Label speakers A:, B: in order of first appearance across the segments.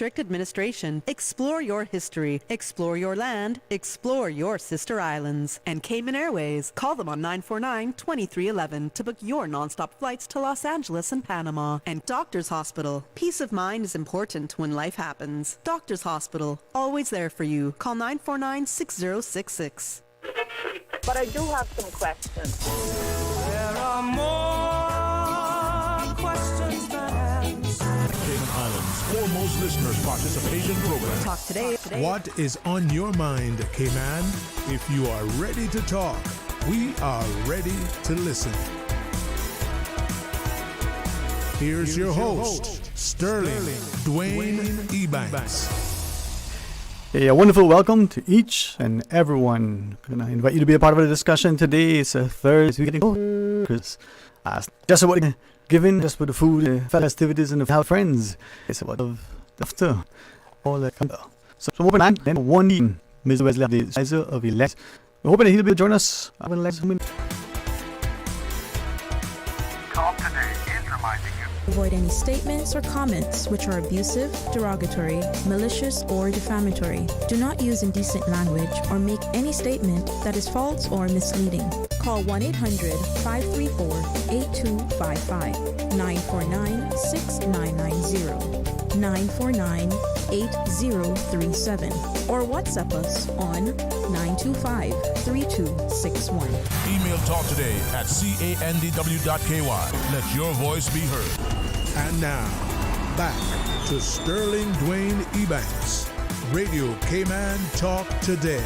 A: District Administration. Explore your history. Explore your land. Explore your sister islands. And Cayman Airways. Call them on 949-2311 to book your nonstop flights to Los Angeles and Panama. And Doctors Hospital. Peace of mind is important when life happens. Doctors Hospital. Always there for you. Call 949-6066.
B: But I do have some questions.
C: There are more questions than answers.
D: Cayman Islands' foremost listeners participation program.
A: Talk today.
E: What is on your mind, Cayman? If you are ready to talk, we are ready to listen. Here's your host, Sterling Dwayne Ebanks.
F: A wonderful welcome to each and everyone. I'm going to invite you to be a part of the discussion today. It's a Thursday. Just about giving, just about the food, festivities, and the friends. It's about the after all that comes. So I'm hoping that then one evening, Mr. Wesley, the advisor of elect. We're hoping that he'll be able to join us.
G: Call today is reminding you.
H: Avoid any statements or comments which are abusive, derogatory, malicious, or defamatory. Do not use indecent language or make any statement that is false or misleading. Call 1-800-534-8255, 949-6990, 949-8037, or WhatsApp us on 925-3261.
D: Email talk today at candw.ky. Let your voice be heard.
E: And now, back to Sterling Dwayne Ebanks, Radio Cayman Talk Today.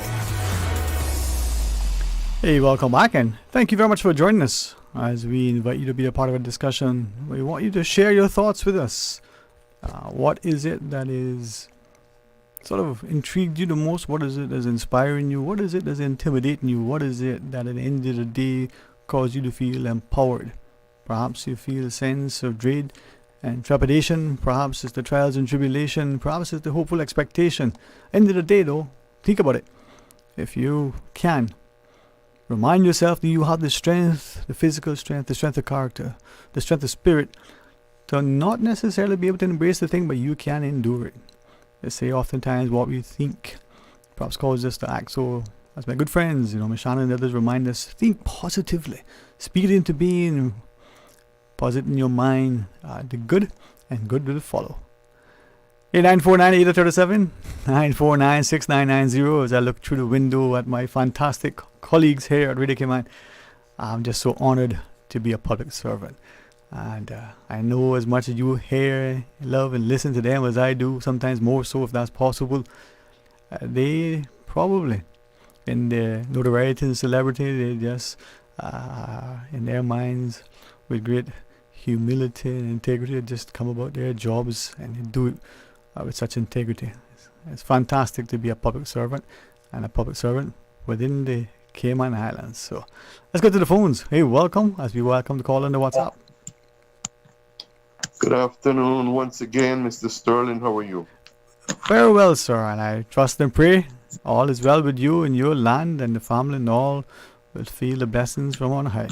F: Hey, welcome back, and thank you very much for joining us as we invite you to be a part of a discussion. We want you to share your thoughts with us. What is it that is sort of intrigued you the most? What is it that's inspiring you? What is it that's intimidating you? What is it that at the end of the day causes you to feel empowered? Perhaps you feel a sense of dread and trepidation. Perhaps it's the trials and tribulation. Perhaps it's the hopeful expectation. End of the day, though, think about it. If you can, remind yourself that you have the strength, the physical strength, the strength of character, the strength of spirit, to not necessarily be able to embrace the thing, but you can endure it. They say oftentimes what we think perhaps causes us to act. So, as my good friends, Miss Shannon and others remind us, think positively, speak it into being, posit in your mind the good, and good will follow. 949-8037, 949-6990. As I look through the window at my fantastic colleagues here at Radio Cayman, I'm just so honored to be a public servant. And I know as much as you hear, love, and listen to them as I do, sometimes more so if that's possible, they probably, in their notoriety and celebrity, they just, in their minds, with great humility and integrity, just come about their jobs and they do it with such integrity. It's fantastic to be a public servant, and a public servant within the Cayman Islands. So let's go to the phones. Hey, welcome, as we welcome the call on the WhatsApp.
I: Good afternoon once again, Mr. Sterling. How are you?
F: Very well, sir, and I trust and pray all is well with you and your land and the family, and all will feel the blessings from on high.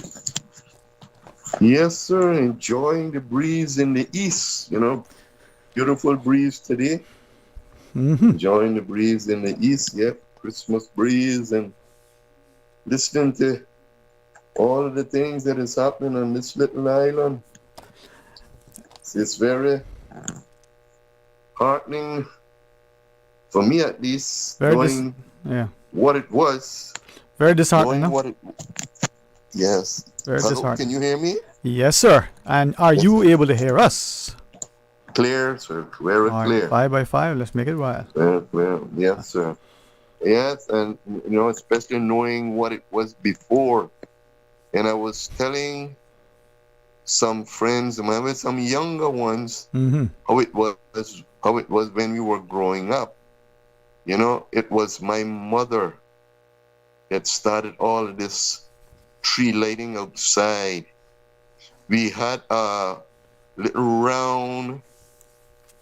I: Yes, sir. Enjoying the breeze in the east. Beautiful breeze today. Enjoying the breeze in the east. Yep, Christmas breeze, and listening to all of the things that is happening on this little island. It's very heartening, for me at least, knowing what it was.
F: Very disheartening.
I: Yes.
F: Very disheartening.
I: Can you hear me?
F: Yes, sir. And are you able to hear us?
I: Clear, sir. Very clear.
F: 5x5. Let's make it wild.
I: Very clear. Yes, sir. Yes, and especially knowing what it was before. And I was telling some friends, some younger ones, how it was when we were growing up. It was my mother that started all of this tree lighting outside. We had a little round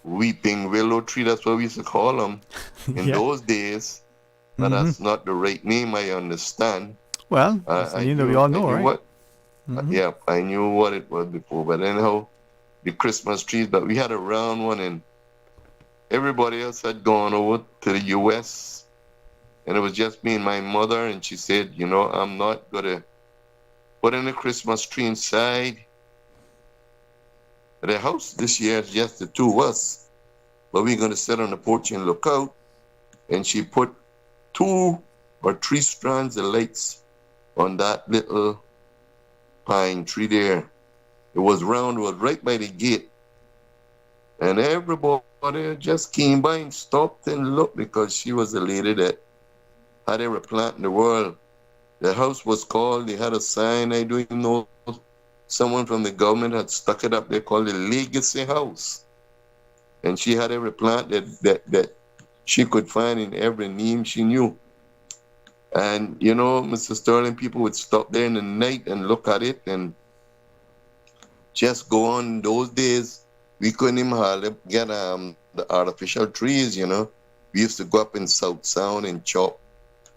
I: weeping willow tree, that's what we used to call them in those days. But that's not the right name, I understand.
F: Well, we all know, right?
I: Yeah, I knew what it was before. But anyhow, the Christmas trees, but we had a round one, and everybody else had gone over to the U.S., and it was just me and my mother, and she said, you know, I'm not going to put in a Christmas tree inside the house this year. It's just the two of us, but we're going to sit on the porch and look out. And she put 2 or 3 strands of lights on that little pine tree there. It was round, it was right by the gate. And everybody just came by and stopped and looked, because she was a lady that had every plant in the world. The house was called, they had a sign, I don't even know, someone from the government had stuck it up there called the Legacy House. And she had every plant that she could find in every name she knew. And, you know, Mr. Sterling, people would stop there in the night and look at it and just go on. Those days, we couldn't even hardly get the artificial trees, you know. We used to go up in South Sound and chop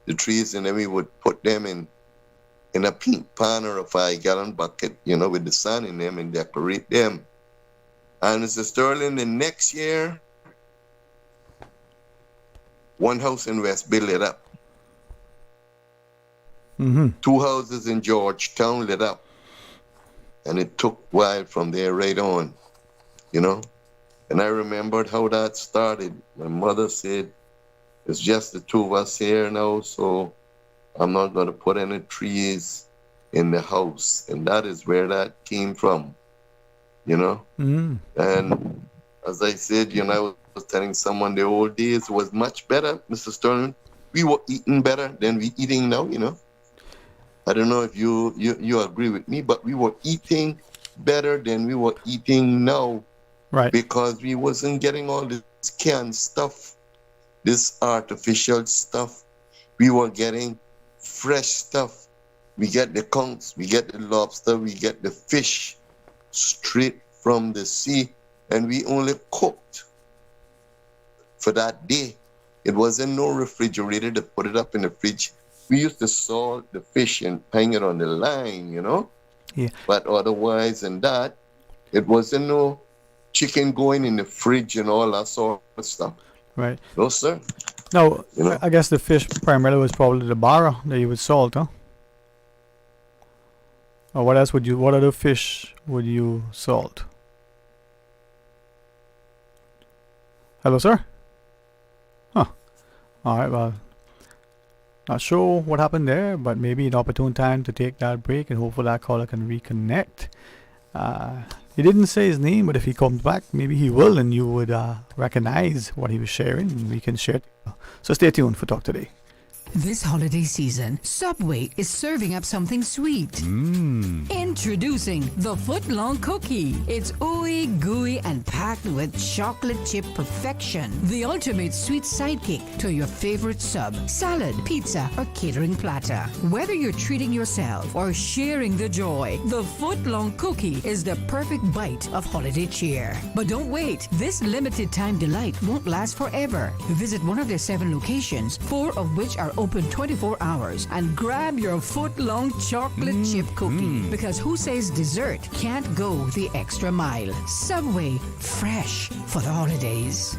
I: the trees, and then we would put them in a pink pan or a 5-gallon bucket, you know, with the sun in them, and decorate them. And Mr. Sterling, the next year, one house in West Bay lit up. 2 houses in Georgetown lit up. And it took a while from there right on, you know. And I remembered how that started. My mother said, it's just the 2 of us here now, so I'm not going to put any trees in the house. And that is where that came from, you know. And as I said, you know, I was telling someone the old days was much better, Mr. Sterling. We were eating better than we eating now, you know. I don't know if you agree with me, but we were eating better than we were eating now.
F: Right.
I: Because we wasn't getting all this canned stuff, this artificial stuff. We were getting fresh stuff. We get the conchs, we get the lobster, we get the fish straight from the sea, and we only cooked for that day. It wasn't no refrigerator to put it up in the fridge. We used to salt the fish and hang it on the line, you know.
F: Yeah.
I: But otherwise than that, it wasn't no chicken going in the fridge and all that sort of stuff.
F: Right.
I: No, sir.
F: Now,
I: You know?
F: I guess the fish primarily was probably the barra that you would salt, huh? Or what else would you? What other fish would you salt? Hello, sir. Huh. All right. Well, not sure what happened there, but maybe an opportune time to take that break, and hopefully that caller can reconnect. He didn't say his name, but if he comes back, maybe he will, and you would recognize what he was sharing, and we can share it. So stay tuned for Talk Today.
J: This holiday season, Subway is serving up something sweet. Introducing the Footlong Cookie. It's ooey gooey and packed with chocolate chip perfection. The ultimate sweet sidekick to your favorite sub, salad, pizza, or catering platter. Whether you're treating yourself or sharing the joy, the Footlong Cookie is the perfect bite of holiday cheer. But don't wait. This limited time delight won't last forever. Visit one of their 7 locations, 4 of which are open 24 hours, and grab your foot-long chocolate chip cookie, because who says dessert can't go the extra mile? Subway, fresh for the holidays.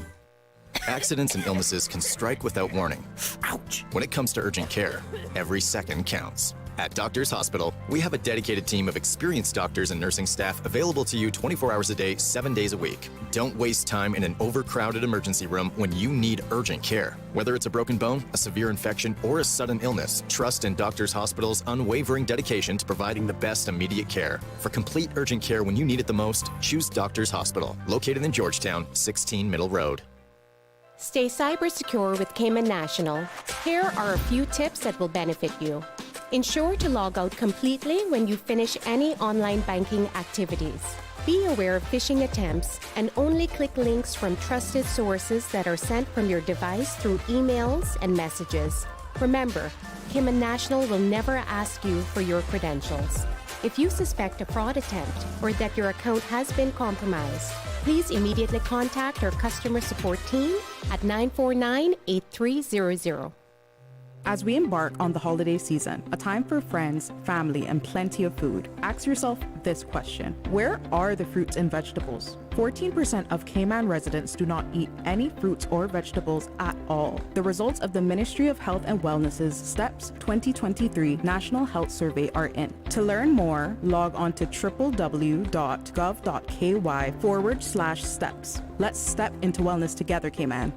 K: Accidents and illnesses can strike without warning. Ouch! When it comes to urgent care, every second counts. At Doctors Hospital, we have a dedicated team of experienced doctors and nursing staff available to you 24 hours a day, 7 days a week. Don't waste time in an overcrowded emergency room when you need urgent care. Whether it's a broken bone, a severe infection, or a sudden illness, trust in Doctors Hospital's unwavering dedication to providing the best immediate care. For complete urgent care when you need it the most, choose Doctors Hospital, located in Georgetown, 16 Middle Road.
L: Stay cyber secure with Cayman National. Here are a few tips that will benefit you. Ensure to log out completely when you finish any online banking activities. Be aware of phishing attempts and only click links from trusted sources that are sent from your device through emails and messages. Remember, Cayman National will never ask you for your credentials. If you suspect a fraud attempt or that your account has been compromised, please immediately contact our customer support team at 949-8300.
M: As we embark on the holiday season, a time for friends, family, and plenty of food, ask yourself this question: where are the fruits and vegetables? 14% of Cayman residents do not eat any fruits or vegetables at all. The results of the Ministry of Health and Wellness's STEPS 2023 National Health Survey are in. To learn more, log on to www.gov.ky/steps. Let's step into wellness together, Cayman.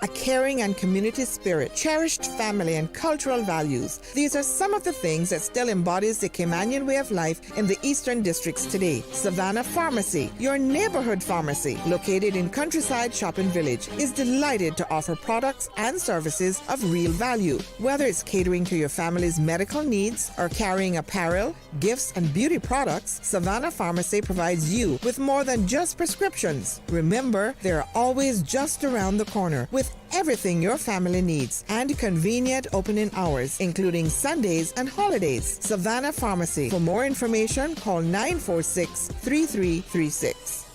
N: A caring and community spirit, cherished family and cultural values. These are some of the things that still embodies the Caymanian way of life in the Eastern Districts today. Savannah Pharmacy, your neighborhood pharmacy, located in Countryside Shopping Village, is delighted to offer products and services of real value. Whether it's catering to your family's medical needs or carrying apparel, gifts, and beauty products, Savannah Pharmacy provides you with more than just prescriptions. Remember, they're always just around the corner with everything your family needs and convenient opening hours, including Sundays and holidays. Savannah Pharmacy. For more information, call 946-3336.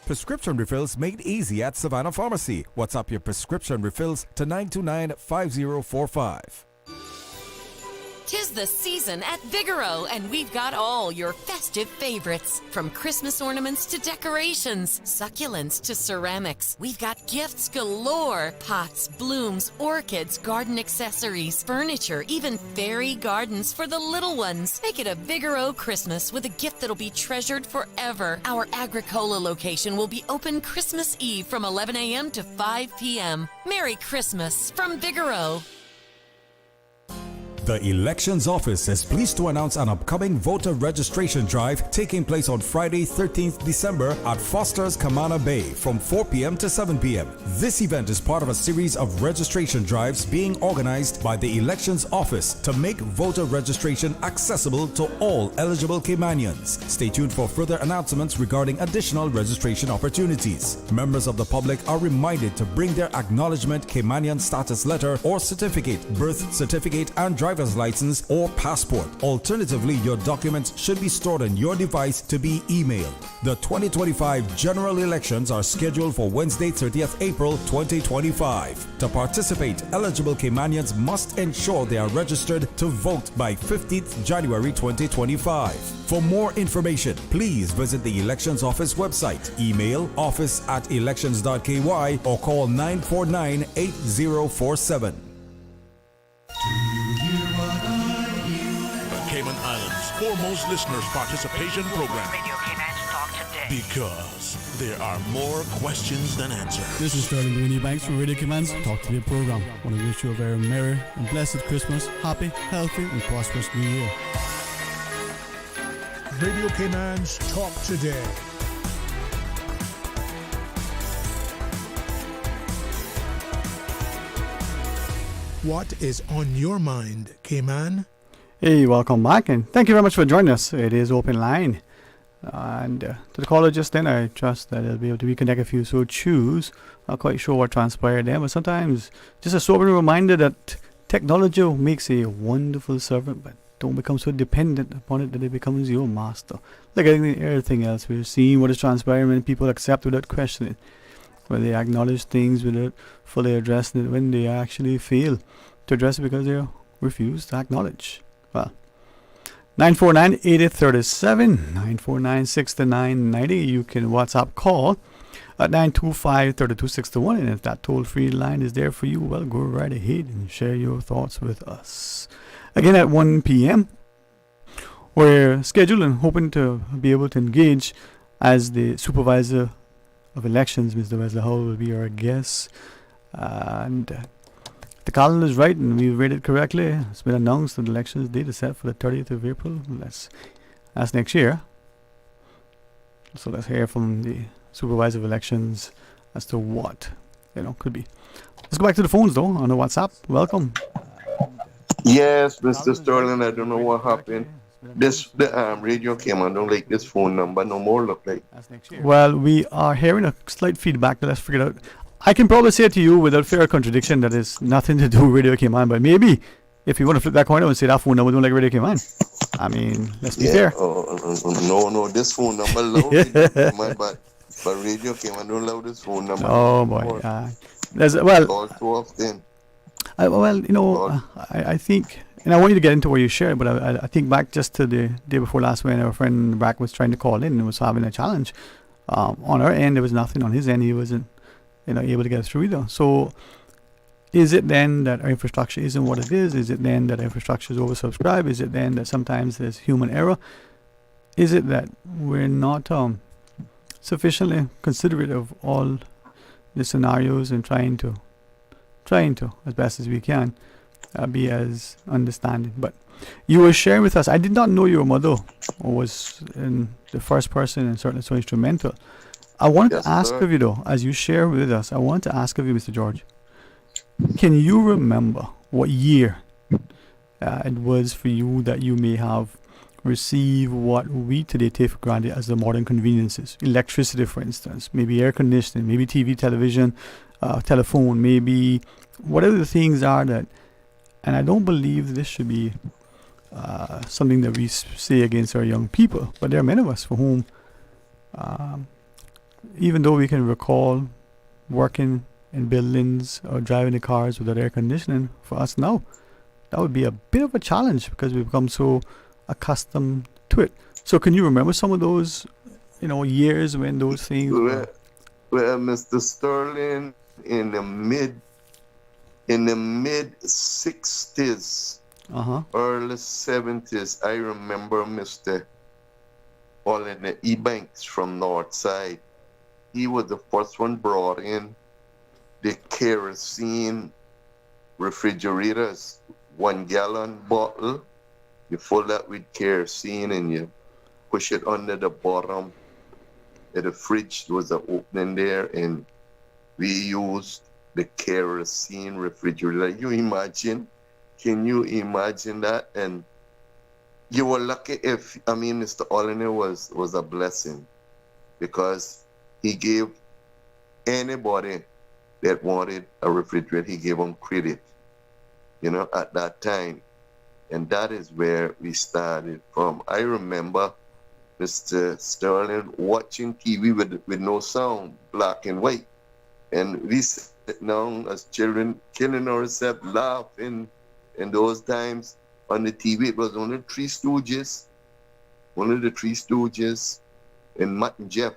O: Prescription refills made easy at Savannah Pharmacy. WhatsApp your prescription refills to 929-5045.
P: 'Tis the season at Vigoro, and we've got all your festive favorites. From Christmas ornaments to decorations, succulents to ceramics. We've got gifts galore. Pots, blooms, orchids, garden accessories, furniture, even fairy gardens for the little ones. Make it a Vigoro Christmas with a gift that'll be treasured forever. Our Agricola location will be open Christmas Eve from 11 a.m. to 5 p.m. Merry Christmas from Vigoro.
O: The Elections Office is pleased to announce an upcoming voter registration drive taking place on Friday, 13th December at Foster's Camana Bay from 4 p.m. to 7 p.m. This event is part of a series of registration drives being organized by the Elections Office to make voter registration accessible to all eligible Caymanians. Stay tuned for further announcements regarding additional registration opportunities. Members of the public are reminded to bring their acknowledgement Caymanian status letter or certificate, birth certificate, and driver's license or passport. Alternatively, your documents should be stored on your device to be emailed. The 2025 general elections are scheduled for Wednesday, 30th April 2025. To participate, eligible Caymanians must ensure they are registered to vote by 15th January 2025. For more information, please visit the Elections Office website, email office@elections.ky, or call 949-8047.
D: The Cayman Islands' foremost listeners' participation program.
C: Radio Cayman Talk Today.
D: Because there are more questions than answers.
F: This is Dwayne Ebanks from Radio Cayman's Talk Today program. I want to wish you a very merry and blessed Christmas, happy, healthy, and prosperous New Year.
E: Radio Cayman's Talk Today. What is on your mind, Cayman?
F: Hey, welcome back, and thank you very much for joining us. It is Open Line. And to the caller just then, I trust that they'll be able to reconnect if you so choose. Not quite sure what transpired there, but sometimes just a sobering reminder that technology makes a wonderful servant, but don't become so dependent upon it that it becomes your master. Like everything else, we're seeing what is transpiring when people accept without questioning, where they acknowledge things without fully addressing it, when they actually fail to address it because they refuse to acknowledge. Well, 949-8837, 949-6990. You can WhatsApp call at 925-3261. And if that toll-free line is there for you, well, go right ahead and share your thoughts with us. Again, at 1 p.m., we're scheduled and hoping to be able to engage as the supervisor of elections. Mr. Wesley Howell will be our guest. And the calendar is right, and we've read it correctly. It's been announced that the elections date is set for the 30th of April. That's next year. So let's hear from the supervisor of elections as to what could be. Let's go back to the phones though on the WhatsApp. Welcome.
I: Yes, Mr. Sterling. I don't know what happened. The radio came on. Don't like this phone number no more. Look like.
F: Well, we are hearing a slight feedback. Let's figure it out. I can probably say to you without fair contradiction that it's nothing to do with Radio Cayman, but maybe if you want to flip that coin out and say that phone number don't like Radio Cayman, I mean, let's be fair.
I: No, this phone number loud, but Radio Cayman don't allow this phone number.
F: Oh boy,
I: call too often.
F: I think And I want you to get into what you shared, but I think back just to the day before last when our friend Brack was trying to call in and was having a challenge. On our end, there was nothing. On his end, he wasn't, able to get through either. So, is it then that our infrastructure isn't what it is? Is it then that our infrastructure is oversubscribed? Is it then that sometimes there's human error? Is it that we're not sufficiently considerate of all the scenarios and trying to, as best as we can, be as understanding? But you were sharing with us, I did not know your mother was the first person and certainly so instrumental. I wanted to ask of you though, as you share with us, I want to ask of you, Mr. George, can you remember what year it was for you that you may have received what we today take for granted as the modern conveniences? Electricity, for instance, maybe air conditioning, maybe TV, television, telephone, maybe whatever the things are that, and I don't believe this should be something that we say against our young people, but there are many of us for whom, even though we can recall working in buildings or driving the cars without air conditioning, for us now, that would be a bit of a challenge because we've become so accustomed to it. So can you remember some of those, years when those things were?
I: Well, Mr. Sterling, in the mid 60s, early 70s, I remember Mr. Dwayne Ebanks from Northside. He was the first one brought in the kerosene refrigerators, 1 gallon bottle. You fill that with kerosene and you push it under the bottom of the fridge. There was an opening there, and we used the kerosene refrigerator. Can you imagine that? And you were lucky Mr. Oliner was a blessing, because he gave anybody that wanted a refrigerator, he gave them credit, at that time. And that is where we started from. I remember Mr. Sterling watching TV with no sound, black and white. And we sit down as children, killing ourselves, laughing. In those times on the TV, it was only Three Stooges, and Matt and Jeff.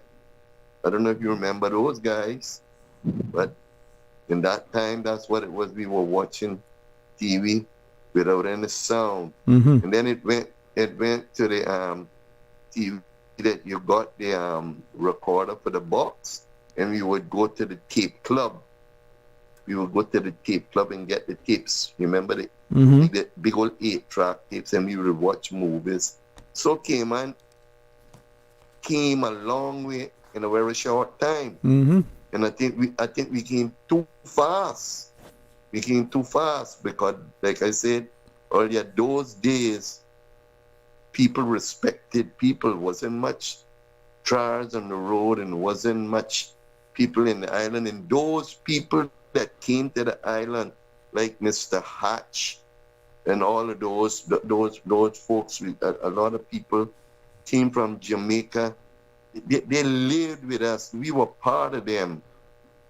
I: I don't know if you remember those guys, but in that time, that's what it was. We were watching TV without any sound.
F: Mm-hmm.
I: And then it went to the TV that you got the recorder for the box, and we would go to the tape club. We would go to the tape club and get the tapes. Remember the big old 8-track tapes, and we would watch movies. So Cayman came a long way in a very short time.
F: Mm-hmm.
I: And I think we came too fast. We came too fast because, like I said earlier, those days, people respected people. Wasn't much cars on the road, and wasn't much people in the island. And those people that came to the island, like Mr. Hatch and all of those folks, a lot of people came from Jamaica. They lived with us. We were part of them.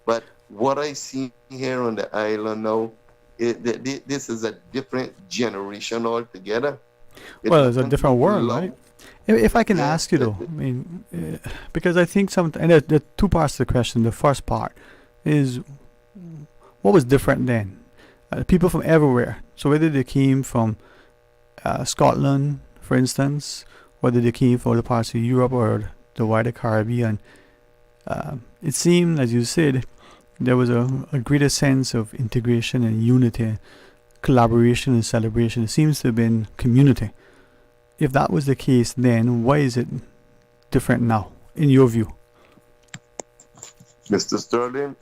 I: But what I see here on the island now, this is a different generation altogether.
F: It's a different world, right? If I can ask you though, because I think and there are two parts to the question. The first part is, what was different then? People from everywhere. So whether they came from Scotland, for instance, whether they came from other parts of Europe or the wider Caribbean, it seemed, as you said, there was a greater sense of integration and unity, collaboration and celebration. It seems to have been community. If that was the case then, why is it different now, in your view?
I: Mr. Sterling,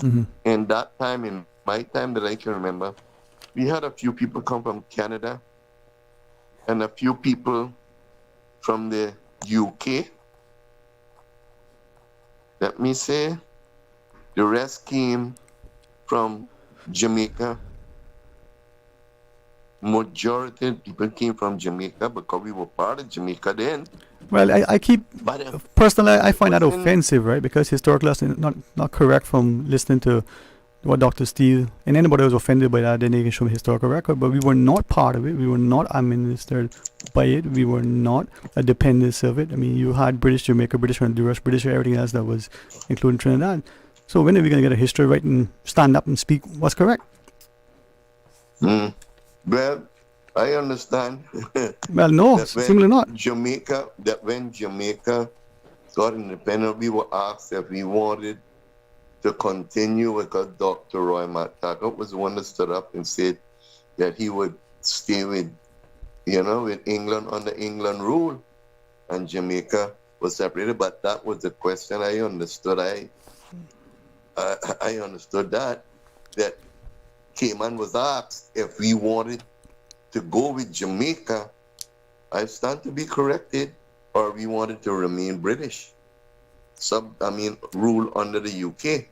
I: in that time, in my time that I can remember, we had a few people come from Canada and a few people from the UK. Let me say, the rest came from Jamaica. Majority of people came from Jamaica because we were part of Jamaica then.
F: Well, I personally, I find that offensive, right? Because historically, that's not correct from listening to what Dr. Steele and anybody who was offended by that, then they can show me historical record. But we were not part of it. We were not administered by it. We were not a dependence of it. I mean, you had British Jamaica, British Honduras, British everything else that was including Trinidad. So when are we going to get a history right and stand up and speak what's correct?
I: Well, I understand.
F: Well, no, simply not.
I: That when Jamaica got independent, we were asked if we wanted to continue because Dr. Roy McTaggart was the one that stood up and said that he would stay with England under England rule, and Jamaica was separated. But that was the question I understood. I understood that Cayman was asked if we wanted to go with Jamaica. I stand to be corrected, or we wanted to remain British. Rule under the UK.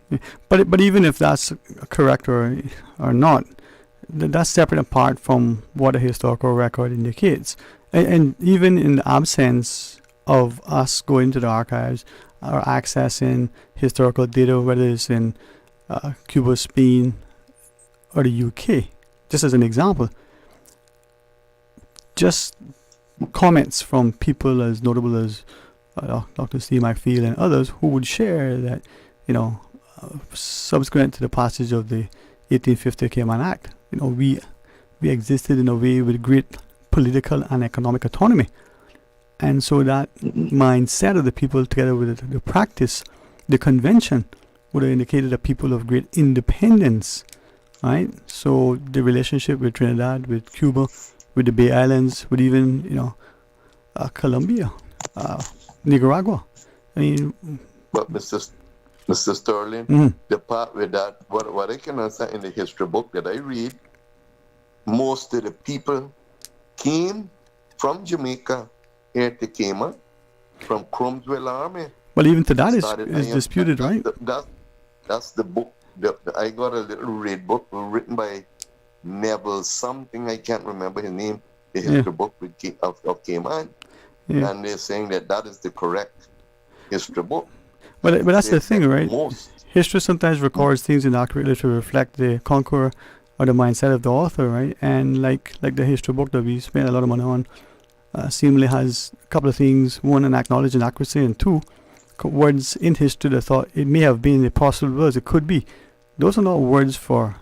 F: But even if that's correct or not, that's separate apart from what a historical record indicates. And even in the absence of us going to the archives or accessing historical data, whether it's in Cuba, Spain, or the UK, just as an example, just comments from people as notable as Dr. Steve McField and others who would share that, subsequent to the passage of the 1850 Cayman Act, we existed in a way with great political and economic autonomy. And so that mindset of the people together with the practice, the convention, would have indicated a people of great independence, right? So the relationship with Trinidad, with Cuba, with the Bay Islands, with even, Colombia, Nicaragua. I mean,
I: but Mr. Sterling, the part with that, what I can understand in the history book that I read, most of the people came from Jamaica here to Cayman, from Cromwell Army.
F: But even to that is disputed, right?
I: That's the book. I got a little red book written by Neville something, I can't remember his name, the history book of Cayman. Yeah. And they're saying that is the correct history book.
F: But that's the thing, right? History sometimes records things inaccurately to reflect the conqueror or the mindset of the author, right? And like the history book that we spent a lot of money on, seemingly has a couple of things. One, an acknowledged inaccuracy, and two, words in history that thought it may have been the possible words, it could be. Those are not words for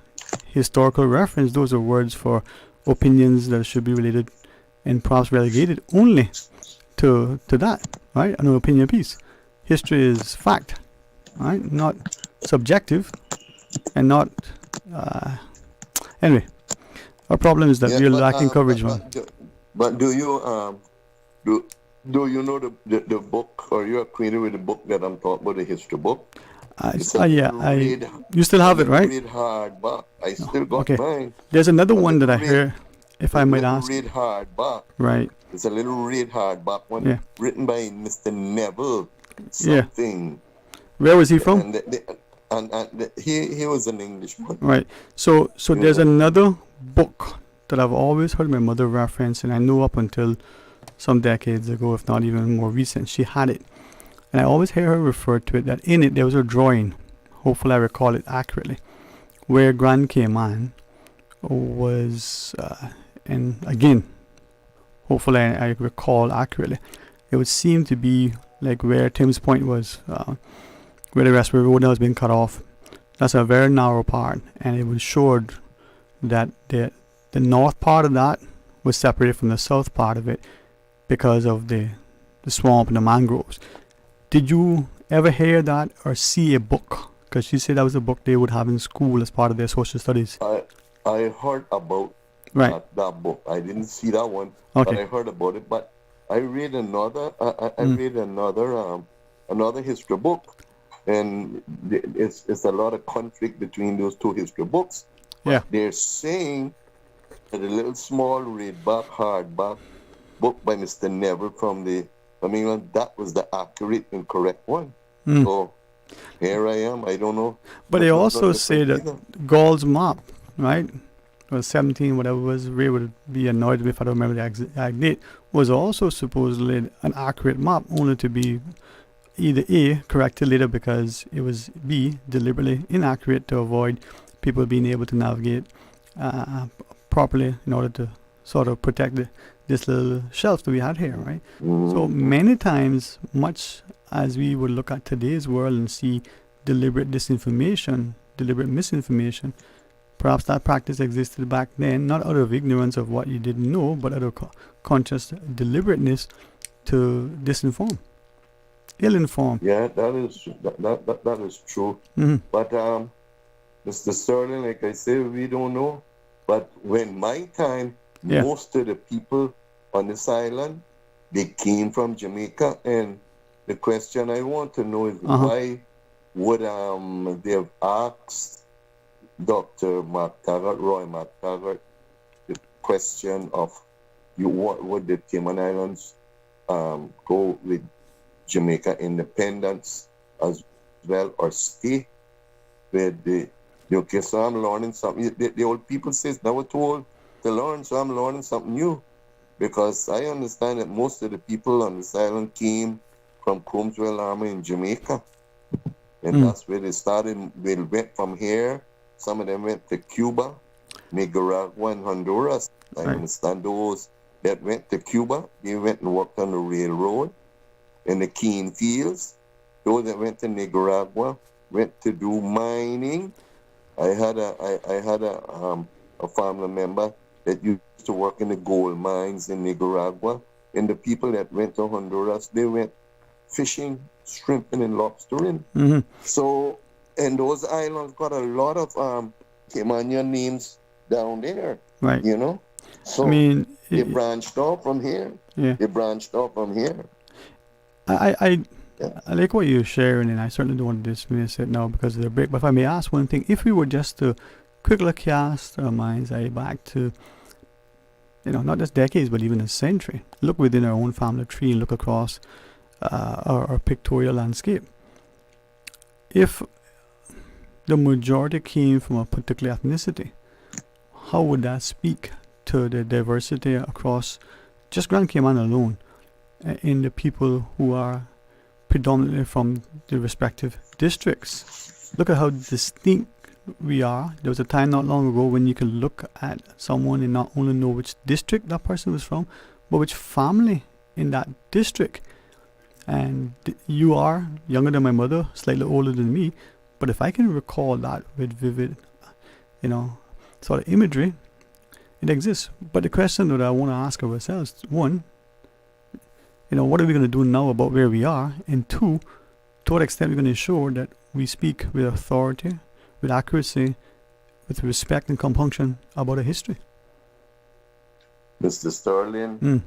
F: historical reference. Those are words for opinions that should be related and perhaps relegated only to that, right? An opinion piece. History is fact, right? Not subjective, and not. Anyway, our problem is that we're lacking coverage, man.
I: But do you know the book, or you're acquainted with the book that I'm talking about, the history book?
F: You still have it, right?
I: Read hardback. I still got mine.
F: There's another one that I hear, if I might ask.
I: Read hardback.
F: Right.
I: It's a little red hardback one, written by Mr. Neville something.
F: Where was he from?
I: And he was an Englishman.
F: Right. So there's another book that I've always heard my mother reference, and I know up until some decades ago, if not even more recent, she had it. And I always hear her refer to it, that in it there was a drawing, hopefully I recall it accurately, where Grand Cayman was, and again, hopefully I recall accurately, it would seem to be like where Tim's Point was, where the West River Road now has been cut off. That's a very narrow part, and it was showed that the north part of that was separated from the south part of it because of the swamp and the mangroves. Did you ever hear that or see a book? Because she said that was a book they would have in school as part of their social studies.
I: I heard about that book. I didn't see that one, but I heard about it. But I read another. I read another history book, and it's a lot of conflict between those two history books.
F: Yeah,
I: they're saying that a little small hardback book by Mr. Neville from England, that was the accurate and correct one. So here I am. I don't know.
F: But they also say that Gall's map, right? Was 17, whatever it was. Ray would be annoyed if I don't remember the exact date. Was also supposedly an accurate map, only to be either A, corrected later because it was B, deliberately inaccurate to avoid people being able to navigate properly in order to sort of protect this little shelf that we had here, right? So many times, much as we would look at today's world and see deliberate disinformation, deliberate misinformation, perhaps that practice existed back then, not out of ignorance of what you didn't know, but out of conscious deliberateness to disinform, ill-inform.
I: Yeah, that is true. But Mr. Sterling, like I say, we don't know. But when my time, most of the people on this island, they came from Jamaica, and the question I want to know is why would they have asked Dr. Roy McTaggart, the question of what would the Cayman Islands go with Jamaica independence as well, or stay with the okay? So I'm learning something. The old people say it's never too old to learn, so I'm learning something new, because I understand that most of the people on this island came from Combswell Army in Jamaica, and that's where they started. They went from here. Some of them went to Cuba, Nicaragua, and Honduras. I understand those that went to Cuba, they went and worked on the railroad in the cane fields. Those that went to Nicaragua went to do mining. I had a family member that used to work in the gold mines in Nicaragua, and the people that went to Honduras, they went fishing, shrimping, and lobstering. So, and those islands got a lot of Caymanian names down there,
F: right?
I: You know, so
F: I mean,
I: they branched off from here.
F: Yeah,
I: they branched off from here.
F: I like what you're sharing, and I certainly don't want to dismiss it now because of the break. But if I may ask one thing, if we were just to quickly cast our mind's eye back to, not just decades, but even a century, look within our own family tree and look across our pictorial landscape. If the majority came from a particular ethnicity, how would that speak to the diversity across just Grand Cayman alone in the people who are predominantly from the respective districts? Look at how distinct we are. There was a time not long ago when you could look at someone and not only know which district that person was from, but which family in that district. And you are younger than my mother, slightly older than me, but if I can recall that with vivid, sort of imagery, it exists. But the question that I want to ask ourselves, one, what are we going to do now about where we are? And two, to what extent are we going to ensure that we speak with authority, with accuracy, with respect and compunction about our history?
I: Mr. Sterling,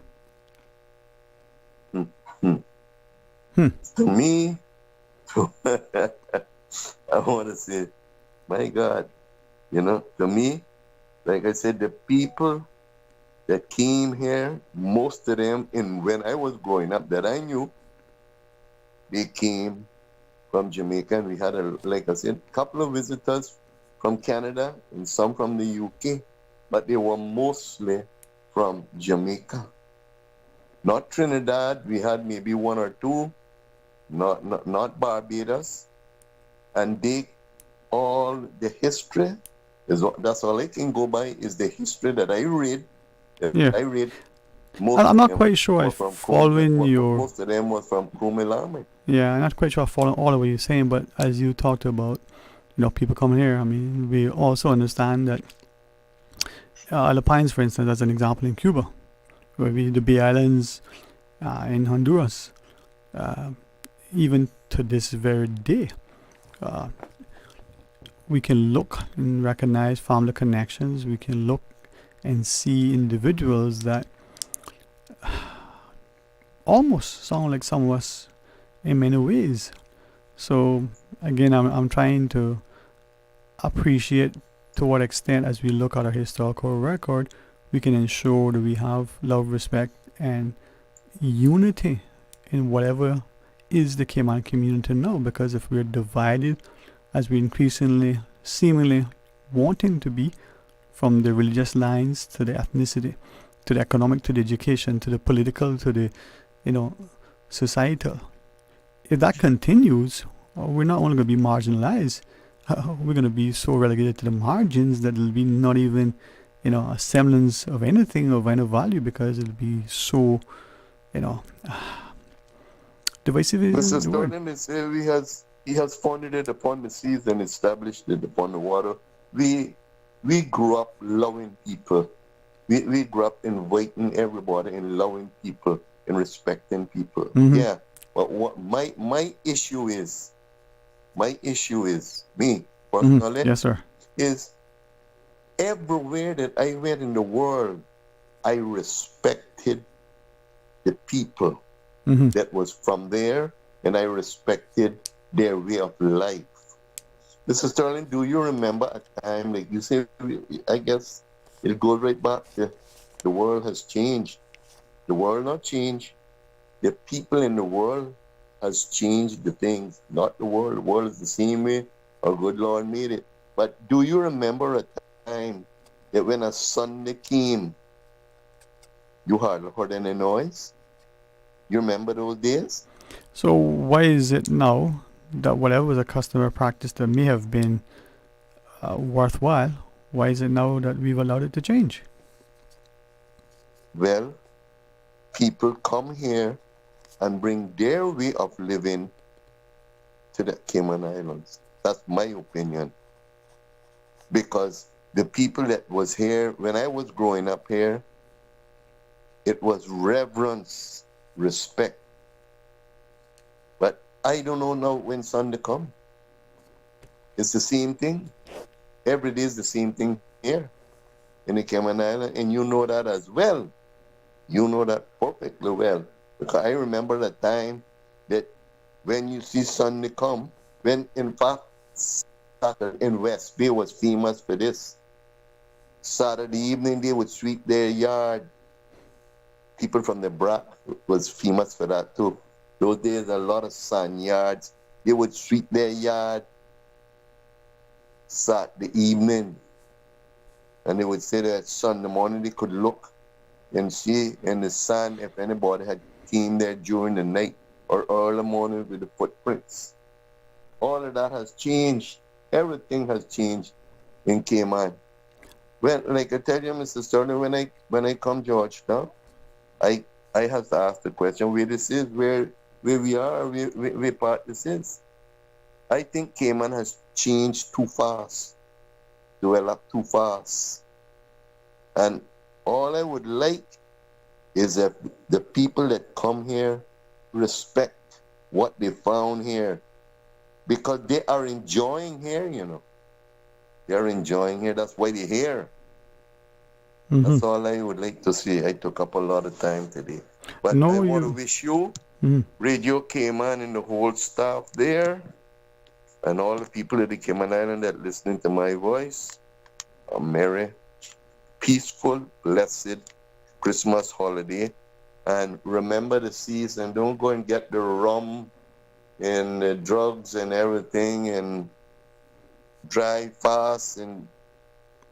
I: to me, I want to say, my God, to me, like I said, the people that came here, most of them, when I was growing up, that I knew, they came from Jamaica, and we had, like I said, a couple of visitors from Canada and some from the UK, but they were mostly from Jamaica. Not Trinidad, we had maybe one or two, not Barbados, and all the history, that's all I can go by, is the history that I read. I read.
F: I'm not quite sure I'm following your...
I: Most of them was from Combswell.
F: Yeah, I'm not quite sure I'm following all of what you're saying, but as you talked about, people coming here, I mean, we also understand that the Pines, for instance, as an example in Cuba, where the Bay Islands in Honduras, even to this very day, we can look and recognize family connections. We can look and see individuals that almost sound like some of us in many ways. So again, I'm trying to appreciate to what extent, as we look at our historical record, we can ensure that we have love, respect, and unity in whatever is the Cayman community now. Because if we're divided, as we increasingly, seemingly wanting to be, from the religious lines to the ethnicity, to the economic, to the education, to the political, to the, societal, if that continues, we're not only going to be marginalized, we're going to be so relegated to the margins that there'll be not even, a semblance of anything of any value, because it'll be so, divisive.
I: Mr. Sterling, they say he has founded it upon the seas and established it upon the water. We grew up loving people. We grew up inviting everybody and loving people and respecting people.
F: Mhm.
I: Yeah. But what my issue is me personally.
F: Yes, sir.
I: Is everywhere that I went in the world, I respected the people
F: Mhm.
I: that was from there, and I respected their way of life. Mr. Sterling, do you remember a time, like you say, I guess it goes right back to the world has changed. The world not changed. The people in the world has changed the things, not the world. The world is the same way our good Lord made it. But do you remember a time that when a Sunday came, you hardly heard any noise? You remember those days?
F: So why is it now that whatever was a customer practice that may have been worthwhile, why is it now that we've allowed it to change?
I: Well, people come here and bring their way of living to the Cayman Islands. That's my opinion. Because the people that was here, when I was growing up here, it was reverence, respect. But I don't know now when Sunday come. It's the same thing. Every day is the same thing here in the Cayman Island, and you know that as well. You know that perfectly well. Because I remember the time that when you see Sunday come, when in fact Saturday in West Bay was famous for this. Saturday evening they would sweep their yard. People from the Brac was famous for that too. Those days a lot of sun yards. They would sweep their yard Saturday evening. And they would say that Sunday morning they could look and see in the sun if anybody had came there during the night or early morning with the footprints. All of that has changed. Everything has changed in Cayman. Well, like I tell you, Mr. Sterling, when I come Georgetown, I have to ask the question where this is, where we are, where part this is. I think Cayman has changed too fast, developed too fast. And all I would like is that the people that come here respect what they found here, because they are enjoying here, They are enjoying here. That's why they're here.
F: Mhm.
I: That's all I would like to see. I took up a lot of time today. But
F: No,
I: I want to
F: you-
I: wish you,
F: Mhm.
I: Radio Cayman and the whole staff there, and all the people at the Cayman Island that listening to my voice, a merry, peaceful, blessed Christmas holiday. And remember the season. Don't go and get the rum and the drugs and everything and drive fast and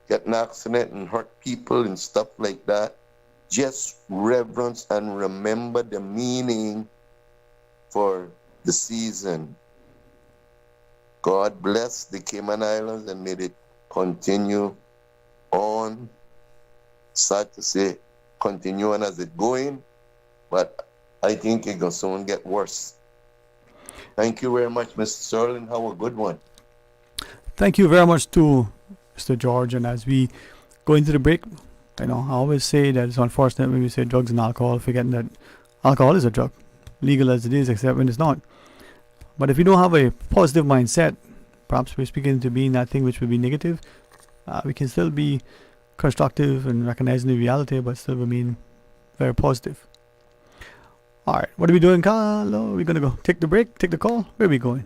I: get an accident and hurt people and stuff like that. Just reverence and remember the meaning for the season. God bless the Cayman Islands and may it continue on. Sad to say, continue on as it going, but I think it will soon get worse. Thank you very much, Mr. Sterling. Have a good one.
F: Thank you very much to Mr. George. And as we go into the break, I always say that it's unfortunate when we say drugs and alcohol, forgetting that alcohol is a drug, legal as it is, except when it's not. But if you don't have a positive mindset, perhaps we're speaking to being that thing which would be negative, we can still be constructive and recognizing the reality, but still remain very positive. Alright, what are we doing, Carlo? We're going to go take the break, take the call. Where are we going?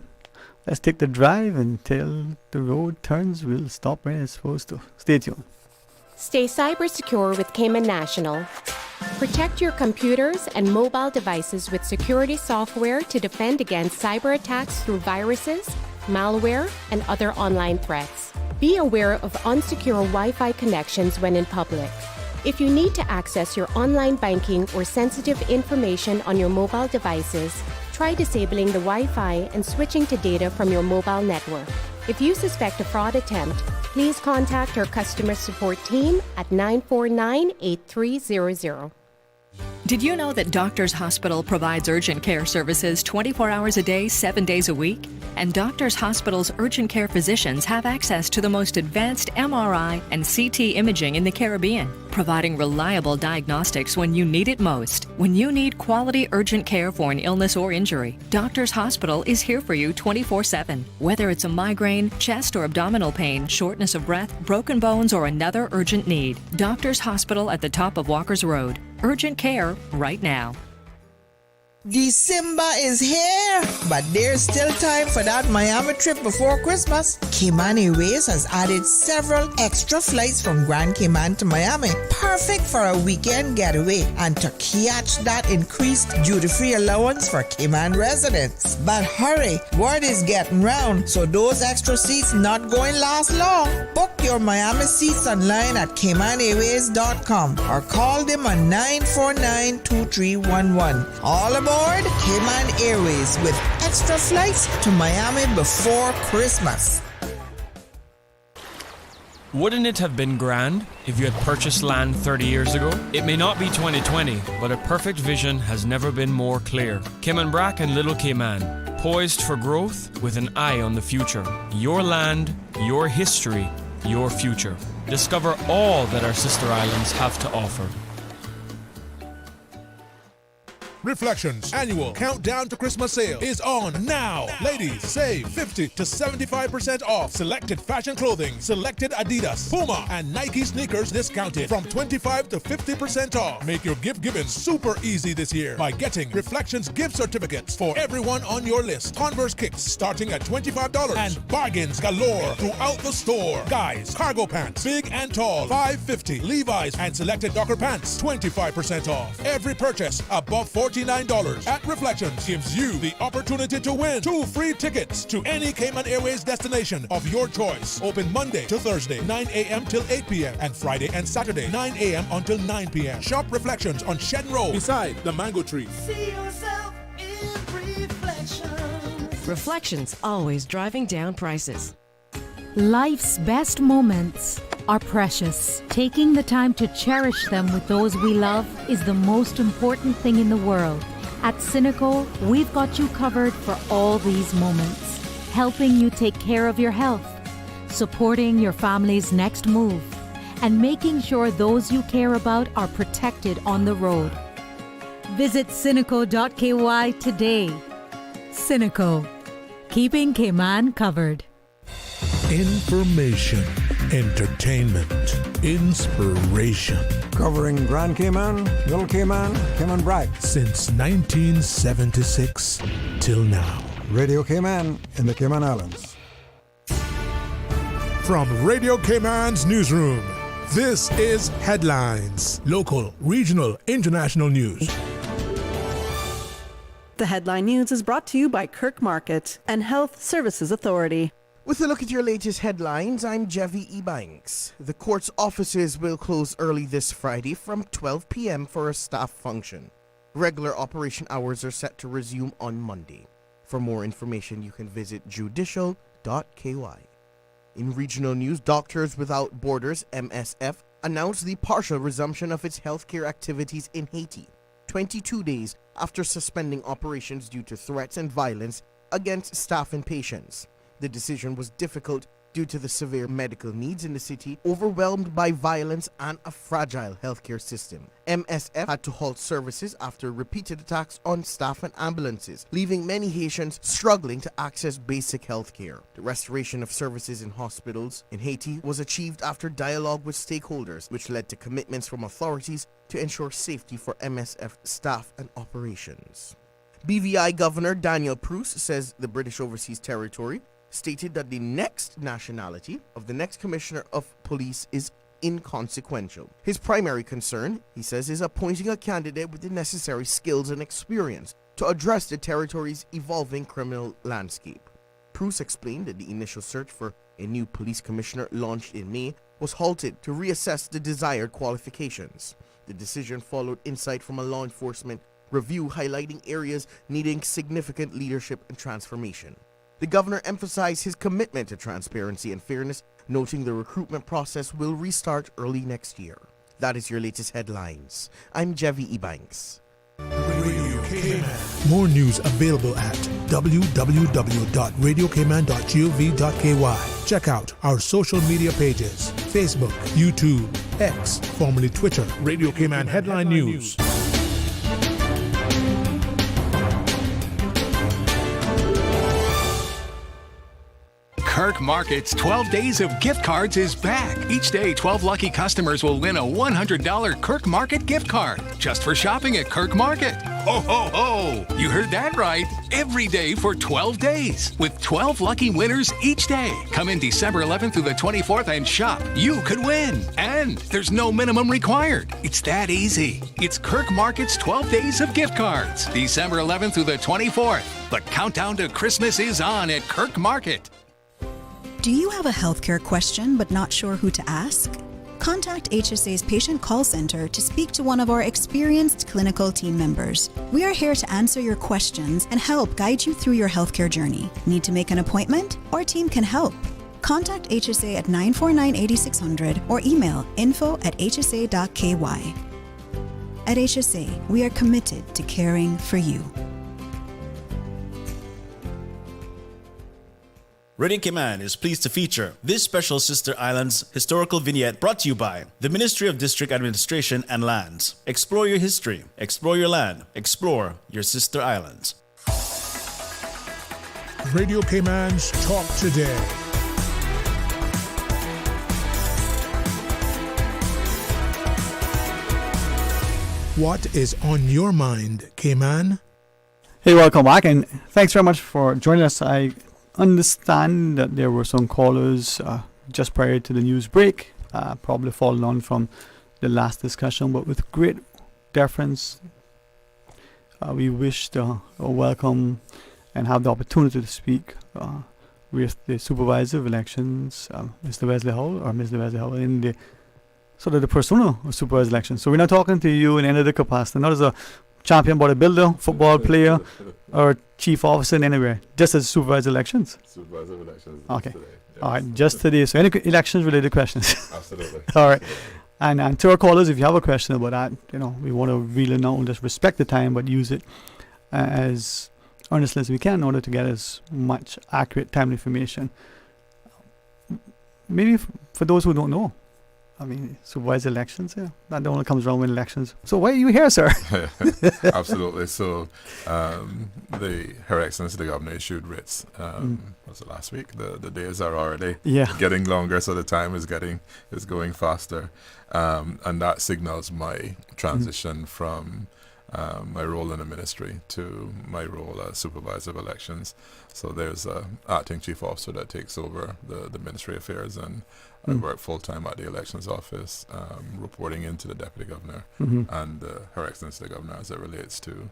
F: Let's take the drive until the road turns. We'll stop when it's supposed to. Stay tuned.
L: Stay cyber secure with Cayman National. Protect your computers and mobile devices with security software to defend against cyber attacks through viruses, malware, and other online threats. Be aware of unsecure Wi-Fi connections when in public. If you need to access your online banking or sensitive information on your mobile devices, try disabling the Wi-Fi and switching to data from your mobile network. If you suspect a fraud attempt, please contact our customer support team at 949-8300.
Q: Did you know that Doctors Hospital provides urgent care services 24 hours a day, 7 days a week? And Doctors Hospital's urgent care physicians have access to the most advanced MRI and CT imaging in the Caribbean, providing reliable diagnostics when you need it most. When you need quality urgent care for an illness or injury, Doctors Hospital is here for you 24/7. Whether it's a migraine, chest or abdominal pain, shortness of breath, broken bones, or another urgent need, Doctors Hospital at the top of Walker's Road. Urgent care right now.
N: December is here, but there's still time for that Miami trip before Christmas. Cayman Airways has added several extra flights from Grand Cayman to Miami, perfect for a weekend getaway and to catch that increased duty-free allowance for Cayman residents. But hurry, word is getting round, so those extra seats not going to last long. Book your Miami seats online at CaymanAirways.com or call them on 949-2311. All aboard Cayman Airways with extra flights to Miami before Christmas.
R: Wouldn't it have been grand if you had purchased land 30 years ago? It may not be 2020, but a perfect vision has never been more clear. Cayman Brac and Little Cayman, poised for growth with an eye on the future. Your land, your history, your future. Discover all that our sister islands have to offer.
E: Reflections annual countdown to Christmas sale is on now. Ladies, save 50 to 75% off selected fashion clothing, selected Adidas, Puma, and Nike sneakers discounted from 25 to 50% off. Make your gift giving super easy this year by getting Reflections gift certificates for everyone on your list. Converse kicks starting at $25 and bargains galore throughout the store. Guys, cargo pants, big and tall, $5.50. Levi's and selected Docker pants, 25% off. Every purchase above $49 at Reflections gives you the opportunity to win 2 free tickets to any Cayman Airways destination of your choice. Open Monday to Thursday, 9 a.m. till 8 p.m. and Friday and Saturday, 9 a.m. until 9 p.m. Shop Reflections on Shen Road beside the Mango Tree.
C: See yourself in Reflections.
S: Reflections, always driving down prices.
T: Life's best moments are precious. Taking the time to cherish them with those we love is the most important thing in the world. At Cineco, we've got you covered for all these moments, helping you take care of your health, supporting your family's next move, and making sure those you care about are protected on the road. Visit Cineco.ky today. Cineco, keeping Cayman covered.
E: Information, entertainment, inspiration.
U: Covering Grand Cayman, Little Cayman, Cayman Brac.
E: Since 1976 till now.
U: Radio Cayman in the Cayman Islands.
E: From Radio Cayman's newsroom, this is Headlines. Local, regional, international news.
A: The Headline News is brought to you by Kirk Market and Health Services Authority.
V: With a look at your latest headlines, I'm Dwayne Ebanks. The court's offices will close early this Friday from 12 p.m. for a staff function. Regular operation hours are set to resume on Monday. For more information, you can visit judicial.ky. In regional news, Doctors Without Borders, MSF, announced the partial resumption of its healthcare activities in Haiti, 22 days after suspending operations due to threats and violence against staff and patients. The decision was difficult due to the severe medical needs in the city, overwhelmed by violence and a fragile healthcare system. MSF had to halt services after repeated attacks on staff and ambulances, leaving many Haitians struggling to access basic healthcare. The restoration of services in hospitals in Haiti was achieved after dialogue with stakeholders, which led to commitments from authorities to ensure safety for MSF staff and operations. BVI Governor Daniel Proust says the British Overseas Territory stated that the next nationality of the next Commissioner of Police is inconsequential. His primary concern, he says, is appointing a candidate with the necessary skills and experience to address the territory's evolving criminal landscape. Proust explained that the initial search for a new police commissioner launched in May was halted to reassess the desired qualifications. The decision followed insight from a law enforcement review highlighting areas needing significant leadership and transformation. The governor emphasized his commitment to transparency and fairness, noting the recruitment process will restart early next year. That is your latest headlines. I'm Jevi Ebanks.
E: More news available at www.radiokman.gov.ky. Check out our social media pages: Facebook, YouTube, X, formerly Twitter, Radio Cayman Headline News.
B: Kirk Market's 12 Days of Gift Cards is back. Each day, 12 lucky customers will win a $100 Kirk Market gift card just for shopping at Kirk Market. Ho, ho, ho! You heard that right. Every day for 12 days with 12 lucky winners each day. Come in December 11th through the 24th and shop. You could win. And there's no minimum required. It's that easy. It's Kirk Market's 12 Days of Gift Cards. December 11th through the 24th. The countdown to Christmas is on at Kirk Market.
G: Do you have a healthcare question but not sure who to ask? Contact HSA's Patient Call Center to speak to one of our experienced clinical team members. We are here to answer your questions and help guide you through your healthcare journey. Need to make an appointment? Our team can help. Contact HSA at 949-8600 or email info@hsa.ky. At HSA, we are committed to caring for you.
W: Radio Cayman is pleased to feature this special Sister Islands historical vignette brought to you by the Ministry of District Administration and Lands. Explore your history, explore your land, explore your Sister Islands.
E: Radio Cayman's Talk Today. What is on your mind, Cayman?
F: Hey, welcome back, and thanks very much for joining us. I understand that there were some callers just prior to the news break, probably following on from the last discussion, but with great deference, we wish to welcome and have the opportunity to speak with the supervisor of elections, Mr. Wesley Howell, or Mr. Wesley Howell, in the sort of the persona of supervisor elections. So we're not talking to you in any other capacity, not as a champion bodybuilder, football player, or chief officer in anywhere, just as supervisor elections.
X: Supervisor of elections.
F: Okay.
X: Today. Yes.
F: All right, just today. So any elections related questions?
X: Absolutely.
F: All right. And to our callers, if you have a question about that, we want to really not just respect the time, but use it as earnestly as we can in order to get as much accurate, timely information. Maybe for those who don't know, supervisor elections, that only comes around when elections. So why are you here, sir?
X: Absolutely. So Her Excellency the Governor issued writs. Was it last week? The days are already getting longer, so the time is going faster, and that signals my transition from my role in the ministry to my role as supervisor of elections. So there's an acting chief officer that takes over the ministry affairs, and I work full-time at the elections office, reporting into the deputy governor and Her Excellency the Governor as it relates to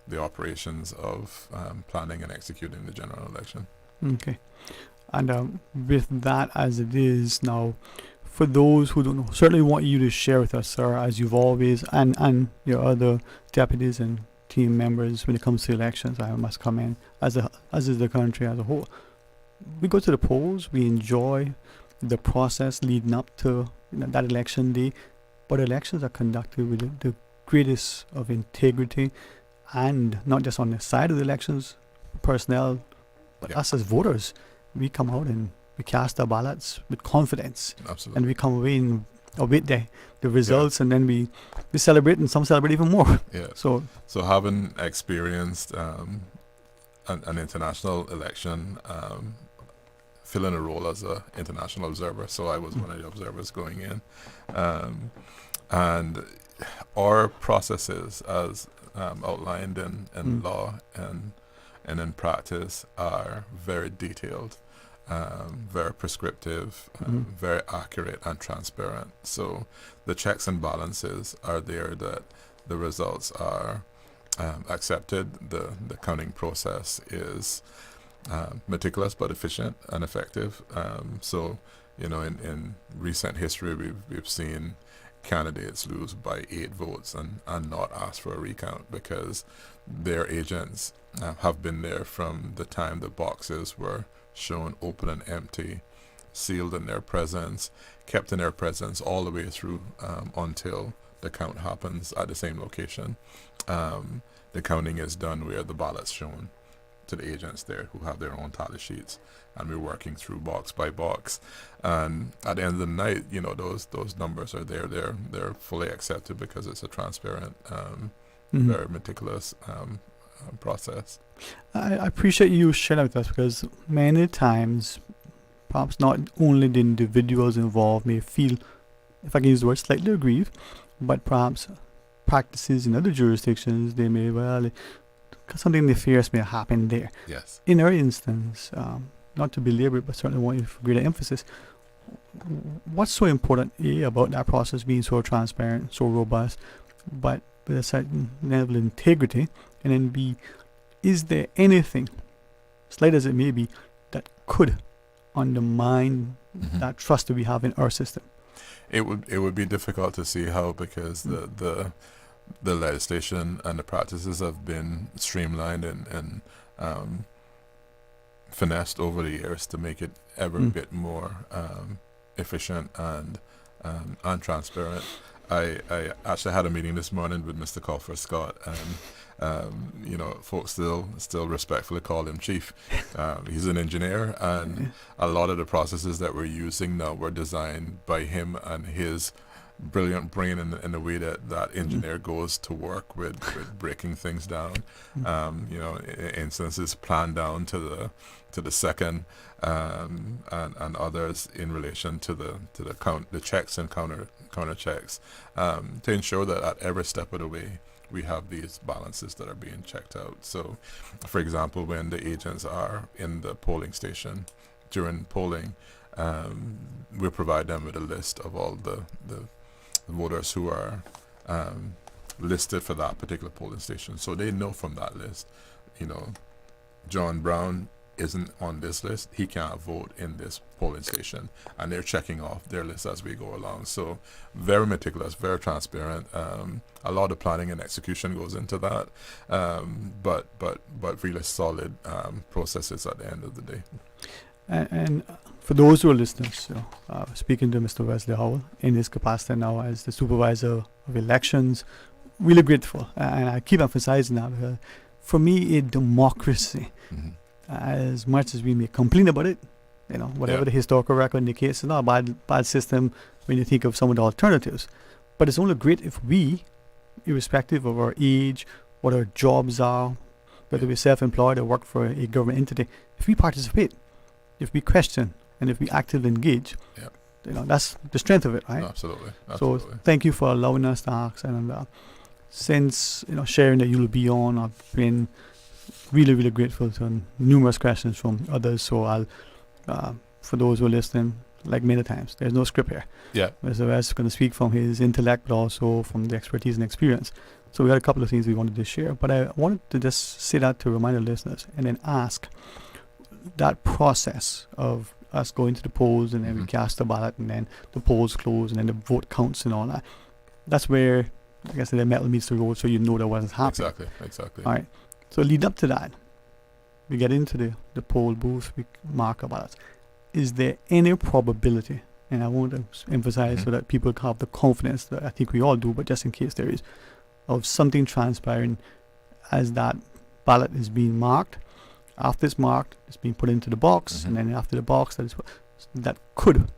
X: the operations of planning and executing the general election.
F: Okay. And with that as it is now, for those who don't know, certainly want you to share with us, sir, as you've always, and your other deputies and team members when it comes to elections, I must come in, as is the country as a whole. We go to the polls, we enjoy the process leading up to that election day, but elections are conducted with the greatest of integrity, and not just on the side of the elections personnel, but us as voters, we come out and we cast our ballots with confidence.
X: Absolutely.
F: And we come away and await the results, and then we celebrate, and some celebrate even more.
X: Yeah.
F: So
X: having experienced an international election, filling a role as an international observer, so I was one of the observers going in, and our processes as outlined in law and in practice are very detailed, very prescriptive, very accurate and transparent. So the checks and balances are there that the results are accepted. The counting process is meticulous but efficient and effective. So in recent history we've seen candidates lose by 8 votes and not ask for a recount, because their agents have been there from the time the boxes were shown open and empty, sealed in their presence, kept in their presence all the way through until the count happens at the same location. The counting is done where the ballot's shown to the agents there who have their own tally sheets, and we're working through box by box. And at the end of the night, you know, those numbers are there. They're fully accepted because it's a transparent, very meticulous process.
F: I appreciate you sharing with us, because many times, perhaps not only the individuals involved may feel, if I can use the word, slightly aggrieved, but perhaps practices in other jurisdictions, they may, something nefarious may happen there.
X: Yes.
F: In our instance, not to belabor it, but certainly want for greater emphasis, what's so important, A, about that process being so transparent, so robust, but with a certain level of integrity, and then B, is there anything, slight as it may be, that could undermine that trust that we have in our system?
X: It would be difficult to see how, because the legislation and the practices have been streamlined and finessed over the years to make it every bit more efficient and transparent. I actually had a meeting this morning with Mr. Colfer Scott, and you know, folks still respectfully call him Chief. He's an engineer, and a lot of the processes that we're using now were designed by him and his brilliant brain in the way that engineer goes to work with breaking things down. You know, instances planned down to the second, and others in relation to the checks and counter checks, to ensure that at every step of the way we have these balances that are being checked out. So, for example, when the agents are in the polling station during polling, we provide them with a list of all the voters who are listed for that particular polling station. So they know from that list, you know, John Brown isn't on this list, he can't vote in this polling station, and they're checking off their list as we go along. So very meticulous, very transparent. A lot of planning and execution goes into that, but really solid processes at the end of the day.
F: And for those who are listeners, speaking to Mr. Wesley Howell in his capacity now as the supervisor of elections, really grateful, and I keep emphasizing that, because for me, a democracy, as much as we may complain about it, you know, whatever the historical record indicates, it's not a bad system when you think of some of the alternatives, but it's only great if we, irrespective of our age, what our jobs are, whether we're self-employed or work for a government entity, if we participate, if we question, and if we actively engage, you know, that's the strength of it, right?
X: Absolutely.
F: So thank you for allowing us to ask, and since, you know, sharing that you'll be on, I've been really, really grateful to numerous questions from others. So I'll, for those who are listening, like many times, there's no script here.
X: Yeah.
F: Mr. West is going to speak from his intellect, but also from the expertise and experience. So we had a couple of things we wanted to share, but I wanted to just say that to remind our listeners, and then ask that process of us going to the polls, and then we cast the ballot, and then the polls close, and then the vote counts and all that. That's where, I guess, the metal meets the road, so you know that wasn't happening.
X: Exactly.
F: All right. So lead up to that, we get into the poll booth, we mark our ballots. Is there any probability, and I want to emphasize so that people have the confidence that I think we all do, but just in case there is, of something transpiring as that ballot is being marked? After it's marked, it's being put into the box, and then after the box, that could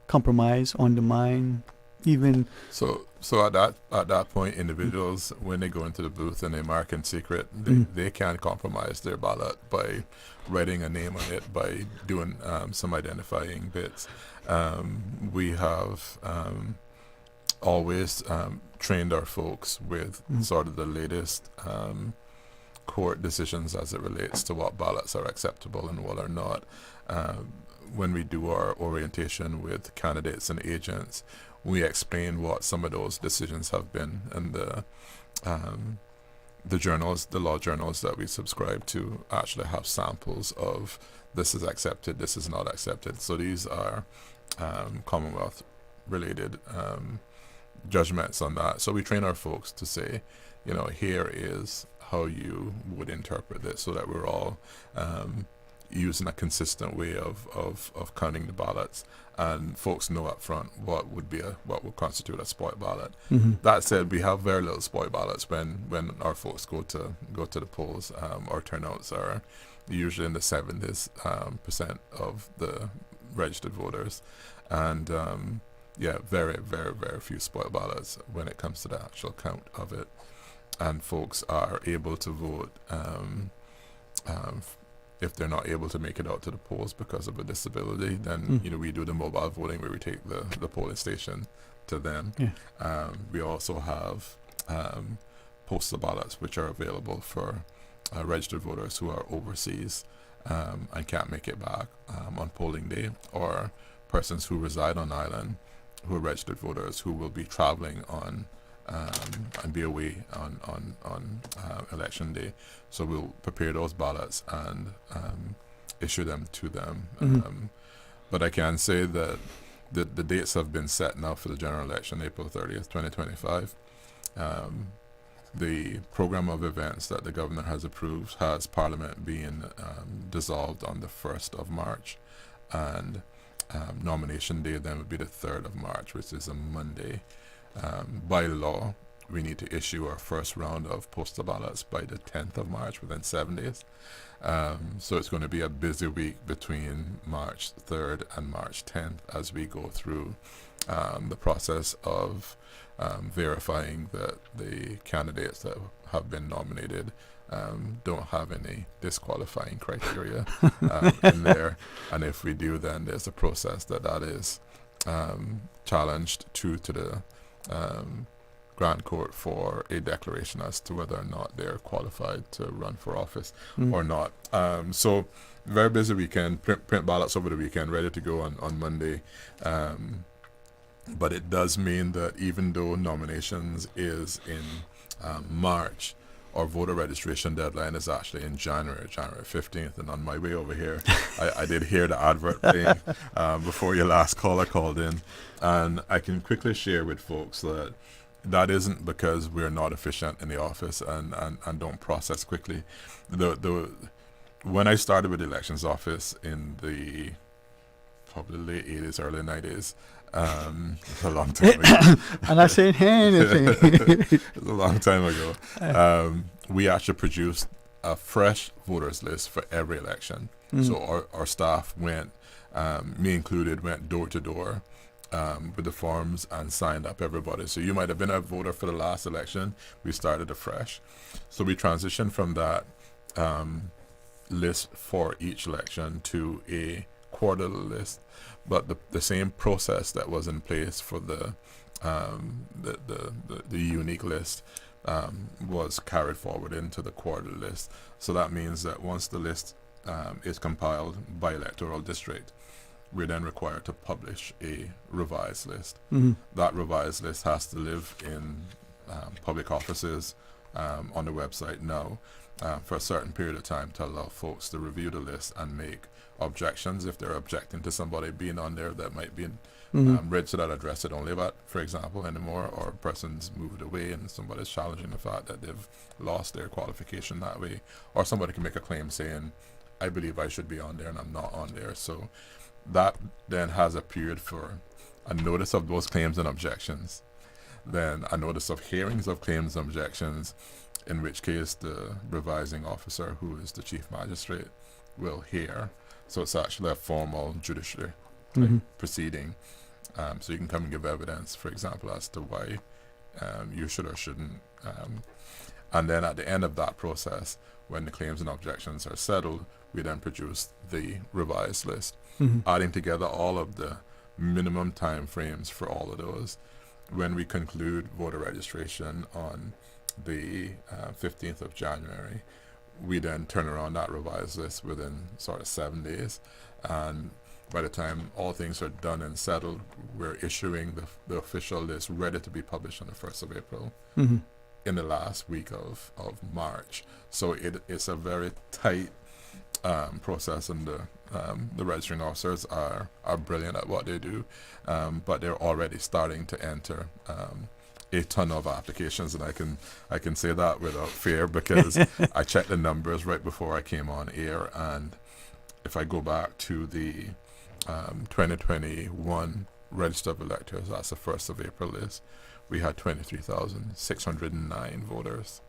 F: compromise, undermine, even.
X: So at that point, individuals, when they go into the booth and they mark in secret, they can compromise their ballot by writing a name on it, by doing some identifying bits. We have always trained our folks with sort of the latest court decisions as it relates to what ballots are acceptable and what are not. When we do our orientation with candidates and agents, we explain what some of those decisions have been, and the journals, the law journals that we subscribe to, actually have samples of this is accepted, this is not accepted. So these are Commonwealth related judgments on that. So we train our folks to say, here is how you would interpret this, so that we're all using a consistent way of counting the ballots, and folks know up front what would constitute a spoiled ballot. That said, we have very little spoiled ballots when our folks go to the polls. Our turnouts are usually in the 70s percent of the registered voters, and very, very, very few spoiled ballots when it comes to the actual count of it. And folks are able to vote if they're not able to make it out to the polls because of a disability. Then we do the mobile voting, where we take the polling station to them. We also have postal ballots, which are available for registered voters who are overseas and can't make it back on polling day, or persons who reside on island who are registered voters who will be traveling on and be away on election day. So we'll prepare those ballots and issue them to them. But I can say that the dates have been set now for the general election, April 30th, 2025. The program of events that the governor has approved has Parliament being dissolved on the 1st of March, and nomination day then would be the 3rd of March, which is a Monday. By law, we need to issue our first round of postal ballots by the 10th of March, within 7 days. So it's going to be a busy week between March 3rd and March 10th as we go through the process of verifying that the candidates that have been nominated don't have any disqualifying criteria in there. And if we do, then there's a process that is challenged to the Grand Court for a declaration as to whether or not they're qualified to run for office or not. So very busy weekend, print ballots over the weekend, ready to go on Monday. But it does mean that even though nominations is in March, our voter registration deadline is actually in January 15th. And on my way over here, I did hear the advert playing before your last caller called in. And I can quickly share with folks that isn't because we're not efficient in the office and don't process quickly. When I started with the elections office in the probably late 80s, early 90s, it's a long time ago.
F: I'm not saying anything.
X: It's a long time ago. We actually produced a fresh voters list for every election. So our staff went, me included, went door to door with the forms and signed up everybody. So you might have been a voter for the last election. We started afresh. So we transitioned from that list for each election to a quarterly list, but the same process that was in place for the unique list was carried forward into the quarterly list. So that means that once the list is compiled by electoral district, we're then required to publish a revised list. That revised list has to live in public offices on the website now for a certain period of time to allow folks to review the list and make objections if they're objecting to somebody being on there that might be registered at address they don't live at, for example, anymore, or a person's moved away and somebody's challenging the fact that they've lost their qualification that way, or somebody can make a claim saying, I believe I should be on there and I'm not on there. So that then has a period for a notice of those claims and objections, then a notice of hearings of claims and objections, in which case the revising officer, who is the chief magistrate, will hear. So it's actually a formal judicial proceeding. So you can come and give evidence, for example, as to why you should or shouldn't. And then at the end of that process, when the claims and objections are settled, we then produce the revised list, adding together all of the minimum time frames for all of those. When we conclude voter registration on the 15th of January, we then turn around that revised list within sort of 7 days. And by the time all things are done and settled, we're issuing the official list ready to be published on the 1st of April in the last week of March. So it's a very tight process, and the registering officers are brilliant at what they do, but they're already starting to enter a ton of applications, and I can say that without fear, because I checked the numbers right before I came on air, and if I go back to the 2021 register of electors, that's the 1st of April list, we had 23,609 voters.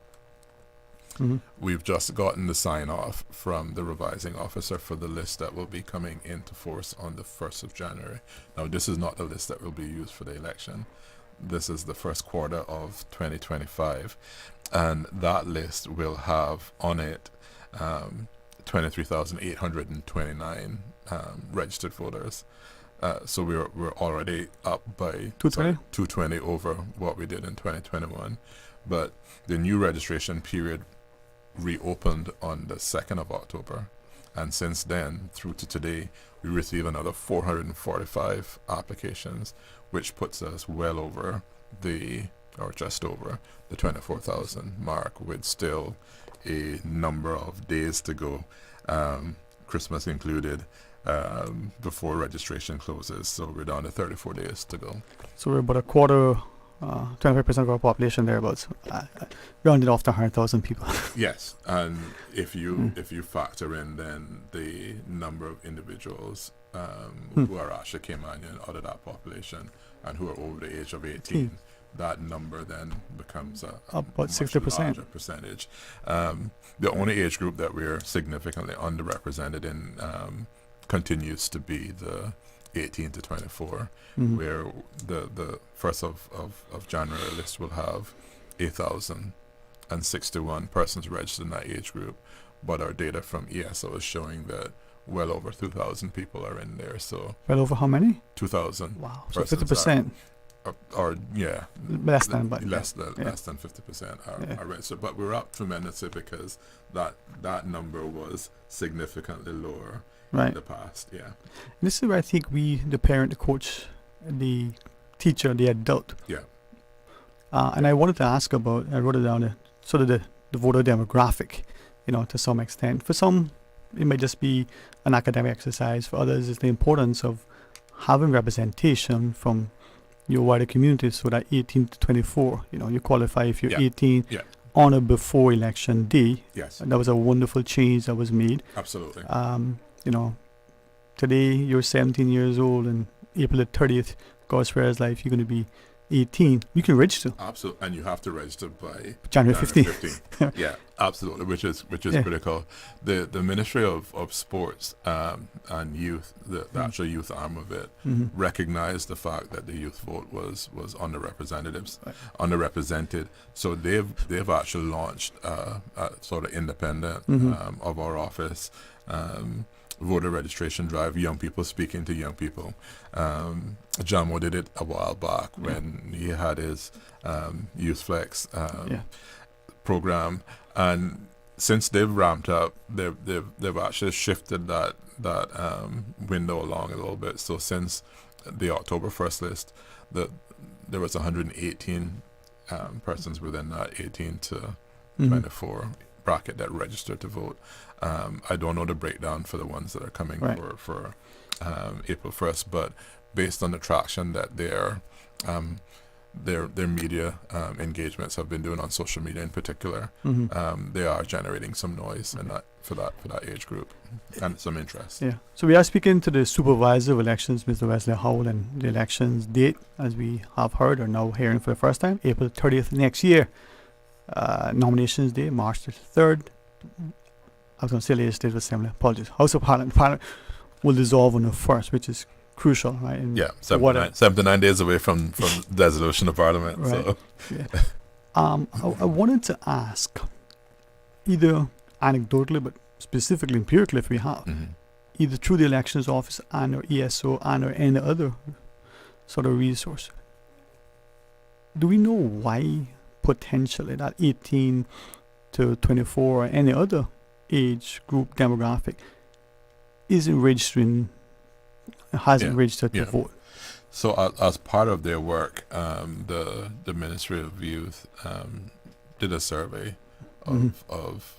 X: We've just gotten the sign-off from the revising officer for the list that will be coming into force on the 1st of January. Now, this is not the list that will be used for the election. This is the first quarter of 2025, and that list will have on it 23,829 registered voters. So we're already up by 220 over what we did in 2021. But the new registration period reopened on the 2nd of October. And since then, through to today, we received another 445 applications, which puts us well over or just over the 24,000 mark, with still a number of days to go, Christmas included, before registration closes. So we're down to 34 days to go.
F: So we're about a quarter, 25% of our population thereabouts, rounded off to 100,000 people.
X: Yes, and if you factor in then the number of individuals who are actually Caymanian out of that population and who are over the age of 18, that number then becomes
F: about
X: 60% larger percentage. The only age group that we're significantly underrepresented in continues to be the 18 to 24, where the 1st of January list will have 8,061 persons registered in that age group, but our data from ESO is showing that well over 2,000 people are in there. So
F: well over how many?
X: 2,000.
F: Wow, so 50%.
X: Or
F: less than 50%
X: are registered, but we're up tremendously because that number was significantly lower in the past.
F: This is where I think the parent, the coach, the teacher, the adult. And I wanted to ask about, I wrote it down, sort of the voter demographic, to some extent. For some, it may just be an academic exercise. For others, it's the importance of having representation from your wider community, so that 18 to 24, you qualify if you're 18 on or before election day.
X: Yes.
F: That was a wonderful change that was made.
X: Absolutely.
F: Today you're 17 years old, and April the 30th, God spares life, you're going to be 18. You can register.
X: Absolutely, and you have to register by
F: January 15th.
X: Yeah, absolutely, which is critical. The Ministry of Sports and Youth, the actual youth arm of it, recognized the fact that the youth vote was underrepresented. So they've actually launched a sort of independent of our office voter registration drive, young people speaking to young people. Jamo did it a while back when he had his Youth Flex program, and since they've ramped up, they've actually shifted that window along a little bit. So since the October 1st list, there was 118 persons within that 18 to 24 bracket that registered to vote. I don't know the breakdown for the ones that are coming for April 1st, but based on the traction that their media engagements have been doing on social media in particular, they are generating some noise in that for that age group and some interest.
F: Yeah. So we are speaking to the supervisor of elections, Mr. Wesley Howell, and the elections date, as we have heard, are now hearing for the first time, April 30th next year. Nominations day, March the 3rd. I was going to say Legislative Assembly. Apologies. House of Parliament will dissolve on the 1st, which is crucial, right? And
X: 79 days away from dissolution of Parliament.
F: Right.
X: So.
F: I wanted to ask, either anecdotally but specifically empirically, if we have, either through the Elections Office and or ESO and or any other sort of resource, do we know why potentially that 18 to 24 or any other age group demographic isn't registering, hasn't registered to vote?
X: So as part of their work, the Ministry of Youth did a survey of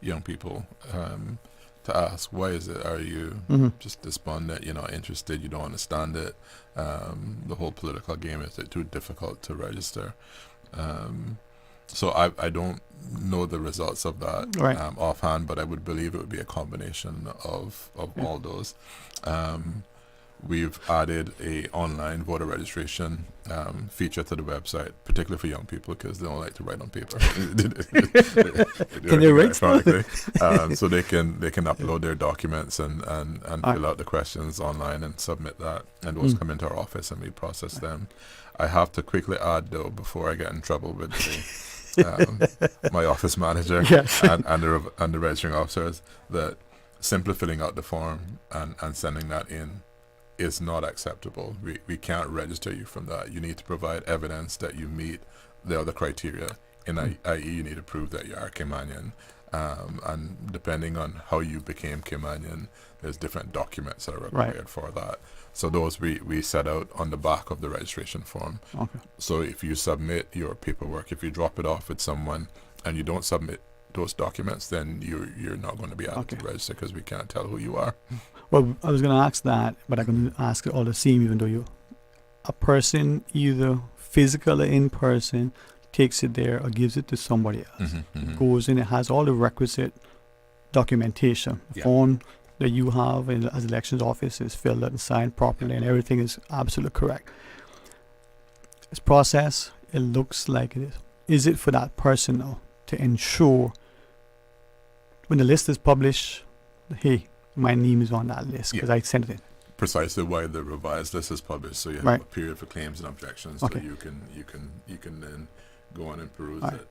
X: young people to ask, why is it? Are you just despondent? You're not interested? You don't understand it? The whole political game is too difficult to register. So I don't know the results of that offhand, but I would believe it would be a combination of all those. We've added a online voter registration feature to the website, particularly for young people because they don't like to write on paper.
F: Can they write
X: so they can upload their documents and fill out the questions online and submit that, and those come into our office and we process them. I have to quickly add though, before I get in trouble with my office manager and the registering officers, that simply filling out the form and sending that in is not acceptable. We can't register you from that. You need to provide evidence that you meet the other criteria, i.e. you need to prove that you are Caymanian. And depending on how you became Caymanian, there's different documents that are required for that. So those we set out on the back of the registration form.
F: Okay.
X: So if you submit your paperwork, if you drop it off with someone and you don't submit those documents, then you're not going to be able to register because we can't tell who you are.
F: Well, I was going to ask that, but I'm going to ask it all the same, even though a person either physical or in person takes it there or gives it to somebody else. Goes in, it has all the requisite documentation. The form that you have as elections office is filled out and signed properly and everything is absolutely correct. This process, it looks like it is. Is it for that person though, to ensure when the list is published, hey, my name is on that list because I sent it in?
X: Precisely why the revised list is published, so you have a period for claims and objections, so you can then go on and peruse it.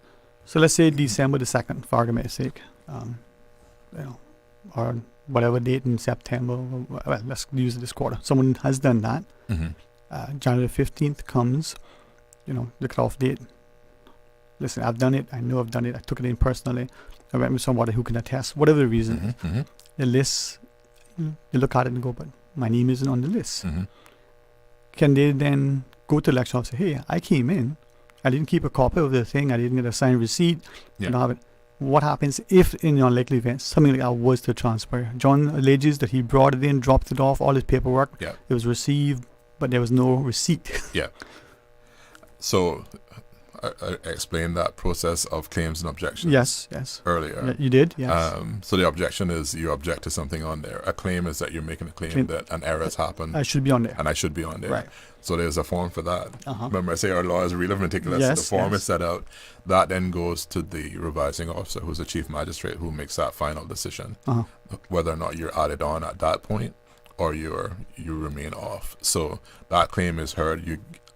F: So let's say December the 2nd, for argument's sake, or whatever date in September. Well, let's use this quarter. Someone has done that. January 15th comes, the cutoff date. Listen, I've done it. I know I've done it. I took it in personally. I went with somebody who can attest, whatever the reason. The list, you look at it and go, but my name isn't on the list. Can they then go to the election office and say, hey, I came in, I didn't keep a copy of the thing, I didn't get a signed receipt, I don't have it. What happens if, in your unlikely event, something like that was to transpire? John alleges that he brought it in, dropped it off, all his paperwork, it was received, but there was no receipt.
X: So I explained that process of claims and objections earlier.
F: Yeah, you did, yes.
X: So the objection is you object to something on there. A claim is that you're making a claim that an error has happened.
F: I should be on there.
X: And I should be on there.
F: Right.
X: So there's a form for that. Remember, I say our law is really meticulous. The form is set out. That then goes to the revising officer, who's the chief magistrate, who makes that final decision, whether or not you're added on at that point or you remain off. So that claim is heard.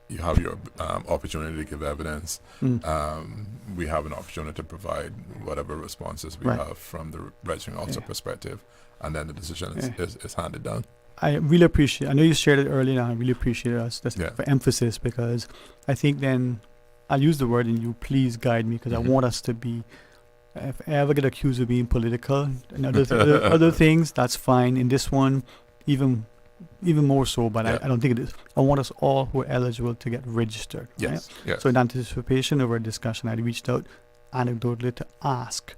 X: You have your opportunity to give evidence. We have an opportunity to provide whatever responses we have from the registering officer perspective, and then the decision is handed down.
F: I really appreciate, I know you shared it earlier, and I really appreciate us for emphasis, because I think then I'll use the word and you please guide me, because I want us to be, if I ever get accused of being political and other things, that's fine. In this one, even more so, but I don't think it is. I want us all who are eligible to get registered.
X: Yes.
F: So in anticipation of our discussion, I reached out anecdotally to ask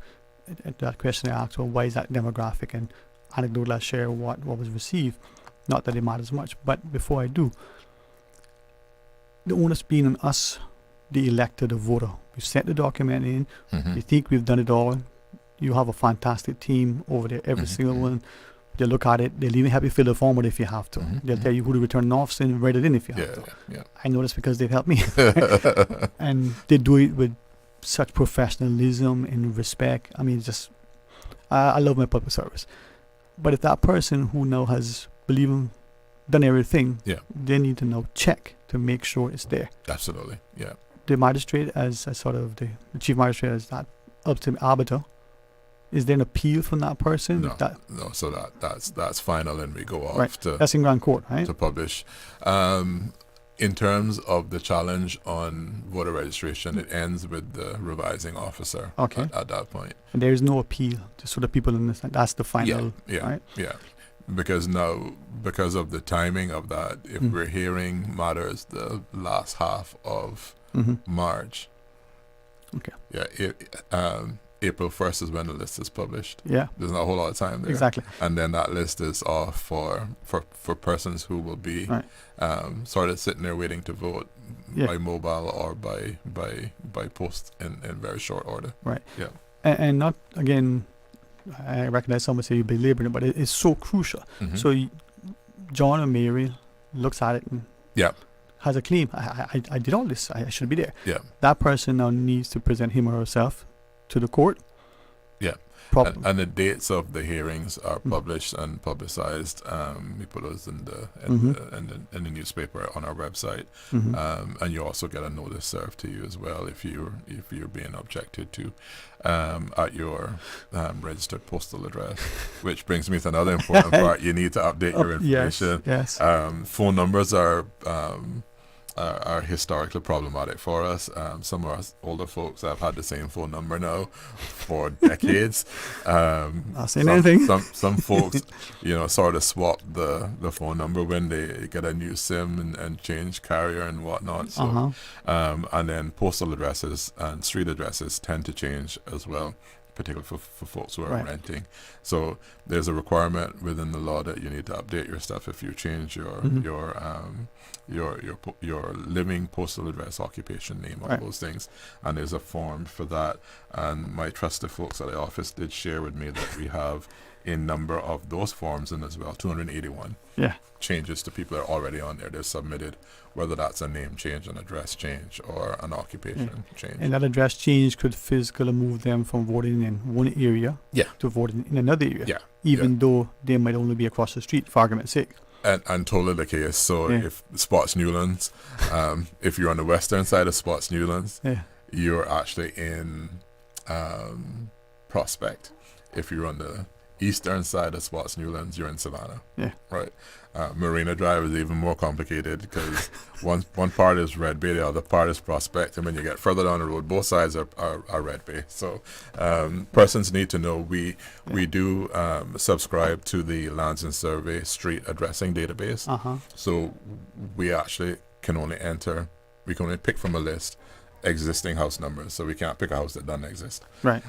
F: that question I asked, well, why is that demographic? And anecdotally I share what was received. Not that it matters much, but before I do, the onus being on us, the elected, the voter. We sent the document in. You think we've done it all. You have a fantastic team over there, every single one. They look at it. They'll even help you fill the form out if you have to. They'll tell you who to return office and write it in if you have to. I know this because they've helped me. And they do it with such professionalism and respect. I mean, just, I love my public service. But if that person who now has done everything, they need to now check to make sure it's there.
X: Absolutely,
F: The magistrate, as sort of the chief magistrate, as that ultimate arbiter. Is there an appeal from that person?
X: No. So that's final, and we go off to
F: that's in Grand Court, right?
X: To publish. In terms of the challenge on voter registration, it ends with the revising officer. At that point,
F: and there is no appeal, just so the people understand. That's the final. Right?
X: Because of the timing of that, if we're hearing matters the last half of March. April 1st is when the list is published.
F: Yeah.
X: There's not a whole lot of time there.
F: Exactly.
X: And then that list is off for persons who will be sort of sitting there waiting to vote by mobile or by post in very short order.
F: Right.
X: Yeah.
F: And not, again, I recognize someone say you're belaboring it, but it is so crucial.
X: Mm-hmm.
F: So John or Mary looks at it and has a claim. I did all this. I should be there.
X: Yeah.
F: That person now needs to present him or herself to the court.
X: Yeah. And the dates of the hearings are published and publicized. We put those in the newspaper on our website, and you also get a notice served to you as well if you're being objected to at your registered postal address. Which brings me to another important part. You need to update your information.
F: Yes.
X: Phone numbers are historically problematic for us. Some of us older folks have had the same phone number now for decades.
F: Not saying anything.
X: Some folks, sort of swap the phone number when they get a new SIM and change carrier and whatnot. So, and then postal addresses and street addresses tend to change as well, particularly for folks who are renting. So there's a requirement within the law that you need to update your stuff if you change your living postal address, occupation name, all those things. And there's a form for that. And my trusted folks at the office did share with me that we have a number of those forms in as well, 281 changes to people that are already on there. They're submitted, whether that's a name change, an address change, or an occupation change.
F: And that address change could physically move them from voting in one area to voting in another area, even though they might only be across the street, for argument's sake.
X: And totally the case. So if Spots Newlands, if you're on the western side of Spots Newlands, you're actually in Prospect. If you're on the eastern side of Spots Newlands, you're in Savannah.
F: Yeah.
X: Right. Marina Drive is even more complicated because one part is Red Bay, the other part is Prospect, and when you get further down the road, both sides are Red Bay. So persons need to know we do subscribe to the Lands and Survey street addressing database. So we actually can only pick from a list existing house numbers, so we can't pick a house that doesn't exist.
F: Right.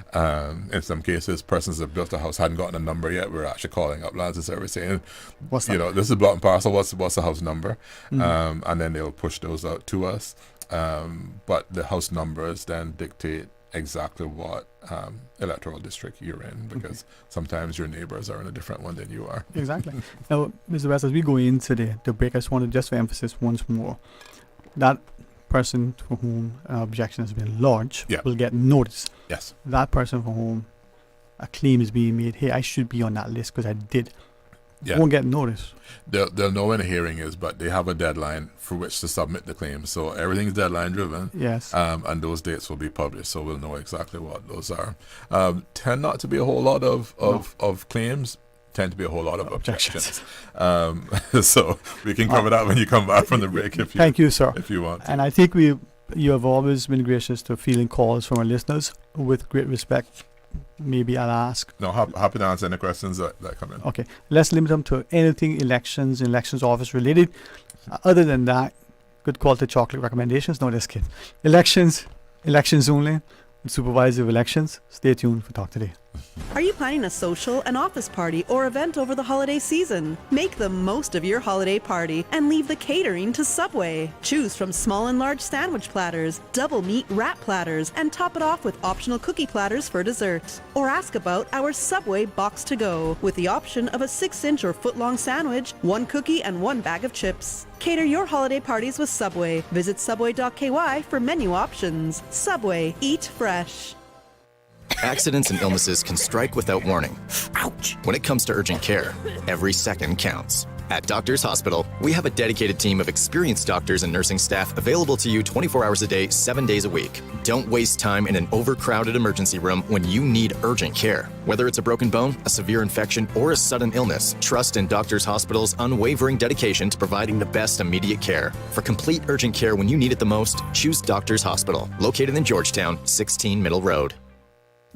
X: In some cases, persons that built a house hadn't gotten a number yet. We're actually calling up Lands and Survey saying, this is block and parcel. What's the house number? And then they'll push those out to us. But the house numbers then dictate exactly what electoral district you're in, because sometimes your neighbors are in a different one than you are.
F: Exactly. Now, Mr. West, as we go into the break, I just wanted just for emphasis once more that person for whom an objection has been lodged will get notice.
X: Yes.
F: That person for whom a claim is being made, hey, I should be on that list because I did, won't get notice.
X: They'll know when a hearing is, but they have a deadline for which to submit the claim. So everything's deadline driven.
F: Yes.
X: And those dates will be published, so we'll know exactly what those are. Tend not to be a whole lot of claims. Tend to be a whole lot of objections. So we can cover that when you come back from the break.
F: Thank you, sir.
X: If you want to.
F: And I think you have always been gracious to fielding calls from our listeners with great respect. Maybe I'll ask.
X: No, happy to answer any questions that come in.
F: Okay. Let's limit them to anything elections office related. Other than that, good quality chocolate recommendations. No, just kidding. Elections only. Supervisor of elections. Stay tuned for Talk Today.
A: Are you planning a social, an office party, or event over the holiday season? Make the most of your holiday party and leave the catering to Subway. Choose from small and large sandwich platters, double meat wrap platters, and top it off with optional cookie platters for dessert. Or ask about our Subway Box to Go with the option of a 6-inch or foot-long sandwich, 1 cookie, and 1 bag of chips. Cater your holiday parties with Subway. Visit subway.ky for menu options. Subway, eat fresh.
H: Accidents and illnesses can strike without warning. Ouch! When it comes to urgent care, every second counts. At Doctors Hospital, we have a dedicated team of experienced doctors and nursing staff available to you 24 hours a day, 7 days a week. Don't waste time in an overcrowded emergency room when you need urgent care. Whether it's a broken bone, a severe infection, or a sudden illness, trust in Doctors Hospital's unwavering dedication to providing the best immediate care. For complete urgent care when you need it the most, choose Doctors Hospital, located in Georgetown, 16 Middle Road.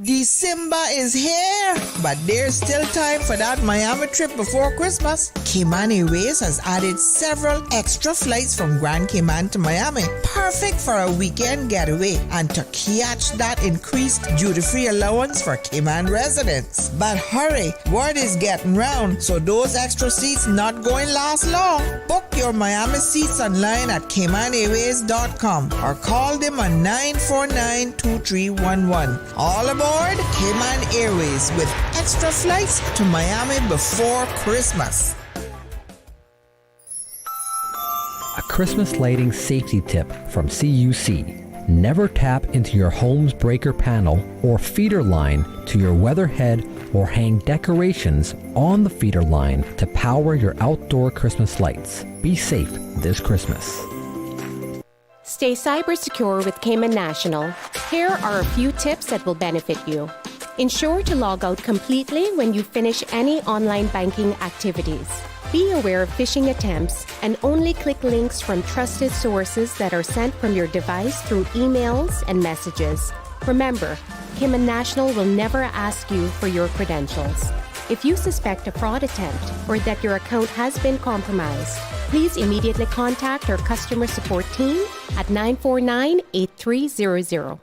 N: December is here, but there's still time for that Miami trip before Christmas. Cayman Airways has added several extra flights from Grand Cayman to Miami, perfect for a weekend getaway and to catch that increased duty-free allowance for Cayman residents. But hurry, word is getting round, so those extra seats not going to last long. Book your Miami seats online at CaymanAirways.com or call them on 949-2311. All aboard Cayman Airways with extra flights to Miami before Christmas.
J: A Christmas lighting safety tip from CUC. Never tap into your home's breaker panel or feeder line to your weather head or hang decorations on the feeder line to power your outdoor Christmas lights. Be safe this Christmas.
L: Stay cyber secure with Cayman National. Here are a few tips that will benefit you. Ensure to log out completely when you finish any online banking activities. Be aware of phishing attempts and only click links from trusted sources that are sent from your device through emails and messages. Remember, Cayman National will never ask you for your credentials. If you suspect a fraud attempt or that your account has been compromised, please immediately contact our customer support team at 949-8300.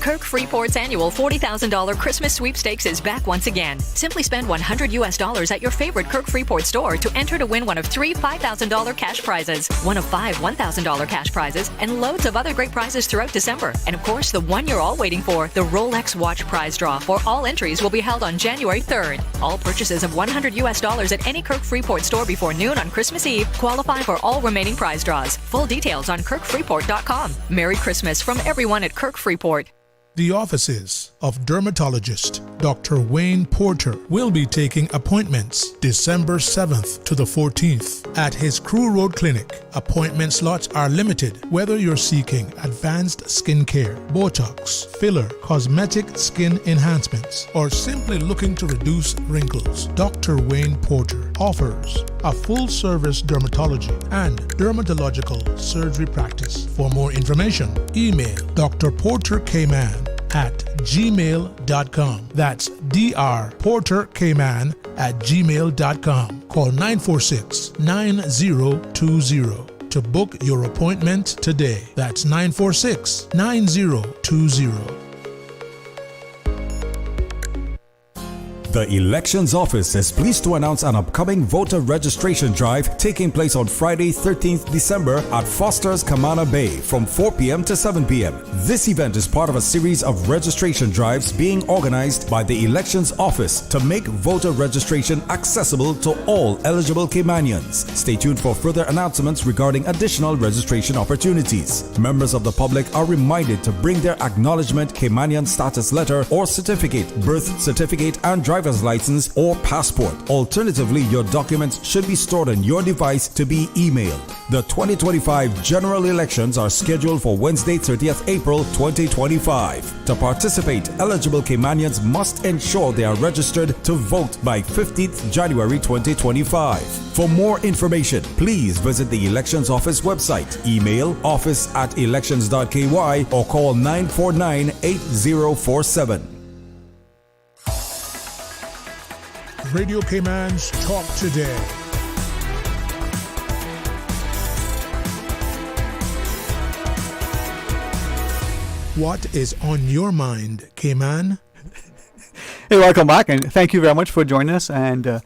Q: Kirk Freeport's annual $40,000 Christmas sweepstakes is back once again. Simply spend $100 at your favorite Kirk Freeport store to enter to win one of 3 $5,000 cash prizes, one of 5 $1,000 cash prizes, and loads of other great prizes throughout December. And of course, the one you're all waiting for, the Rolex watch prize draw for all entries will be held on January 3rd. All purchases of $100 at any Kirk Freeport store before noon on Christmas Eve qualify for all remaining prize draws. Full details on kirkfreeport.com. Merry Christmas from everyone at Kirk Freeport.
E: The offices of dermatologist Dr. Wayne Porter will be taking appointments December 7th to the 14th at his Crew Road Clinic. Appointment slots are limited whether you're seeking advanced skin care, Botox, filler, cosmetic skin enhancements, or simply looking to reduce wrinkles. Dr. Wayne Porter offers a full-service dermatology and dermatological surgery practice. For more information, email Dr. Porter Cayman at gmail.com. That's drportercayman@gmail.com. Call 946-9020 to book your appointment today. That's 946-9020.
O: The Elections Office is pleased to announce an upcoming voter registration drive taking place on Friday, 13th December at Foster's Camana Bay from 4 p.m. to 7 p.m. This event is part of a series of registration drives being organized by the Elections Office to make voter registration accessible to all eligible Caymanians. Stay tuned for further announcements regarding additional registration opportunities. Members of the public are reminded to bring their acknowledgement Caymanian status letter or certificate, birth certificate, and driver's license or passport. Alternatively, your documents should be stored on your device to be emailed. The 2025 general elections are scheduled for Wednesday, 30th April 2025. To participate, eligible Caymanians must ensure they are registered to vote by 15th January 2025. For more information, please visit the Elections Office website, email office@elections.ky, or call 949-8047.
E: Radio Cayman's Talk Today. What is on your mind, Cayman?
F: Hey, welcome back, and thank you very much for joining us. And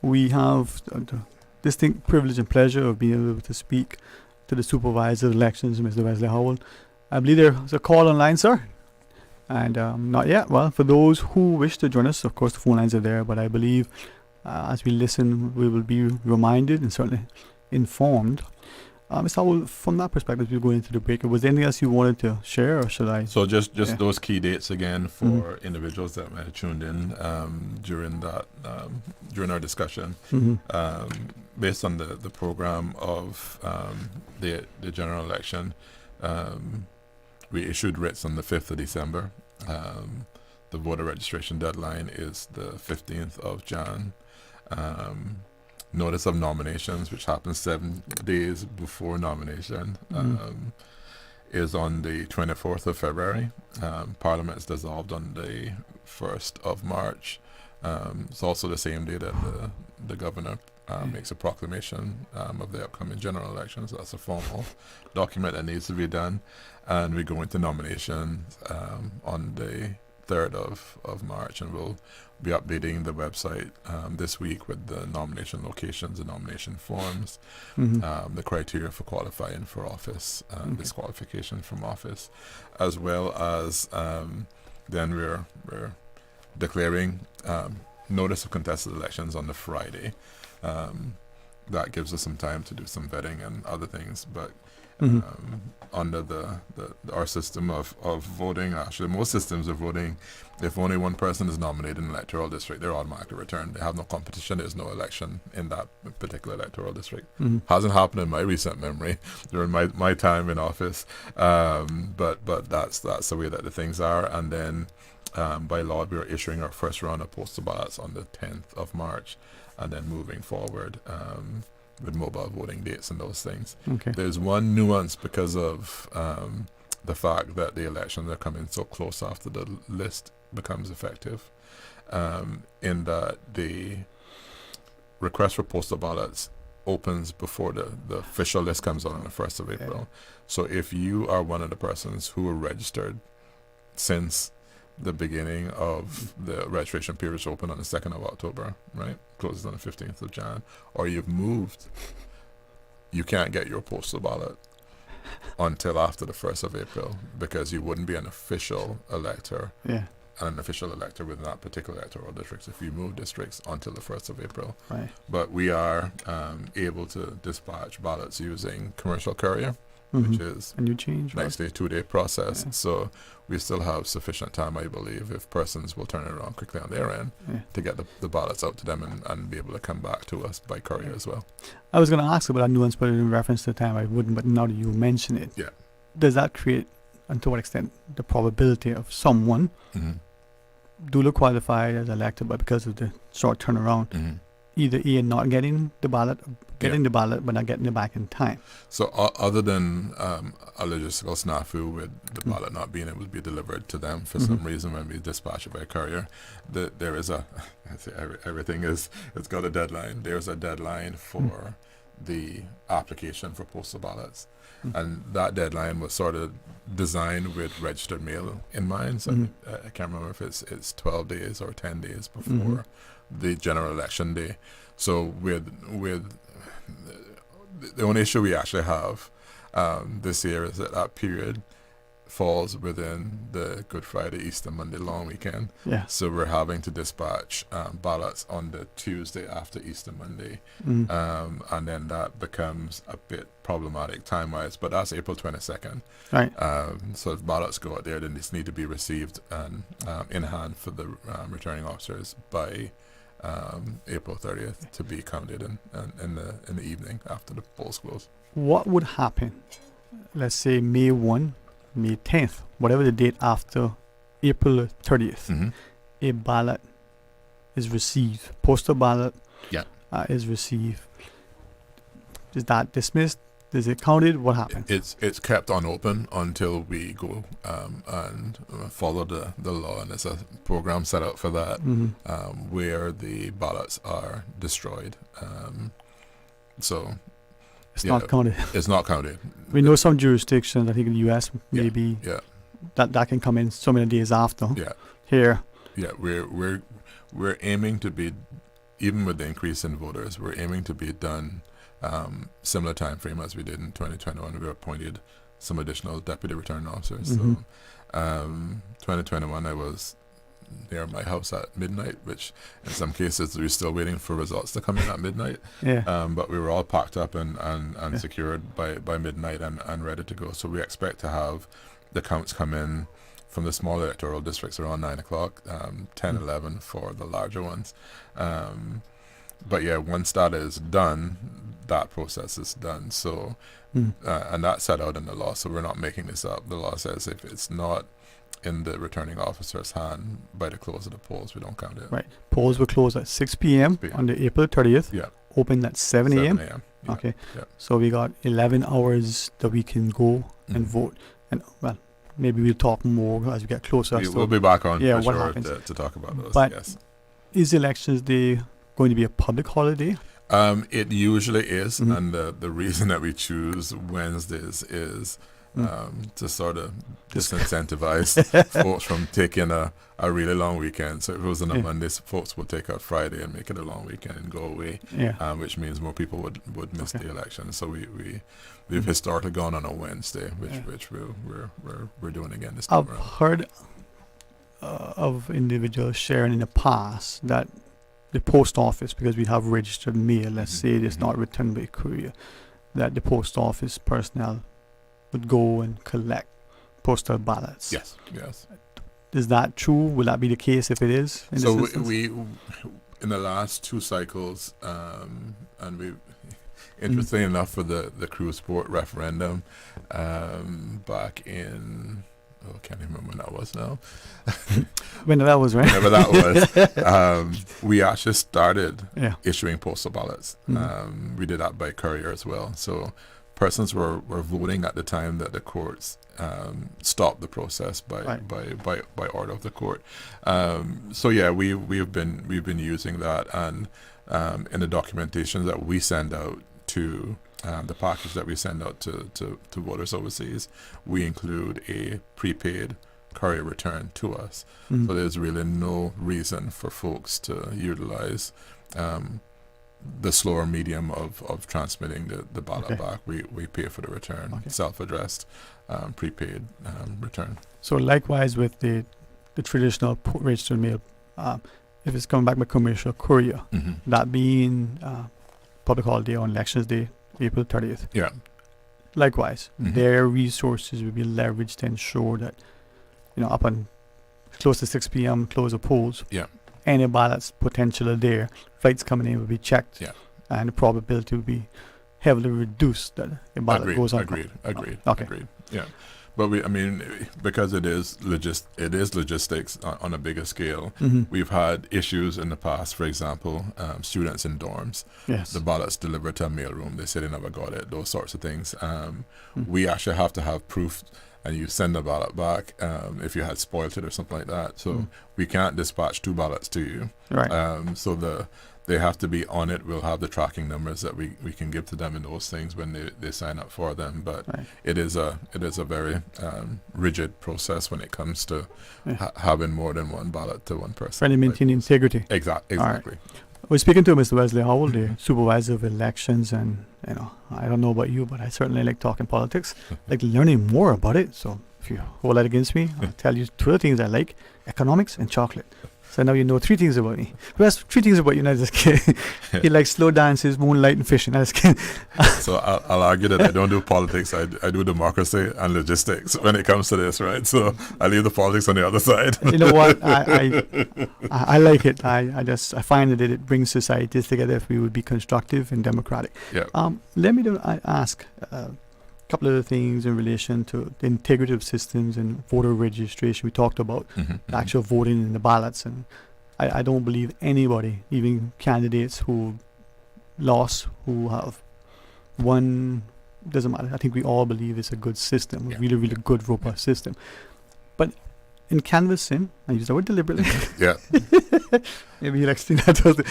F: we have the distinct privilege and pleasure of being able to speak to the Supervisor of Elections, Mr. Wesley Howell. I believe there's a call online, sir. And not yet. Well, for those who wish to join us, of course, the phone lines are there. But I believe as we listen, we will be reminded and certainly informed. Mr. Howell, from that perspective, we go into the break. Was there anything else you wanted to share, or should I?
X: So just those key dates again for individuals that might have tuned in during during our discussion. Based on the program of the general election, we issued writs on the 5th of December. The voter registration deadline is the 15th of Jan. Notice of nominations, which happens 7 days before nomination, is on the 24th of February. Parliament is dissolved on the 1st of March. It's also the same day that the governor makes a proclamation of the upcoming general elections. That's a formal document that needs to be done. And we go into nominations on the 3rd of March, and we'll be updating the website this week with the nomination locations, the nomination forms, the criteria for qualifying for office, disqualification from office, as well as then we're declaring notice of contested elections on the Friday. That gives us some time to do some vetting and other things, but under our system of voting, actually most systems of voting, if only one person is nominated in an electoral district, they're automatically returned. They have no competition. There's no election in that particular electoral district. Hasn't happened in my recent memory during my time in office, but that's the way that the things are. And then by law, we are issuing our first round of postal ballots on the 10th of March, and then moving forward with mobile voting dates and those things.
F: Okay.
X: There's one nuance because of the fact that the elections are coming so close after the list becomes effective, in that the request for postal ballots opens before the official list comes out on the 1st of April. So if you are one of the persons who were registered since the beginning of the registration period, is open on the 2nd of October, right? Closes on the 15th of Jan, or you've moved, you can't get your postal ballot until after the 1st of April, because you wouldn't be an official elector, an official elector within that particular electoral district if you move districts until the 1st of April.
F: Right.
X: But we are able to dispatch ballots using commercial courier, which is
F: a new change,
X: nicely 2-day process. So we still have sufficient time, I believe, if persons will turn it around quickly on their end to get the ballots out to them and be able to come back to us by courier as well.
F: I was going to ask about that nuance, but in reference to the time I wouldn't, but now that you mention it, does that create, and to what extent, the probability of someone duly qualified as elected, but because of the short turnaround, either A, not getting the ballot, the ballot, but not getting it back in time?
X: So other than a logistical snafu with the ballot not being able to be delivered to them for some reason when we dispatch it by courier, there is everything it's got a deadline. There's a deadline for the application for postal ballots. And that deadline was sort of designed with registered mail in mind. So I can't remember if it's 12 days or 10 days before the general election day. So with the only issue we actually have this year is that period falls within the Good Friday, Easter Monday long weekend. So we're having to dispatch ballots on the Tuesday after Easter Monday. And then that becomes a bit problematic time-wise, but that's April 22nd.
F: Right.
X: So if ballots go out there, then these need to be received and in hand for the returning officers by April 30th to be counted in the evening after the polls close.
F: What would happen, let's say May 1, May 10th, whatever the date after April 30th, a ballot is received, postal ballot is received. Is that dismissed? Is it counted? What happens?
X: It's kept unopened until we go and follow the law, and there's a program set up for that where the ballots are destroyed. So
F: it's not counted.
X: It's not counted.
F: We know some jurisdictions, I think in the U.S. maybe that can come in so many days after. Here.
X: We're aiming to be, even with the increase in voters, we're aiming to be done similar time frame as we did in 2021. We appointed some additional deputy returning officers. So 2021 I was near my house at midnight, which in some cases we're still waiting for results to come in at midnight. But we were all packed up and secured by midnight and ready to go. So we expect to have the counts come in from the small electoral districts around 9 o'clock, 10, 11 for the larger ones. But once that is done, that process is done. So, and that's set out in the law. So we're not making this up. The law says if it's not in the returning officer's hand by the close of the polls, we don't count it.
F: Right. Polls will close at 6 p.m. on the April 30th. Open at 7 a.m. Okay. So we got 11 hours that we can go and vote. And well, maybe we'll talk more as we get closer.
X: We'll be back on
F: yeah,
X: for
F: what
X: sure
F: happens.
X: to talk about those.
F: But
X: yes.
F: is Elections Day going to be a public holiday?
X: It usually is, and the reason that we choose Wednesdays is to sort of disincentivize folks from taking a really long weekend. So if it was on a Monday, folks would take out Friday and make it a long weekend and go away, which means more people would miss the election. So we've historically gone on a Wednesday, which we're doing again this time
F: I've
X: around.
F: heard of individuals sharing in the past that the post office, because we have registered mail, let's say it's not returned by courier, that the post office personnel would go and collect postal ballots.
X: Yes, yes.
F: Is that true? Will that be the case if it is?
X: So we in the last 2 cycles, and we, interestingly enough, for the cruise port referendum, back in, I can't even remember when that was now.
F: Whenever that was, right?
X: Whenever that was, we actually started issuing postal ballots. We did that by courier as well. So persons were voting at the time that the courts stopped the process by order of the court. So yeah, we've been using that, and in the documentation that we send out to the package that we send out to voters overseas, we include a prepaid courier return to us. So there's really no reason for folks to utilize the slower medium of transmitting the ballot back. We pay for the return, self-addressed, prepaid return.
F: So likewise with the traditional registered mail, if it's coming back by commercial courier, that being public holiday on Elections Day, April 30th.
X: Yeah.
F: Likewise, their resources will be leveraged to ensure that, up on close to 6 p.m., close of polls, any ballots potentially there, flights coming in will be checked, and the probability will be heavily reduced that the ballot goes on.
X: Agreed.
F: Okay.
X: Agreed. Yeah. But because it is logistics on a bigger scale. We've had issues in the past. For example, students in dorms.
F: Yes.
X: The ballots delivered to a mailroom. They say they never got it. Those sorts of things. We actually have to have proof, and you send the ballot back if you had spoiled it or something like that. So we can't dispatch 2 ballots to you.
F: Right.
X: So they have to be on it. We'll have the tracking numbers that we can give to them in those things when they sign up for them. But it is a very rigid process when it comes to having more than one ballot to one person.
F: Trying to maintain integrity.
X: Exactly.
F: Right. We're speaking to Mr. Wesley Howell, the supervisor of elections, and I don't know about you, but I certainly like talking politics, like learning more about it. So if you hold that against me, I'll tell you 2 things I like: economics and chocolate. So now you know 3 things about me. Well, that's 3 things about you. I just kidding. He likes slow dances, moonlight, and fishing. I just kidding.
X: So I'll argue that I don't do politics. I do democracy and logistics when it comes to this, right? So I leave the politics on the other side.
F: You know what? I like it. I find that it brings societies together if we would be constructive and democratic.
X: Yeah.
F: Let me ask a couple of things in relation to the integrity of systems and voter registration. We talked about the actual voting in the ballots, and I don't believe anybody, even candidates who lost, who have won, doesn't matter. I think we all believe it's a good system, a really, really good, robust system. But in canvassing, I use the word deliberately.
X: Yeah.
F: Maybe you'll explain that.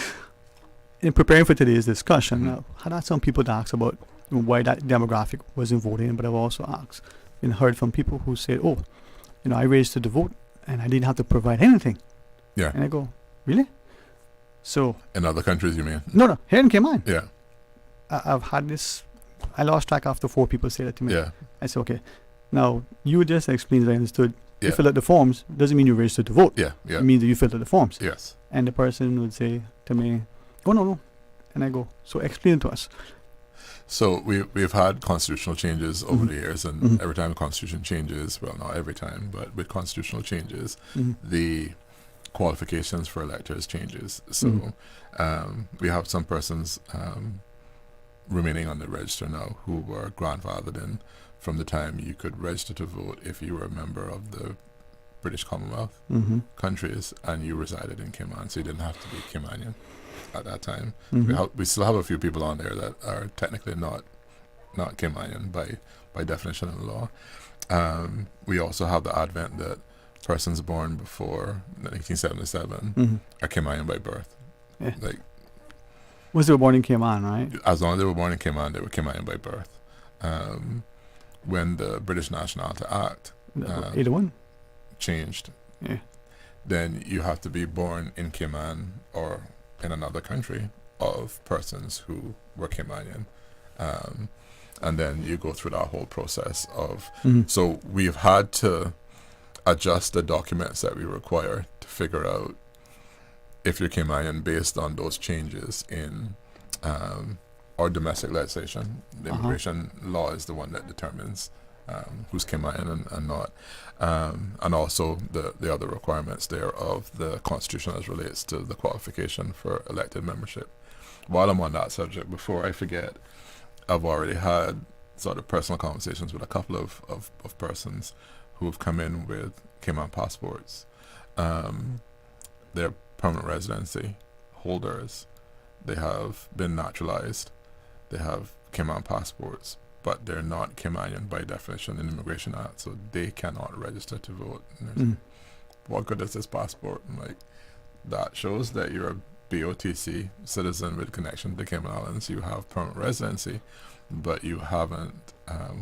F: In preparing for today's discussion, I had some people to ask about why that demographic wasn't voting, but I've also asked and heard from people who said, I registered to vote and I didn't have to provide anything.
X: Yeah.
F: And I go, really? So
X: in other countries, you mean?
F: No, here in Cayman.
X: Yeah.
F: I've had this. I lost track after 4 people said that to me.
X: Yeah.
F: I said, okay. Now you just explained, as I understood. You fill out the forms doesn't mean you registered to vote.
X: Yeah. Yeah.
F: It means that you filled out the forms.
X: Yes.
F: And the person would say to me, "Oh no," and I go, "So explain it to us."
X: So we've had constitutional changes over the years, and every time the constitution changes, well, not every time, but with constitutional changes, the qualifications for electors changes. So we have some persons remaining on the register now who were grandfathered in from the time you could register to vote if you were a member of the British Commonwealth countries and you resided in Cayman, so you didn't have to be Caymanian at that time. We still have a few people on there that are technically not Caymanian by definition of the law. We also have the advent that persons born before 1977 are Cayman by birth.
F: Yeah.
X: Like,
F: was they were born in Cayman, right?
X: as long as they were born in Cayman, they were Cayman by birth. When the British Nationality Act
F: 81
X: changed,
F: yeah,
X: then you have to be born in Cayman or in another country of persons who were Caymanian. And then you go through that whole process of, so we've had to adjust the documents that we require to figure out if you're Caymanian based on those changes in our domestic legislation. The immigration law is the one that determines who's Cayman and not. And also the other requirements there of the Constitution as relates to the qualification for elected membership. While I'm on that subject, before I forget, I've already had sort of personal conversations with a couple of persons who have come in with Cayman passports. They're permanent residency holders. They have been naturalized. They have Cayman passports, but they're not Caymanian by definition in the Immigration Act, so they cannot register to vote. And what good is this passport? And like, that shows that you're a BOTC citizen with connection to the Cayman Islands. You have permanent residency, but you haven't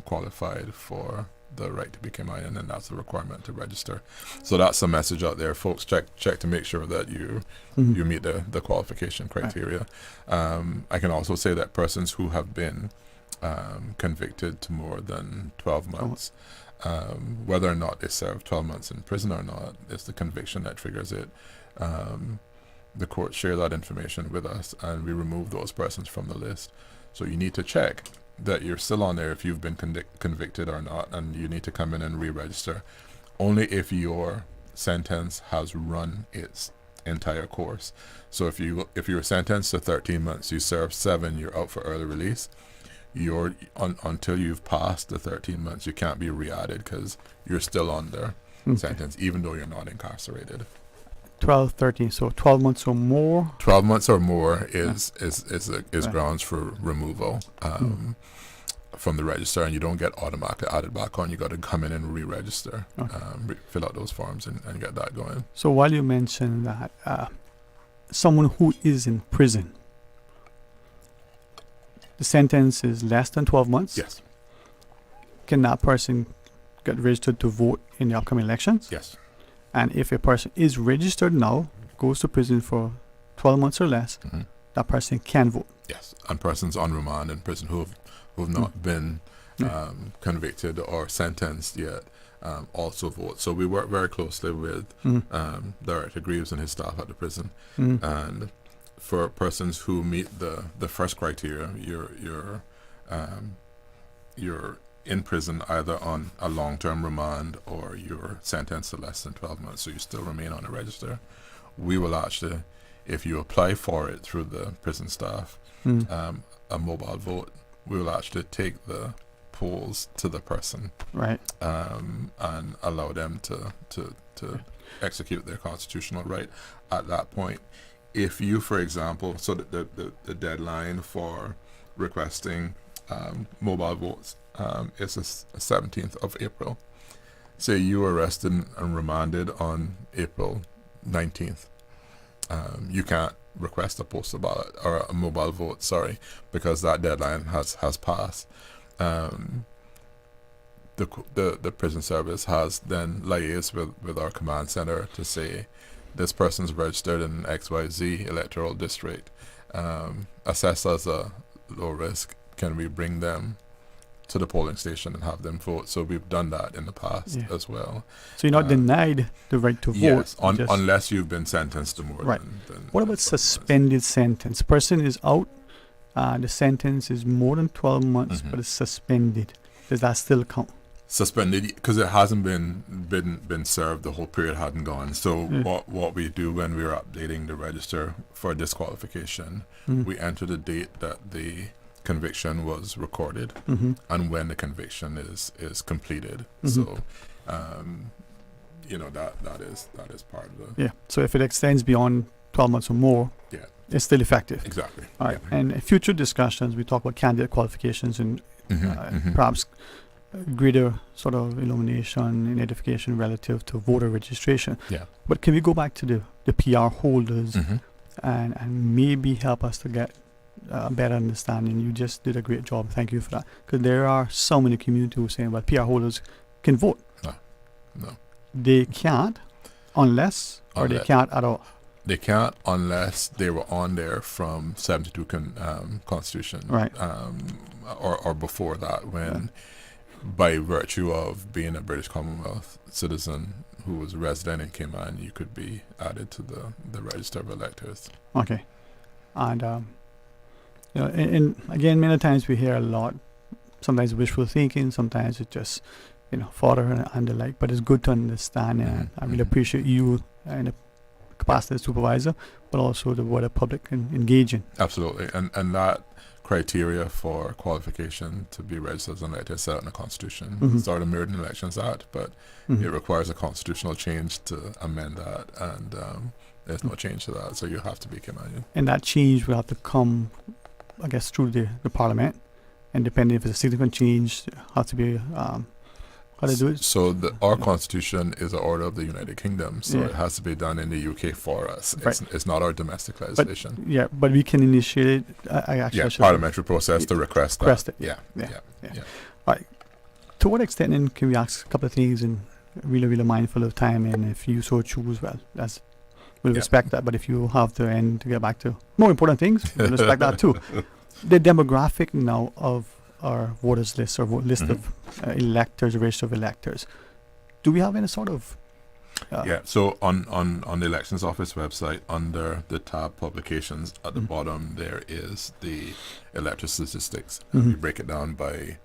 X: qualified for the right to be Caymanian, and that's a requirement to register. So that's a message out there, folks. Check to make sure that you meet the qualification criteria. I can also say that persons who have been convicted to more than 12 months, whether or not they serve 12 months in prison or not, it's the conviction that triggers it. The court share that information with us, and we remove those persons from the list. So you need to check that you're still on there if you've been convicted or not, and you need to come in and re-register only if your sentence has run its entire course. So if you were sentenced to 13 months, you serve 7, you're out for early release. You're until you've passed the 13 months, you can't be re-added because you're still under sentence, even though you're not incarcerated.
F: 12, 13, so 12 months or more.
X: 12 months or more is grounds for removal from the register, and you don't get automatically added back on. You got to come in and re-register, fill out those forms, and get that going.
F: So while you mentioned that someone who is in prison, the sentence is less than 12 months.
X: Yes.
F: Can that person get registered to vote in the upcoming elections?
X: Yes.
F: And if a person is registered now, goes to prison for 12 months or less, that person can vote.
X: Yes, and persons on remand in prison who've not been convicted or sentenced yet also vote. So we work very closely with Director Greaves and his staff at the prison. And for persons who meet the first criteria, you're in prison either on a long-term remand or you're sentenced to less than 12 months, so you still remain on the register. We will actually, if you apply for it through the prison staff, a mobile vote, we will actually take the polls to the person,
F: right,
X: and allow them to execute their constitutional right at that point. If you, for example, so the deadline for requesting mobile votes is the 17th of April. Say you were arrested and remanded on April 19th. You can't request a postal ballot or a mobile vote, because that deadline has passed. The prison service has then liaised with our command center to say this person's registered in XYZ electoral district, assessed as a low risk. Can we bring them to the polling station and have them vote? So we've done that in the past as well.
F: So you're not denied the right to vote.
X: Yes, unless you've been sentenced to more than
F: what about suspended sentence? Person is out, the sentence is more than 12 months, but it's suspended. Does that still count?
X: Suspended because it hasn't been served. The whole period hadn't gone. So what we do when we're updating the register for disqualification, we enter the date that the conviction was recorded and when the conviction is completed. So that is part of the
F: so if it extends beyond 12 months or more, it's still effective.
X: Exactly.
F: All right. And in future discussions we talk about candidate qualifications and perhaps greater sort of illumination and edification relative to voter registration.
X: Yeah.
F: But can we go back to the PR holders
X: Mm-hmm.
F: and maybe help us to get a better understanding? You just did a great job. Thank you for that. Because there are some in the community who are saying, well, PR holders can vote.
X: No.
F: They can't unless they can't at all.
X: They can't unless they were on there from 72 Constitution.
F: Right.
X: Or before that, when by virtue of being a British Commonwealth citizen who was resident in Cayman, you could be added to the register of electors.
F: Okay. And, and again, many times we hear a lot, sometimes wishful thinking, sometimes it's just, fodder and the like, but it's good to understand, and I really appreciate you in the capacity as supervisor, but also the wider public engaging.
X: Absolutely. And that criteria for qualification to be registered as an elector is set out in the Constitution. It's already mirrored in the Elections Act, but it requires a constitutional change to amend that, and there's no change to that, so you have to be Caymanian. And
F: that change will have to come, I guess, through the Parliament, and depending if it's a significant change, have to be how to do it.
X: So our Constitution is an order of the United Kingdom, so it has to be done in the UK for us.
F: Right.
X: It's not our domestic legislation.
F: But we can initiate it.
X: Parliamentary process to request that.
F: Yeah. All right. To what extent then can we ask a couple of things, and really mindful of time, and if you so choose, well, we'll respect that, but if you have to end to get back to more important things, we'll respect that too. The demographic now of our voters list, or list of electors, register of electors, do we have any sort of
X: so on the Elections Office website, under the tab Publications, at the bottom there is the elector statistics. We break it down by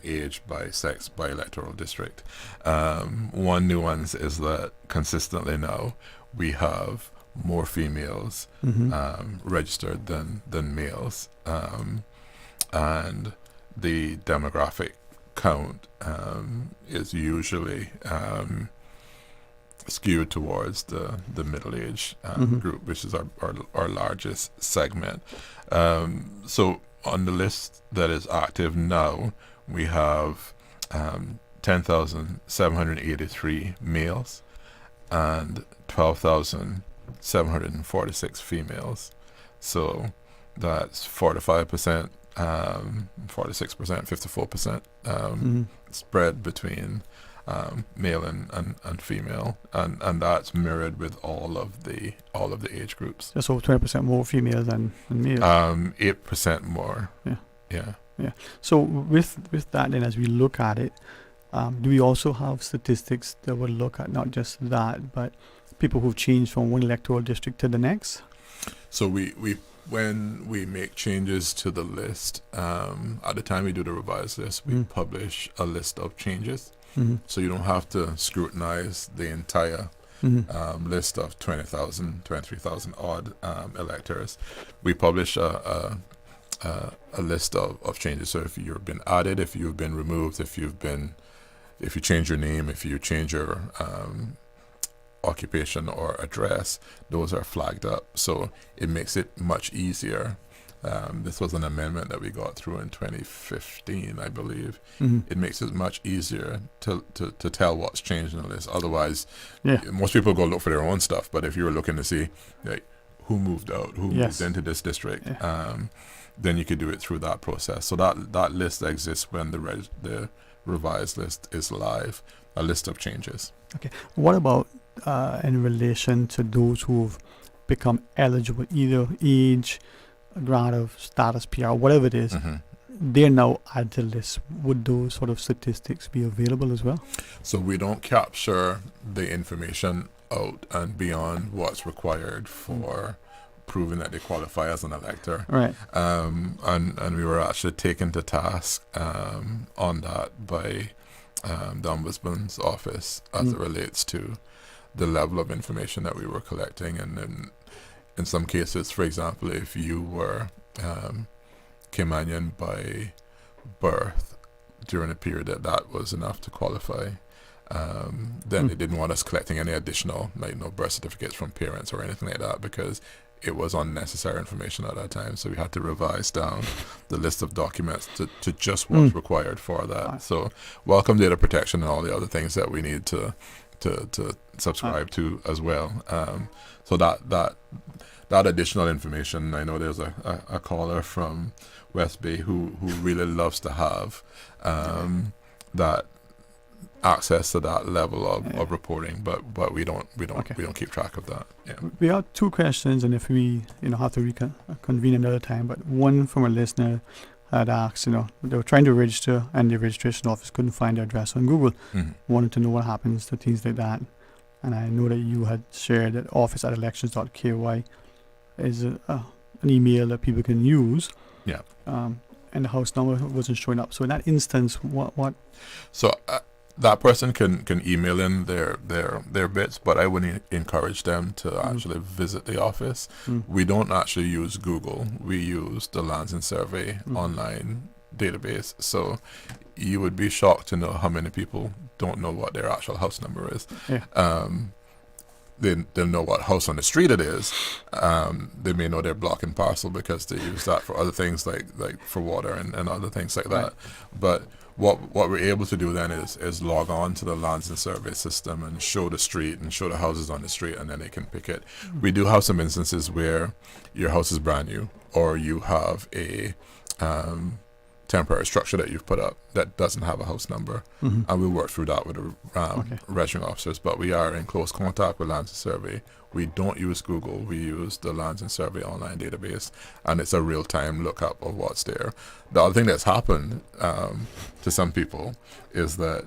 X: age, by sex, by electoral district. One nuance is that consistently now we have more females registered than males, and the demographic count is usually skewed towards the middle-age group, which is our largest segment. So on the list that is active now, we have 10,783 males and 12,746 females. So that's 45%, 46%, 54% spread between male and female, and that's mirrored with all of the age groups.
F: So 20% more females than males.
X: 8% more. Yeah.
F: So with that, then, as we look at it, do we also have statistics that would look at not just that, but people who've changed from one electoral district to the next?
X: So when we make changes to the list, at the time we do the revised list, we publish a list of changes. So you don't have to scrutinize the entire list of 20,000, 23,000 odd electors. We publish a list of changes. So if you've been added, if you've been removed, if you change your name, if you change your occupation or address, those are flagged up. So it makes it much easier. This was an amendment that we got through in 2015, I believe. It makes it much easier to tell what's changed in the list. Otherwise, most people go look for their own stuff. But if you were looking to see who moved out, who moved into this district, then you could do it through that process. So that list exists when the revised list is live, a list of changes.
F: Okay. What about in relation to those who've become eligible, either age, grant of status, PR, whatever it is, they're now added to the list. Would those sort of statistics be available as well?
X: So we don't capture the information out and beyond what's required for proving that they qualify as an elector.
F: Right.
X: And we were actually taken to task on that by the Ombudsman's office as it relates to the level of information that we were collecting. And then in some cases, for example, if you were Caymanian by birth during a period that was enough to qualify, then they didn't want us collecting any additional, birth certificates from parents or anything like that, because it was unnecessary information at that time. So we had to revise down the list of documents to just what's required for that. So welcome data protection and all the other things that we need to subscribe to as well. So that additional information, I know there's a caller from West Bay who really loves to have that access to that level of reporting, but we don't keep track of that. Yeah.
F: We have two questions, and if we have to reconvene another time, but one from a listener had asked, they were trying to register and the registration office couldn't find their address on Google. Wanted to know what happens to things like that. And I know that you had shared that office@elections.ky is an email that people can use.
X: Yeah.
F: And the house number wasn't showing up. So in that instance, what?
X: So that person can email in their bits, but I would encourage them to actually visit the office. We don't actually use Google. We use the Lands and Survey online database. So you would be shocked to know how many people don't know what their actual house number is.
F: Yeah.
X: They'll know what house on the street it is. They may know their block and parcel because they use that for other things like for water and other things like that. But what we're able to do then is log on to the Lands and Survey system and show the street and show the houses on the street, and then they can pick it. We do have some instances where your house is brand new, or you have a temporary structure that you've put up that doesn't have a house number, and we'll work through that with the registering officers. But we are in close contact with Lands and Survey. We don't use Google. We use the Lands and Survey online database, and it's a real-time lookup of what's there. The other thing that's happened to some people is that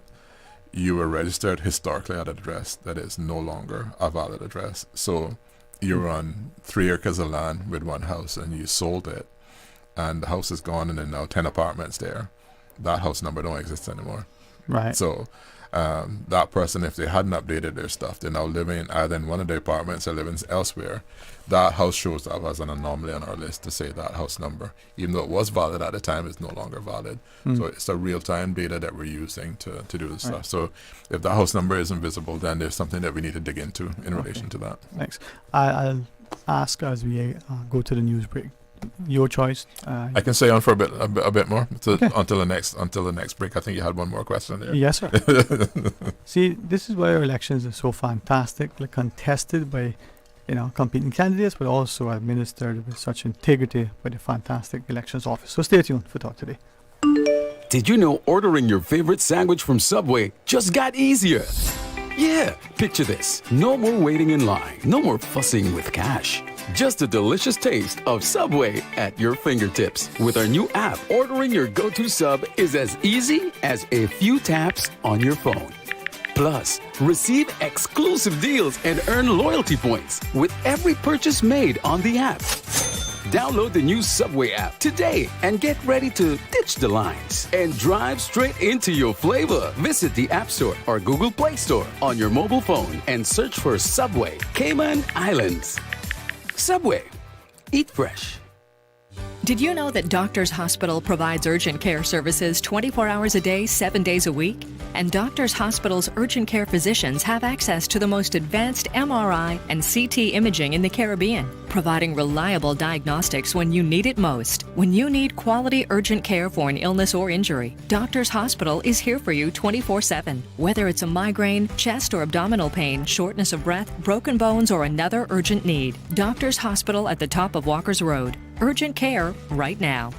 X: you were registered historically at an address that is no longer a valid address. So you're on 3 acres of land with one house, and you sold it, and the house is gone, and there are now 10 apartments there. That house number don't exist anymore.
F: Right.
X: So that person, if they hadn't updated their stuff, they're now living either in one of the apartments or living elsewhere. That house shows up as an anomaly on our list to say that house number, even though it was valid at the time, is no longer valid. So it's a real-time data that we're using to do this stuff. So if that house number isn't visible, then there's something that we need to dig into in relation to that.
F: Thanks. I'll ask as we go to the news break. Your choice.
X: I can stay on for a bit more until the next break. I think you had one more question there.
F: Yes, sir. See, this is why our elections are so fantastic, contested by competing candidates, but also administered with such integrity by the fantastic elections office. So stay tuned for Talk Today.
D: Did you know ordering your favorite sandwich from Subway just got easier? Yeah, picture this. No more waiting in line. No more fussing with cash. Just a delicious taste of Subway at your fingertips. With our new app, ordering your go-to sub is as easy as a few taps on your phone. Plus, receive exclusive deals and earn loyalty points with every purchase made on the app. Download the new Subway app today and get ready to ditch the lines and drive straight into your flavor. Visit the App Store or Google Play Store on your mobile phone and search for Subway Cayman Islands. Subway. Eat fresh.
Q: Did you know that Doctors Hospital provides urgent care services 24 hours a day, 7 days a week? And Doctors Hospital's urgent care physicians have access to the most advanced MRI and CT imaging in the Caribbean, providing reliable diagnostics when you need it most. When you need quality urgent care for an illness or injury, Doctors Hospital is here for you 24/7. Whether it's a migraine, chest or abdominal pain, shortness of breath, broken bones, or another urgent need, Doctors Hospital at the top of Walker's Road. Urgent care right now.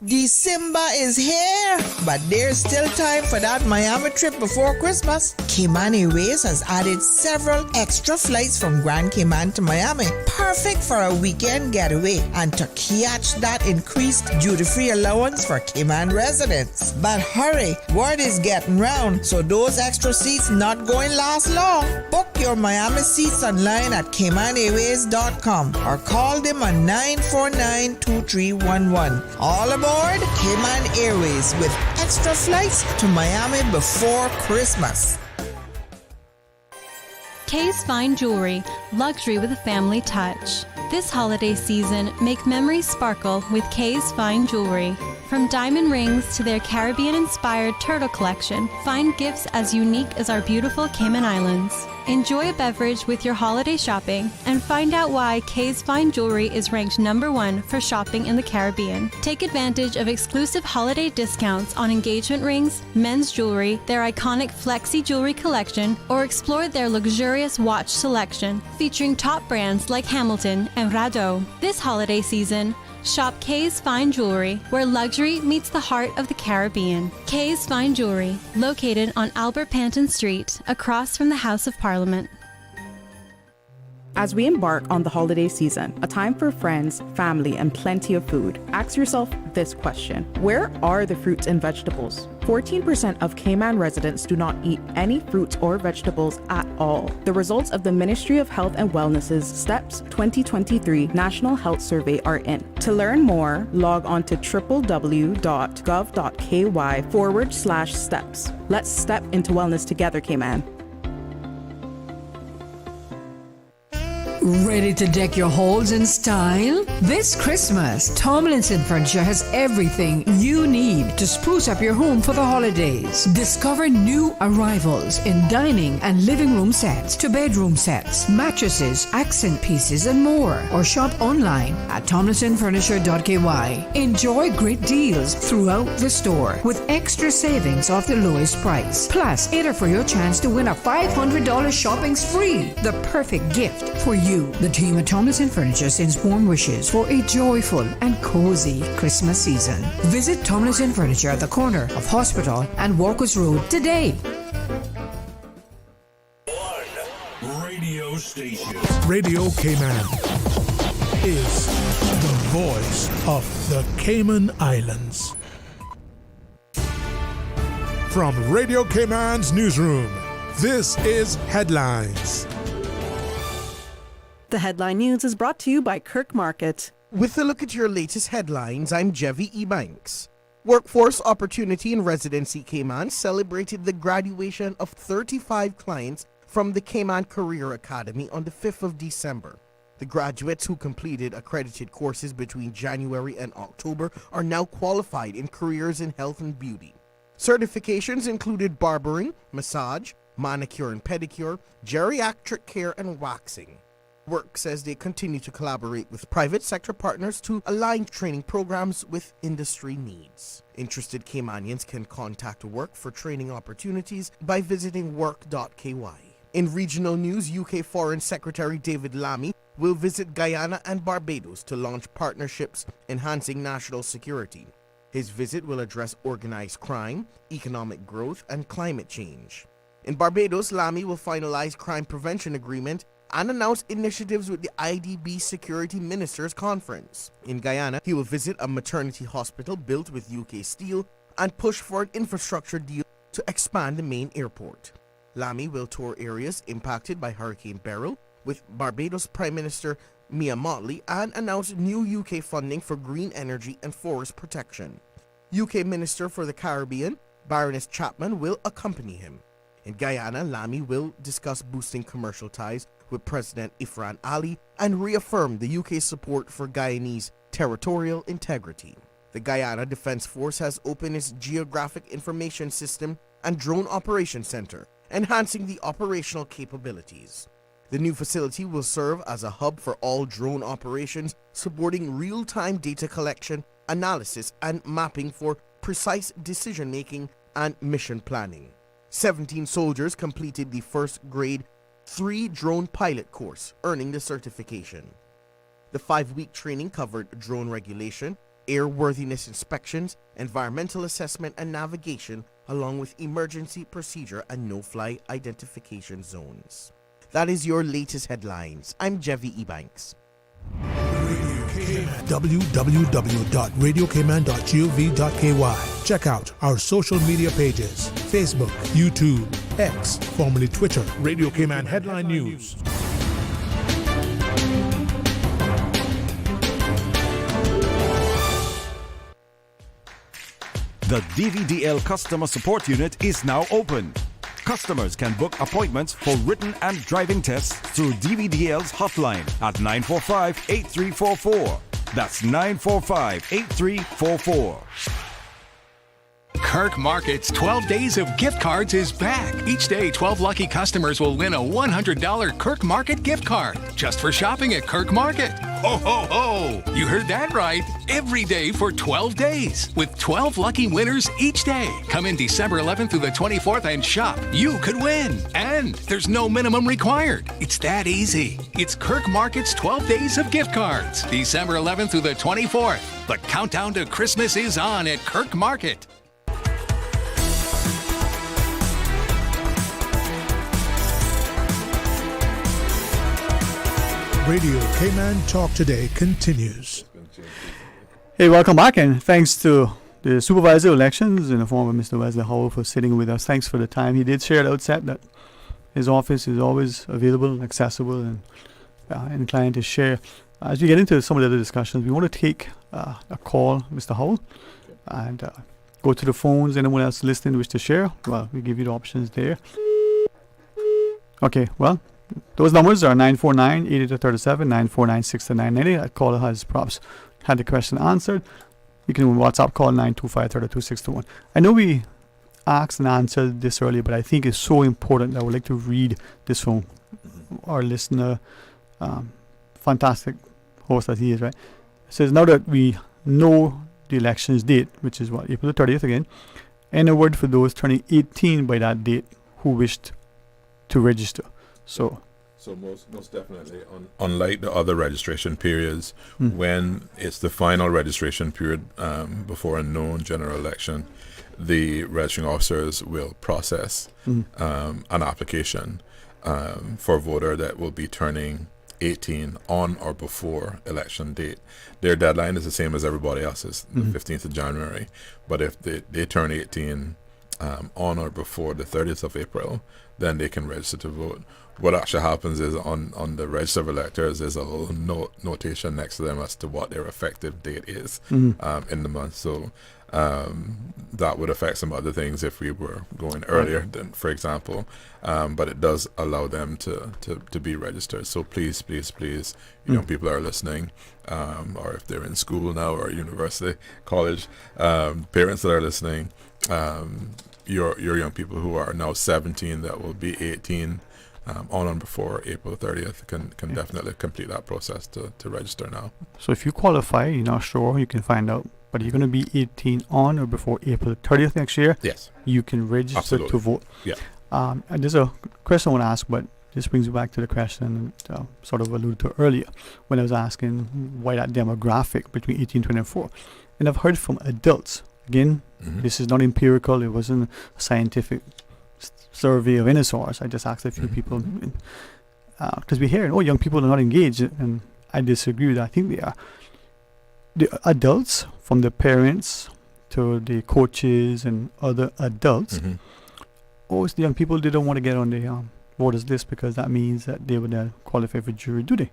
N: December is here, but there's still time for that Miami trip before Christmas. Cayman Airways has added several extra flights from Grand Cayman to Miami, perfect for a weekend getaway and to catch that increased duty-free allowance for Cayman residents. But hurry, word is getting round, so those extra seats not going to last long. Book your Miami seats online at CaymanAirways.com or call them on 949-2311. All aboard Cayman Airways with extra flights to Miami before Christmas.
K: Kay's Fine Jewelry, luxury with a family touch. This holiday season, make memories sparkle with Kay's Fine Jewelry. From diamond rings to their Caribbean-inspired turtle collection, find gifts as unique as our beautiful Cayman Islands. Enjoy a beverage with your holiday shopping and find out why Kay's Fine Jewelry is ranked #1 for shopping in the Caribbean. Take advantage of exclusive holiday discounts on engagement rings, men's jewelry, their iconic Flexi jewelry collection, or explore their luxurious watch selection featuring top brands like Hamilton and Rado. This holiday season, shop Kay's Fine Jewelry, where luxury meets the heart of the Caribbean. Kay's Fine Jewelry, located on Albert Panton Street, across from the House of Parliament.
I: As we embark on the holiday season, a time for friends, family, and plenty of food, ask yourself this question: where are the fruits and vegetables? 14% of Cayman residents do not eat any fruits or vegetables at all. The results of the Ministry of Health and Wellness's STEPS 2023 National Health Survey are in. To learn more, log on to www.gov.ky/steps. Let's step into wellness together, Cayman.
M: Ready to deck your halls in style? This Christmas, Tomlinson Furniture has everything you need to spruce up your home for the holidays. Discover new arrivals in dining and living room sets to bedroom sets, mattresses, accent pieces, and more. Or shop online at tomlinsonfurniture.ky. Enjoy great deals throughout the store with extra savings off the lowest price. Plus, enter for your chance to win a $500 shopping spree, the perfect gift for you. The team at Tomlinson Furniture sends warm wishes for a joyful and cozy Christmas season. Visit Tomlinson Furniture at the corner of Hospital and Walkers Road today.
P: Radio station.
E: Radio Cayman is the voice of the Cayman Islands. From Radio Cayman's newsroom, this is Headlines.
A: The headline news is brought to you by Kirk Market.
V: With a look at your latest headlines, I'm Dwayne Ebanks. Workforce Opportunity and Residency Cayman celebrated the graduation of 35 clients from the Cayman Career Academy on the 5th of December. The graduates who completed accredited courses between January and October are now qualified in careers in health and beauty. Certifications included barbering, massage, manicure and pedicure, geriatric care, and waxing. Work says they continue to collaborate with private sector partners to align training programs with industry needs. Interested Caymanians can contact Work for training opportunities by visiting work.ky. In regional news, UK Foreign Secretary David Lammy will visit Guyana and Barbados to launch partnerships enhancing national security. His visit will address organized crime, economic growth, and climate change. In Barbados, Lammy will finalize crime prevention agreement and announce initiatives with the IDB Security Ministers Conference. In Guyana, he will visit a maternity hospital built with UK steel and push for an infrastructure deal to expand the main airport. Lammy will tour areas impacted by Hurricane Beryl with Barbados Prime Minister Mia Mottley and announce new UK funding for green energy and forest protection. UK Minister for the Caribbean, Baroness Chapman, will accompany him. In Guyana, Lammy will discuss boosting commercial ties with President Ifran Ali and reaffirm the UK's support for Guyanese territorial integrity. The Guyana Defence Force has opened its Geographic Information System and Drone Operations Center, enhancing the operational capabilities. The new facility will serve as a hub for all drone operations, supporting real-time data collection, analysis, and mapping for precise decision-making and mission planning. 17 soldiers completed the first grade 3 drone pilot course, earning the certification. The 5-week training covered drone regulation, airworthiness inspections, environmental assessment and navigation, along with emergency procedure and no-fly identification zones. That is your latest headlines. I'm Dwayne Ebanks.
E: www.radiocayman.gov.ky. Check out our social media pages: Facebook, YouTube, X, formerly Twitter, Radio Cayman Headline News.
O: The DVDL Customer Support Unit is now open. Customers can book appointments for written and driving tests through DVDL's hotline at 945-8344. That's 945-8344.
B: Kirk Market's 12 Days of Gift Cards is back. Each day, 12 lucky customers will win a $100 Kirk Market gift card just for shopping at Kirk Market. Ho, ho, ho! You heard that right. Every day for 12 days with 12 lucky winners each day. Come in December 11th through the 24th and shop. You could win. And there's no minimum required. It's that easy. It's Kirk Market's 12 Days of Gift Cards. December 11th through the 24th. The countdown to Christmas is on at Kirk Market.
E: Radio Cayman Talk Today continues.
F: Hey, welcome back, and thanks to the supervisor of elections in the form of Mr. Wesley Howell for sitting with us. Thanks for the time. He did share at the outset that his office is always available and accessible and inclined to share. As we get into some of the other discussions, we want to take a call, Mr. Howell, and go to the phones. Anyone else listening wish to share? Well, we give you the options there. Okay, well, those numbers are 949-8837, 949-6990. That caller has perhaps had the question answered. You can WhatsApp call 925-32621. I know we asked and answered this earlier, but I think it's so important that I would like to read this from our listener. Fantastic host that he is, right? It says, now that we know the election's date, which is what, April the 30th again, and a word for those turning 18 by that date who wished to register. So
X: most definitely, unlike the other registration periods, when it's the final registration period before a known general election, the registering officers will process an application for a voter that will be turning 18 on or before election date. Their deadline is the same as everybody else's, the 15th of January. But if they turn 18 on or before the 30th of April, then they can register to vote. What actually happens is on the register of electors, there's a little notation next to them as to what their effective date is in the month. So that would affect some other things if we were going earlier than, for example, but it does allow them to be registered. So please, young people are listening, or if they're in school now or university, college, parents that are listening, your young people who are now 17 that will be 18 on and before April 30th can definitely complete that process to register now.
F: So if you qualify, you're not sure, you can find out. But you're going to be 18 on or before April 30th next year.
X: Yes.
F: You can register to vote.
X: Yeah.
F: And there's a question I want to ask, but this brings me back to the question sort of alluded to earlier when I was asking why that demographic between 18 and 24. And I've heard from adults, again, this is not empirical, it wasn't a scientific survey of any source. I just asked a few people, because we hear, young people are not engaged, and I disagree with that. I think they are. The adults, from the parents to the coaches and other adults, it's the young people, they don't want to get on the voters list because that means that they would qualify for jury duty.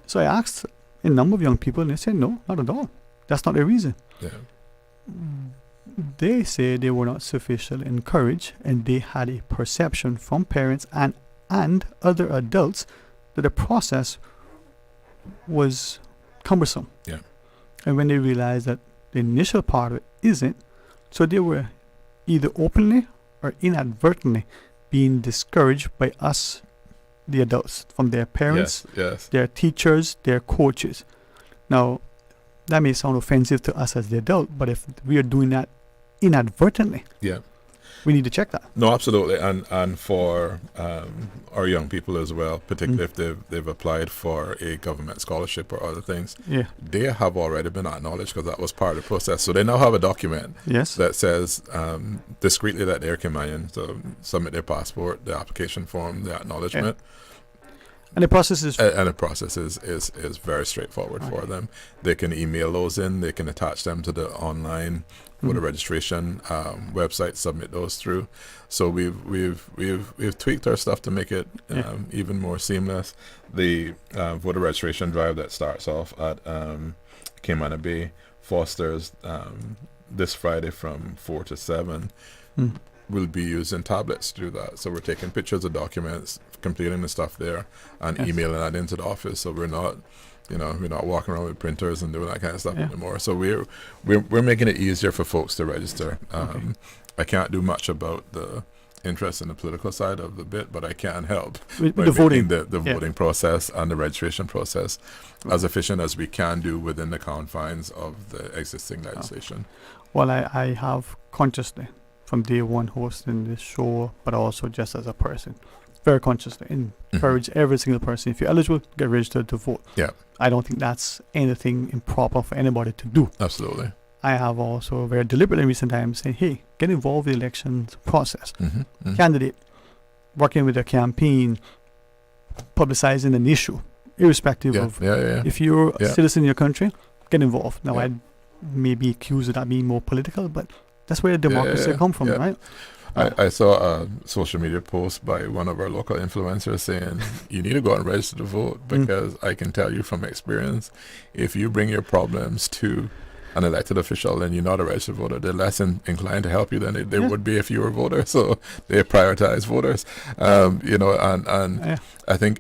F: So I asked a number of young people, and they said, no, not at all. That's not the reason.
X: Yeah.
F: They say they were not sufficiently encouraged, and they had a perception from parents and other adults that the process was cumbersome.
X: Yeah.
F: And when they realized that the initial part of it isn't, so they were either openly or inadvertently being discouraged by us, the adults, from their parents, their teachers, their coaches. Now, that may sound offensive to us as the adult, but if we are doing that inadvertently, we need to check that.
X: No, absolutely, and for our young people as well, particularly if they've applied for a government scholarship or other things, they have already been acknowledged because that was part of the process. So they now have a document that says discreetly that they're Caymanian, so submit their passport, the application form, the acknowledgement.
F: And the process is
X: is very straightforward for them. They can email those in. They can attach them to the online voter registration website. Submit those through. So we've tweaked our stuff to make it even more seamless. The voter registration drive that starts off at Cayman Bay fosters this Friday from 4 to 7. will be using tablets to do that. So we're taking pictures of documents, completing the stuff there, and emailing that into the office. So we're not walking around with printers and doing that kind of stuff anymore. So we're making it easier for folks to register. I can't do much about the interest in the political side of the bit, but I can help
F: with
X: by
F: the
X: making
F: voting,
X: the voting process and the registration process as efficient as we can do within the confines of the existing legislation.
F: Well, I have consciously, from day one, hosting this show, but also just as a person, very consciously encourage every single person, if you're eligible, get registered to vote.
X: Yeah.
F: I don't think that's anything improper for anybody to do.
X: Absolutely.
F: I have also very deliberately in recent times saying, hey, get involved in the elections process. Candidate, working with a campaign, publicizing an issue, irrespective of if you're a citizen in your country, get involved. Now, I may be accused of that being more political, but that's where democracy come from, right?
X: I saw a social media post by one of our local influencers saying, you need to go and register to vote, because I can tell you from experience, if you bring your problems to an elected official and you're not a registered voter, they're less inclined to help you than they would be if you were a voter. So they prioritize voters, and I think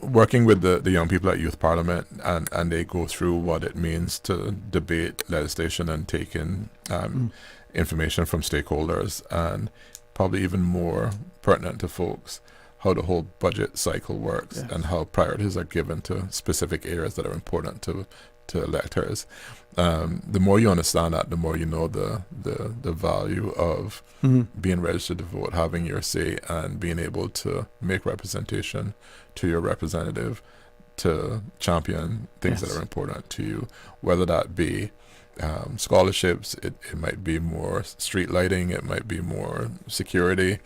X: working with the young people at Youth Parliament, and they go through what it means to debate legislation and take in information from stakeholders, and probably even more pertinent to folks, how the whole budget cycle works and how priorities are given to specific areas that are important to electors. The more you understand that, the more you know the value of being registered to vote, having your say, and being able to make representation to your representative to champion things that are important to you, whether that be scholarships, it might be more street lighting, it might be more security,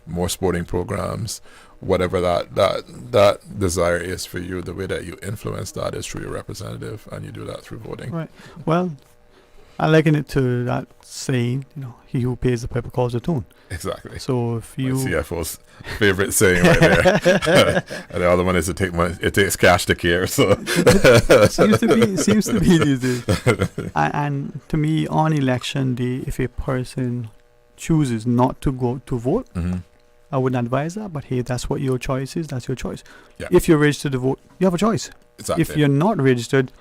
X: more sporting programs, whatever that desire is for you. The way that you influence that is through your representative, and you do that through voting.
F: Right. Well, I liken it to that saying, he who pays the piper calls the tune.
X: Exactly.
F: So if you...
X: My CFO's favorite saying right there. And the other one is it takes cash to care. So
F: seems to be these days. And to me, on election day, if a person chooses not to go to vote, I wouldn't advise that, but hey, that's what your choice is. That's your choice.
X: Yeah.
F: If you're registered to vote, you have a choice.
X: Exactly.
F: If you're not registered,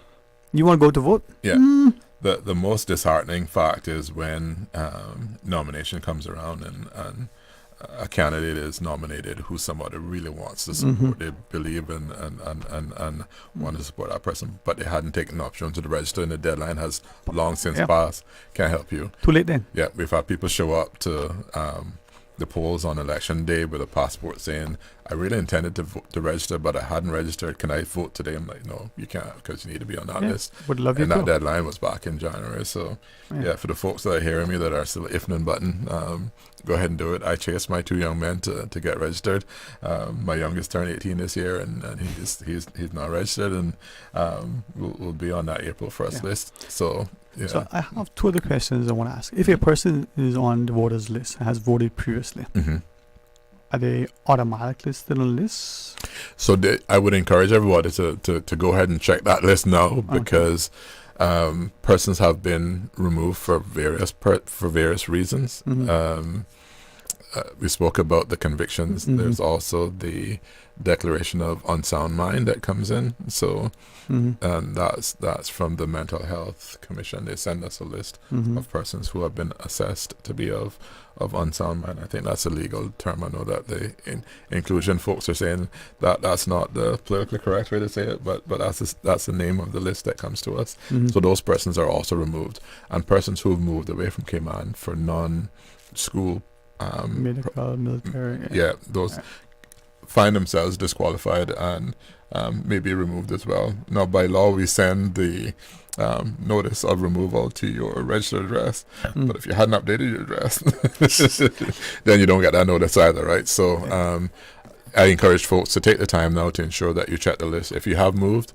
F: you want to go to vote?
X: Yeah. The most disheartening fact is when nomination comes around and a candidate is nominated who somebody really wants to support. They believe in and want to support that person, but they hadn't taken the opportunity to register, and the deadline has long since passed. Can't help you.
F: Too late then.
X: Yeah, we've had people show up to the polls on election day with a passport saying, I really intended to register, but I hadn't registered. Can I vote today? I'm like, no, you can't, because you need to be on that list.
F: Would love you
X: and that
F: to.
X: deadline was back in January. So, for the folks that are hearing me that are still ifing and button, go ahead and do it. I chased my two young men to get registered. My youngest turned 18 this year, and he's not registered, and we'll be on that April 1st list. So. Yeah.
F: So I have two other questions I want to ask. If a person is on the voters list and has voted previously, are they automatically still on the list?
X: So I would encourage everybody to go ahead and check that list now, because persons have been removed for various reasons. We spoke about the convictions. There's also the declaration of unsound mind that comes in. So, and that's from the Mental Health Commission. They send us a list of persons who have been assessed to be of unsound mind. I think that's a legal term. I know that the inclusion folks are saying that that's not the politically correct way to say it, but that's the name of the list that comes to us. So those persons are also removed, and persons who have moved away from Cayman for non-school
F: medical, military.
X: Those find themselves disqualified and may be removed as well. Now, by law, we send the notice of removal to your registered address, but if you hadn't updated your address, then you don't get that notice either, right? So I encourage folks to take the time now to ensure that you check the list. If you have moved,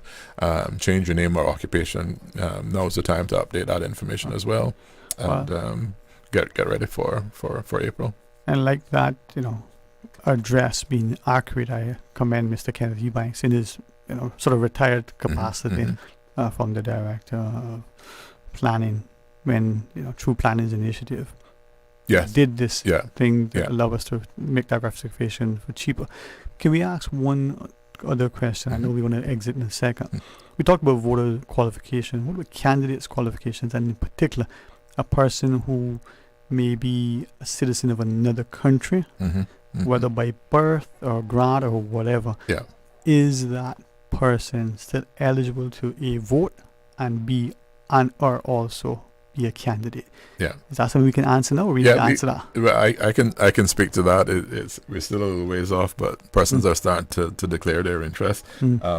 X: change your name or occupation, now's the time to update that information as well, and get ready for April.
F: And like that, address being accurate, I commend Mr. Kenneth Ebanks in his, sort of retired capacity from the director of planning when, through Planning's initiative. did this thing that allow us to make diversification for cheaper. Can we ask one other question? I know we want to exit in a second. We talked about voter qualification. What about candidates' qualifications, and in particular, a person who may be a citizen of another country, whether by birth or grant or whatever? Is that person still eligible to A, vote, and B, or also be a candidate?
X: Yeah.
F: Is that something we can answer now, or we need to answer that?
X: I can speak to that. We're still a little ways off, but persons are starting to declare their interest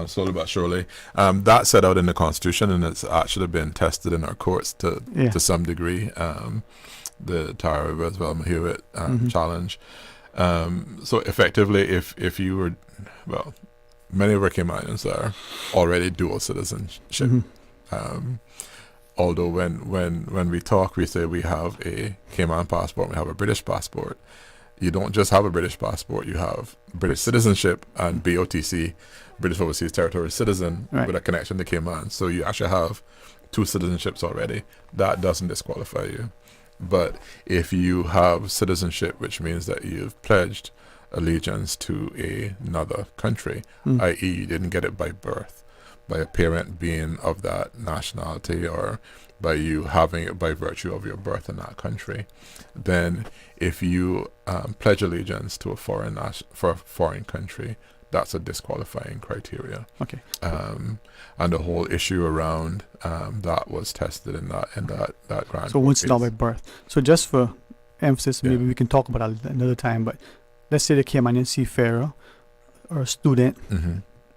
X: slowly but surely. That's set out in the Constitution, and it's actually been tested in our courts to some degree. The Tara Roosevelt Hewitt challenge. So effectively, if you were, well, many of our Caymanians are already dual citizenship. Although when we talk, we say we have a Cayman passport, we have a British passport. You don't just have a British passport, you have British citizenship and BOTC, British Overseas Territorial Citizen, with a connection to Cayman. So you actually have two citizenships already. That doesn't disqualify you. But if you have citizenship, which means that you've pledged allegiance to another country, i.e. you didn't get it by birth, by a parent being of that nationality, or by you having it by virtue of your birth in that country, then if you pledge allegiance to a foreign country, that's a disqualifying criteria.
F: Okay.
X: And the whole issue around that was tested in that grand.
F: So once it's not by birth. So just for emphasis, maybe we can talk about that another time, but let's say the Caymanian seafarer or a student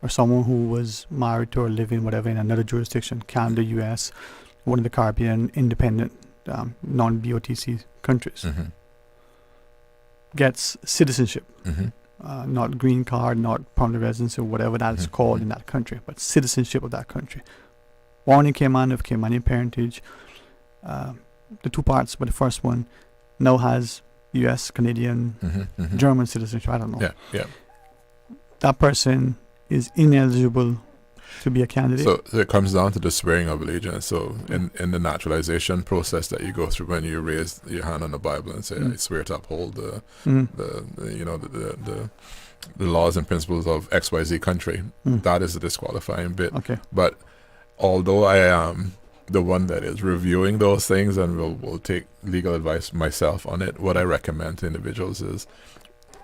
F: or someone who was married to or living whatever in another jurisdiction, Canada, US, one of the Caribbean independent non-BOTC countries, gets citizenship. Not green card, not permanent residence, or whatever that is called in that country, but citizenship of that country. Born in Cayman, of Caymanian parentage. The two parts, but the first one now has US, Canadian, German citizenship. I don't know. That person is ineligible to be a candidate.
X: So it comes down to the swearing of allegiance. So in the naturalization process that you go through when you raise your hand on the Bible and say, I swear to uphold the laws and principles of XYZ country, that is the disqualifying bit. But although I am the one that is reviewing those things and will take legal advice myself on it, what I recommend to individuals is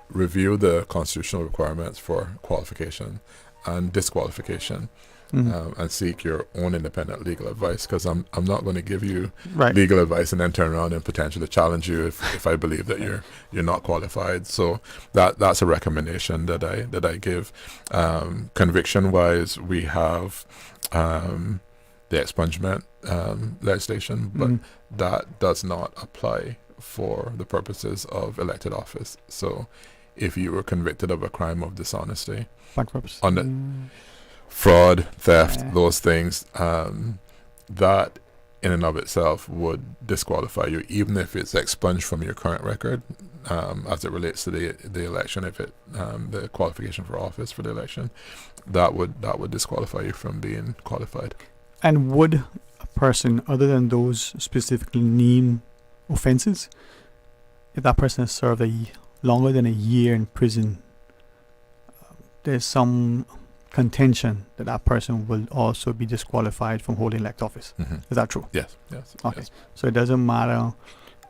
X: review the constitutional requirements for qualification and disqualification, and seek your own independent legal advice, because I'm not going to give you legal advice and then turn around and potentially challenge you if I believe that you're not qualified. So that's a recommendation that I give. Conviction wise, we have the expungement legislation, but that does not apply for the purposes of elected office. So if you were convicted of a crime of dishonesty, fraud, theft, those things, that in and of itself would disqualify you, even if it's expunged from your current record, as it relates to the election. If it the qualification for office for the election, that would disqualify you from being qualified.
F: And would a person, other than those specifically named offenses, if that person has served longer than a year in prison, there's some contention that person will also be disqualified from holding elect office. Is that true?
X: Yes.
F: Okay.
X: Yes.
F: So it doesn't matter.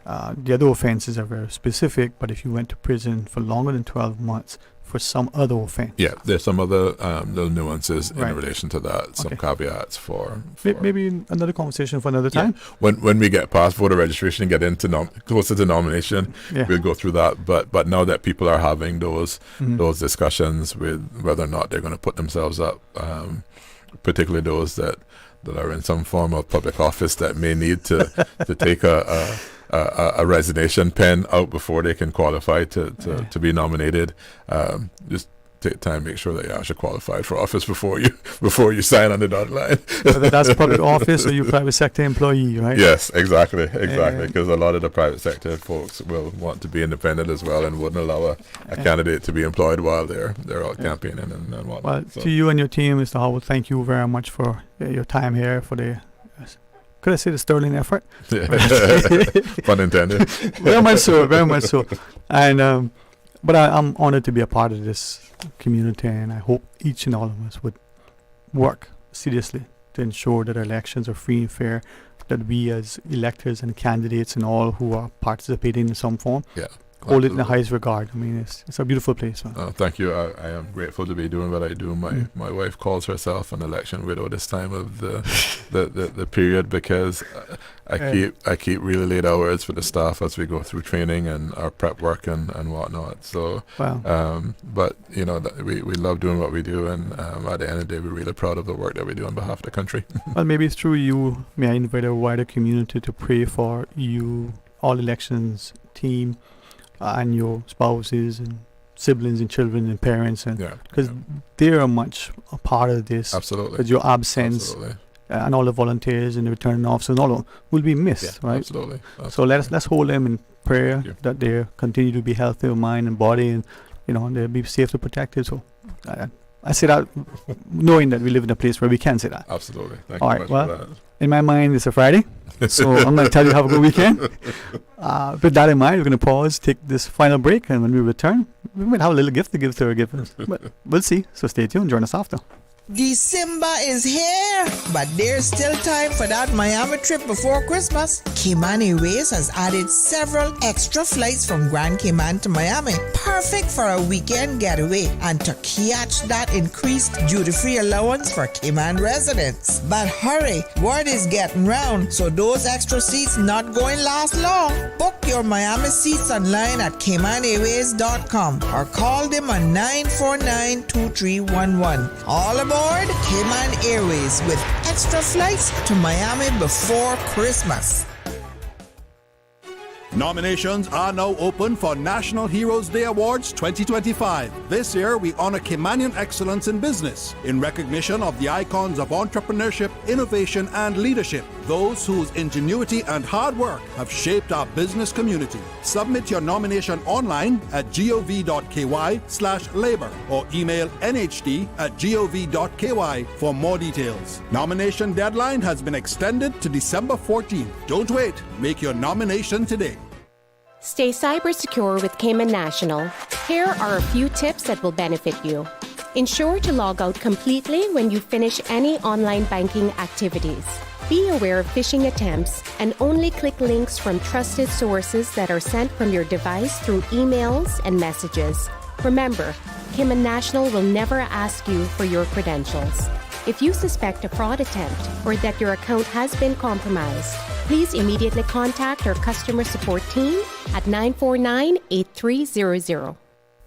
F: The other offenses are very specific, but if you went to prison for longer than 12 months for some other offense.
X: Yeah, there's some other little nuances in relation to that, some caveats for
F: maybe another conversation for another time.
X: When we get past voter registration and get into closer to nomination, we'll go through that. But now that people are having those discussions with whether or not they're going to put themselves up, particularly those that are in some form of public office that may need to take a resignation pen out before they can qualify to be nominated. Just take time, make sure that you're actually qualified for office before you sign on the dotted line.
F: Whether that's public office or you private sector employee, right?
X: Yes, exactly. Because a lot of the private sector folks will want to be independent as well and wouldn't allow a candidate to be employed while they're out campaigning and whatnot.
F: Well, to you and your team, Mr. Howard, thank you very much for your time here, for the could I say the sterling effort?
X: Pun intended.
F: Very much so, very much so. And but I'm honored to be a part of this community, and I hope each and all of us would work seriously to ensure that our elections are free and fair, that we as electors and candidates and all who are participating in some form hold it in the highest regard. I mean, it's a beautiful place.
X: Thank you. I am grateful to be doing what I do. My wife calls herself an election widow this time of the period, because I keep really late hours for the staff as we go through training and our prep work and whatnot. So, but you know, we love doing what we do, and at the end of the day, we're really proud of the work that we do on behalf of the country.
F: Well, maybe through you, may I invite a wider community to pray for you, all elections team, and your spouses and siblings and children and parents, and because they are much a part of this.
X: Absolutely.
F: Because your absence and all the volunteers and the returning officers and all will be missed, right?
X: Absolutely.
F: So let's hold them in prayer that they continue to be healthy of mind and body, and you know, they'll be safe to protected. So I say that knowing that we live in a place where we can say that.
X: Absolutely. Thank
F: all
X: you
F: right.
X: much
F: Well,
X: for that.
F: in my mind, it's a Friday. So I'm going to tell you have a good weekend. With that in mind, we're going to pause, take this final break, and when we return, we might have a little gift to give to our givers. But we'll see. So stay tuned. Join us after.
N: December is here, but there's still time for that Miami trip before Christmas. Cayman Airways has added several extra flights from Grand Cayman to Miami, perfect for a weekend getaway and to catch that increased duty-free allowance for Cayman residents. But hurry, word is getting round, so those extra seats not going to last long. Book your Miami seats online at CaymanAirways.com or call them on 949-2311. All aboard Cayman Airways with extra flights to Miami before Christmas.
C: Nominations are now open for National Heroes Day Awards 2025. This year, we honor Caymanian excellence in business in recognition of the icons of entrepreneurship, innovation, and leadership, those whose ingenuity and hard work have shaped our business community. Submit your nomination online at gov.ky/labor or email nhd@gov.ky for more details. Nomination deadline has been extended to December 14th. Don't wait. Make your nomination today.
L: Stay cyber secure with Cayman National. Here are a few tips that will benefit you. Ensure to log out completely when you finish any online banking activities. Be aware of phishing attempts and only click links from trusted sources that are sent from your device through emails and messages. Remember, Cayman National will never ask you for your credentials. If you suspect a fraud attempt or that your account has been compromised, please immediately contact our customer support team at 949-8300.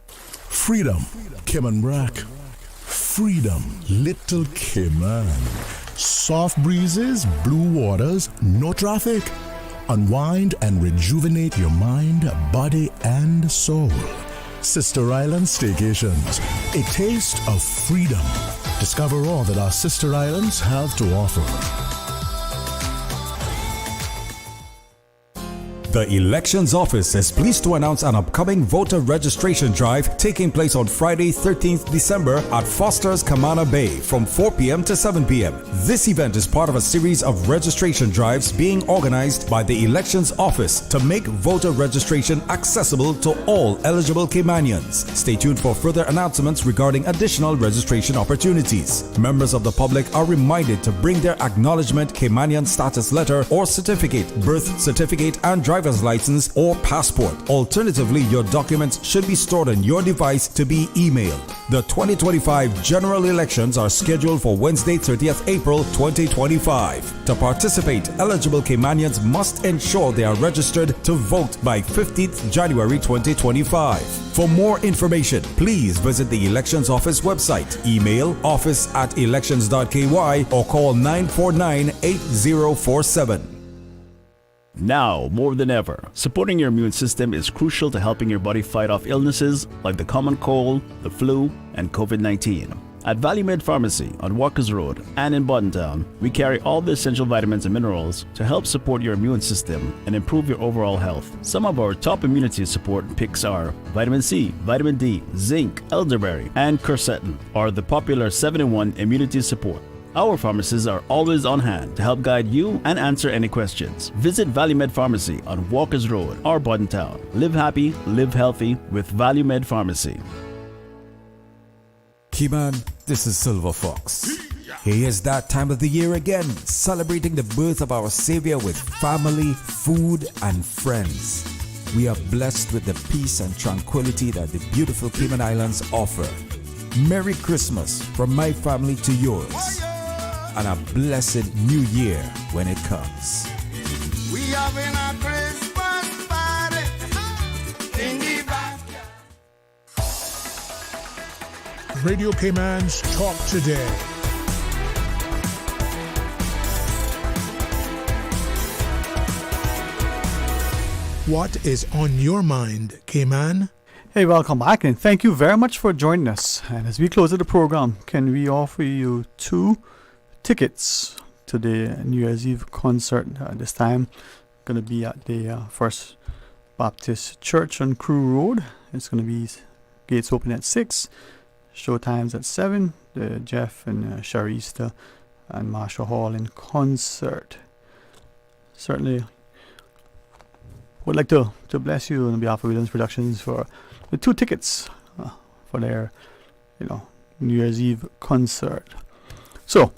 P: Freedom, Cayman Brack. Freedom, Little Cayman. Soft breezes, blue waters, no traffic. Unwind and rejuvenate your mind, body, and soul. Sister Island Staycations, a taste of freedom. Discover all that our sister islands have to offer.
O: The Elections Office is pleased to announce an upcoming voter registration drive taking place on Friday, 13th December at Foster's Camana Bay from 4 p.m. to 7 p.m. This event is part of a series of registration drives being organized by the Elections Office to make voter registration accessible to all eligible Caymanians. Stay tuned for further announcements regarding additional registration opportunities. Members of the public are reminded to bring their acknowledgement Caymanian status letter or certificate, birth certificate, and driver's license or passport. Alternatively, your documents should be stored on your device to be emailed. The 2025 general elections are scheduled for Wednesday, 30th April 2025. To participate, eligible Caymanians must ensure they are registered to vote by 15th January 2025. For more information, please visit the Elections Office website, email office@elections.ky or call 949-8047.
W: Now, more than ever, supporting your immune system is crucial to helping your body fight off illnesses like the common cold, the flu, and COVID-19. At Valley Med Pharmacy on Walkers Road and in Buttontown, we carry all the essential vitamins and minerals to help support your immune system and improve your overall health. Some of our top immunity support picks are vitamin C, vitamin D, zinc, elderberry, and quercetin are the popular 7-in-1 immunity support. Our pharmacists are always on hand to help guide you and answer any questions. Visit ValueMed Pharmacy on Walkers Road or Bordentown. Live happy, live healthy with ValueMed Pharmacy.
O: Keyman, this is Silver Fox. Here's that time of the year again, celebrating the birth of our Savior with family, food, and friends. We are blessed with the peace and tranquility that the beautiful Cayman Islands offer. Merry Christmas from my family to yours, and a blessed new year when it comes.
R: We are in a Christmas party in the backyard.
E: Radio Cayman's Talk Today. What is on your mind, Cayman?
F: Hey, welcome back, and thank you very much for joining us. And as we close the program, can we offer you 2 tickets to the New Year's Eve concert? This time, going to be at the First Baptist Church on Crew Road. It's going to be gates open at 6, show times at 7. Jeff and Sherry Easter and Marshall Hall in concert. Certainly would like to bless you on behalf of Williams Productions for the 2 tickets for their, New Year's Eve concert. So,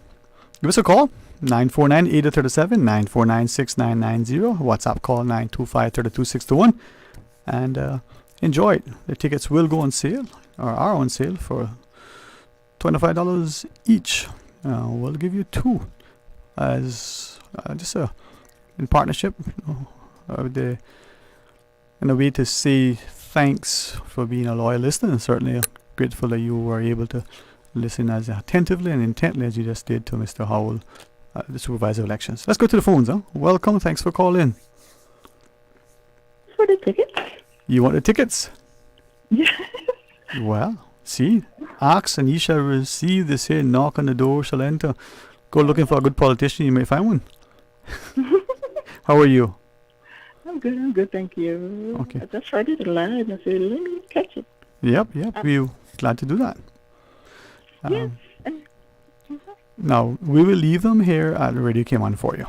F: give us a call, 949-8037, 949-6990, WhatsApp call 925-32621, and enjoy it. The tickets will go on sale, or are on sale, for $25 each. We'll give you 2 as just in partnership, in a way to say thanks for being a loyal listener, and certainly grateful that you were able to listen as attentively and intently as you just did to Mr. Howell, the Supervisor of Elections. Let's go to the phones, huh? Welcome, thanks for calling.
S: For the tickets?
F: You want the tickets?
S: Yeah.
F: Well, see, ask and ye shall receive. They say, knock on the door shall enter. Go looking for a good politician, you may find one. How are you?
S: I'm good, thank you.
F: Okay.
S: I just heard it live and said, let me catch it.
F: Yep, we're glad to do that.
S: Yes.
F: Now, we will leave them here at Radio Cayman for you.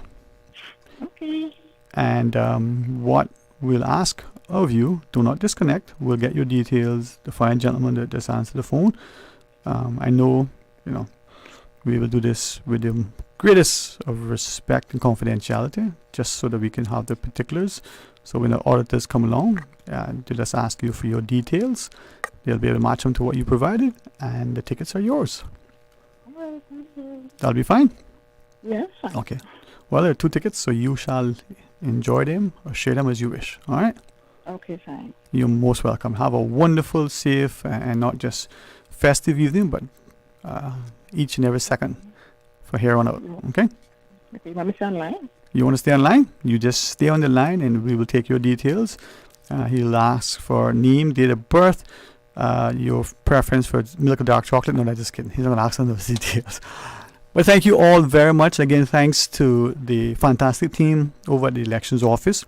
S: Okay.
F: And what we'll ask of you, do not disconnect. We'll get your details. The fine gentleman that just answered the phone. I know, we will do this with the greatest of respect and confidentiality, just so that we can have the particulars. So when the auditors come along, they'll just ask you for your details. They'll be able to match them to what you provided, and the tickets are yours. That'll be fine?
S: Yes.
F: Okay. Well, there are 2 tickets, so you shall enjoy them or share them as you wish. All right?
S: Okay, fine.
F: You're most welcome. Have a wonderful, safe, and not just festive evening, but each and every second for here on out. Okay?
S: Okay, you want me to stay online?
F: You want to stay online? You just stay on the line and we will take your details. He'll ask for name, date of birth, your preference for milk or dark chocolate. No, I'm just kidding. He's not going to ask on those details. But thank you all very much. Again, thanks to the fantastic team over at the elections office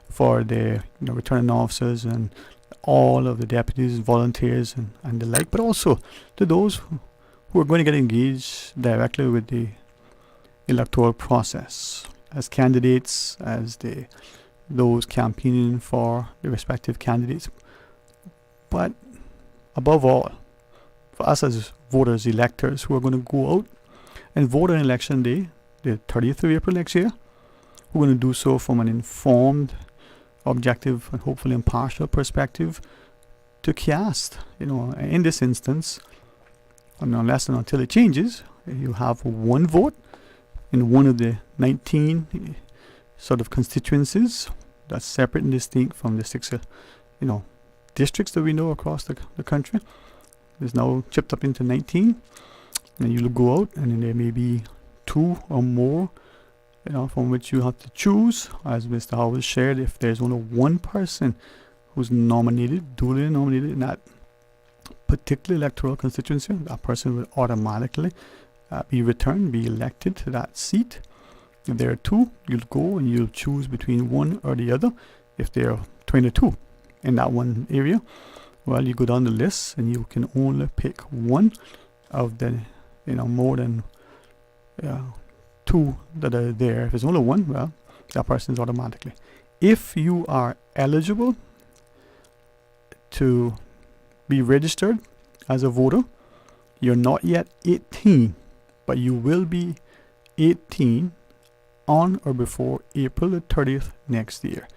F: for the returning officers and all of the deputies, volunteers, and the like, but also to those who are going to get engaged directly with the electoral process as candidates, as those campaigning for the respective candidates. But above all, for us as voters, electors who are going to go out and vote on election day, the 30th of April next year, we're going to do so from an informed, objective, and hopefully impartial perspective to cast, in this instance, unless and until it changes, you have 1 vote in one of the 19 sort of constituencies that's separate and distinct from the 6 districts that we know across the country. It's now chipped up into 19, and you'll go out and then there may be 2 or more from which you have to choose. As Mr. Howell shared, if there's only 1 person who's duly nominated in that particular electoral constituency, that person will automatically be elected to that seat. If there are 2, you'll go and you'll choose between one or the other. If there are 22 in that one area, well, you go down the list and you can only pick one of the more than two that are there. If there's only one, well, that person is automatically. If you are eligible to be registered as a voter, you're not yet 18, but you will be 18 on or before April the 30th next year.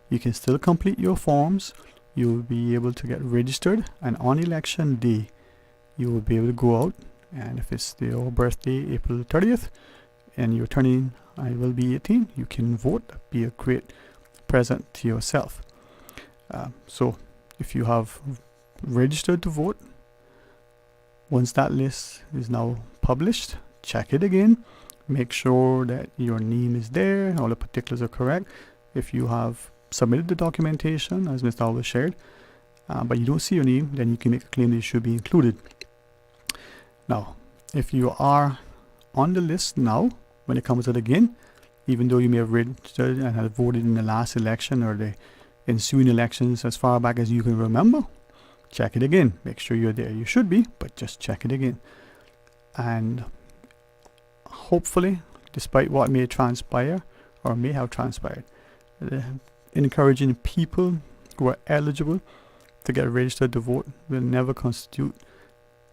F: You can still complete your forms. You will be able to get registered, and on election day, you will be able to go out, and if it's your birthday, April the 30th, and you're turning, I will be 18, you can vote. Be a great present to yourself. So if you have registered to vote, once that list is now published, check it again. Make sure that your name is there, all the particulars are correct. If you have submitted the documentation, as Mr. Alves shared, but you don't see your name, then you can make a claim that you should be included. Now, if you are on the list now, when it comes out again, even though you may have registered and have voted in the last election or the ensuing elections as far back as you can remember, check it again. Make sure you're there. You should be, but just check it again. And hopefully, despite what may transpire or may have transpired, encouraging people who are eligible to get registered to vote will never constitute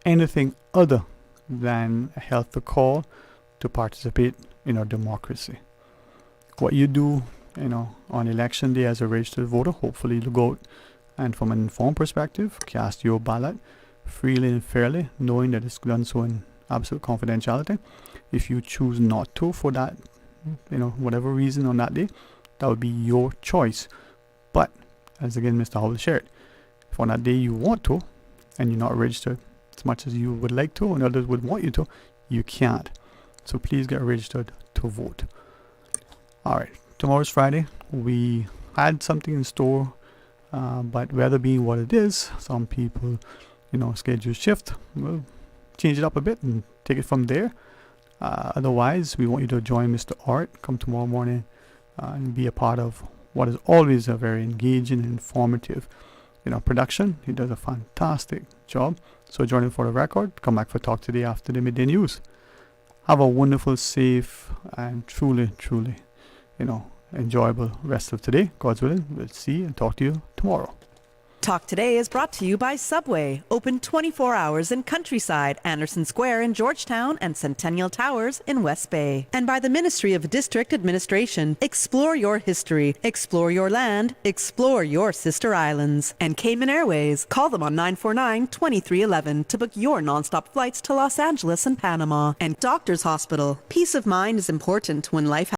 F: anything other than a healthy call to participate in our democracy. What you do, on election day as a registered voter, hopefully you'll go out and from an informed perspective, cast your ballot freely and fairly, knowing that it's done so in absolute confidentiality. If you choose not to for that, whatever reason on that day, that would be your choice. But, as again Mr. Howell shared, if on that day you want to, and you're not registered as much as you would like to, and others would want you to, you can't. So please get registered to vote. Alright, tomorrow's Friday. We had something in store, but weather being what it is, some people, schedule shift. We'll change it up a bit and take it from there. Otherwise, we want you to join Mr. Art come tomorrow morning and be a part of what is always a very engaging and informative production. He does a fantastic job. So join him for the record. Come back for Talk Today after the midday news. Have a wonderful, safe, and truly, enjoyable rest of today. God's willing, we'll see and talk to you tomorrow.
A: Talk Today is brought to you by Subway, open 24 hours in Countryside, Anderson Square in Georgetown, and Centennial Towers in West Bay. And by the Ministry of District Administration. Explore your history, explore your land, explore your sister islands. And Cayman Airways. Call them on 949-2311 to book your nonstop flights to Los Angeles and Panama. And Doctors Hospital. Peace of mind is important when life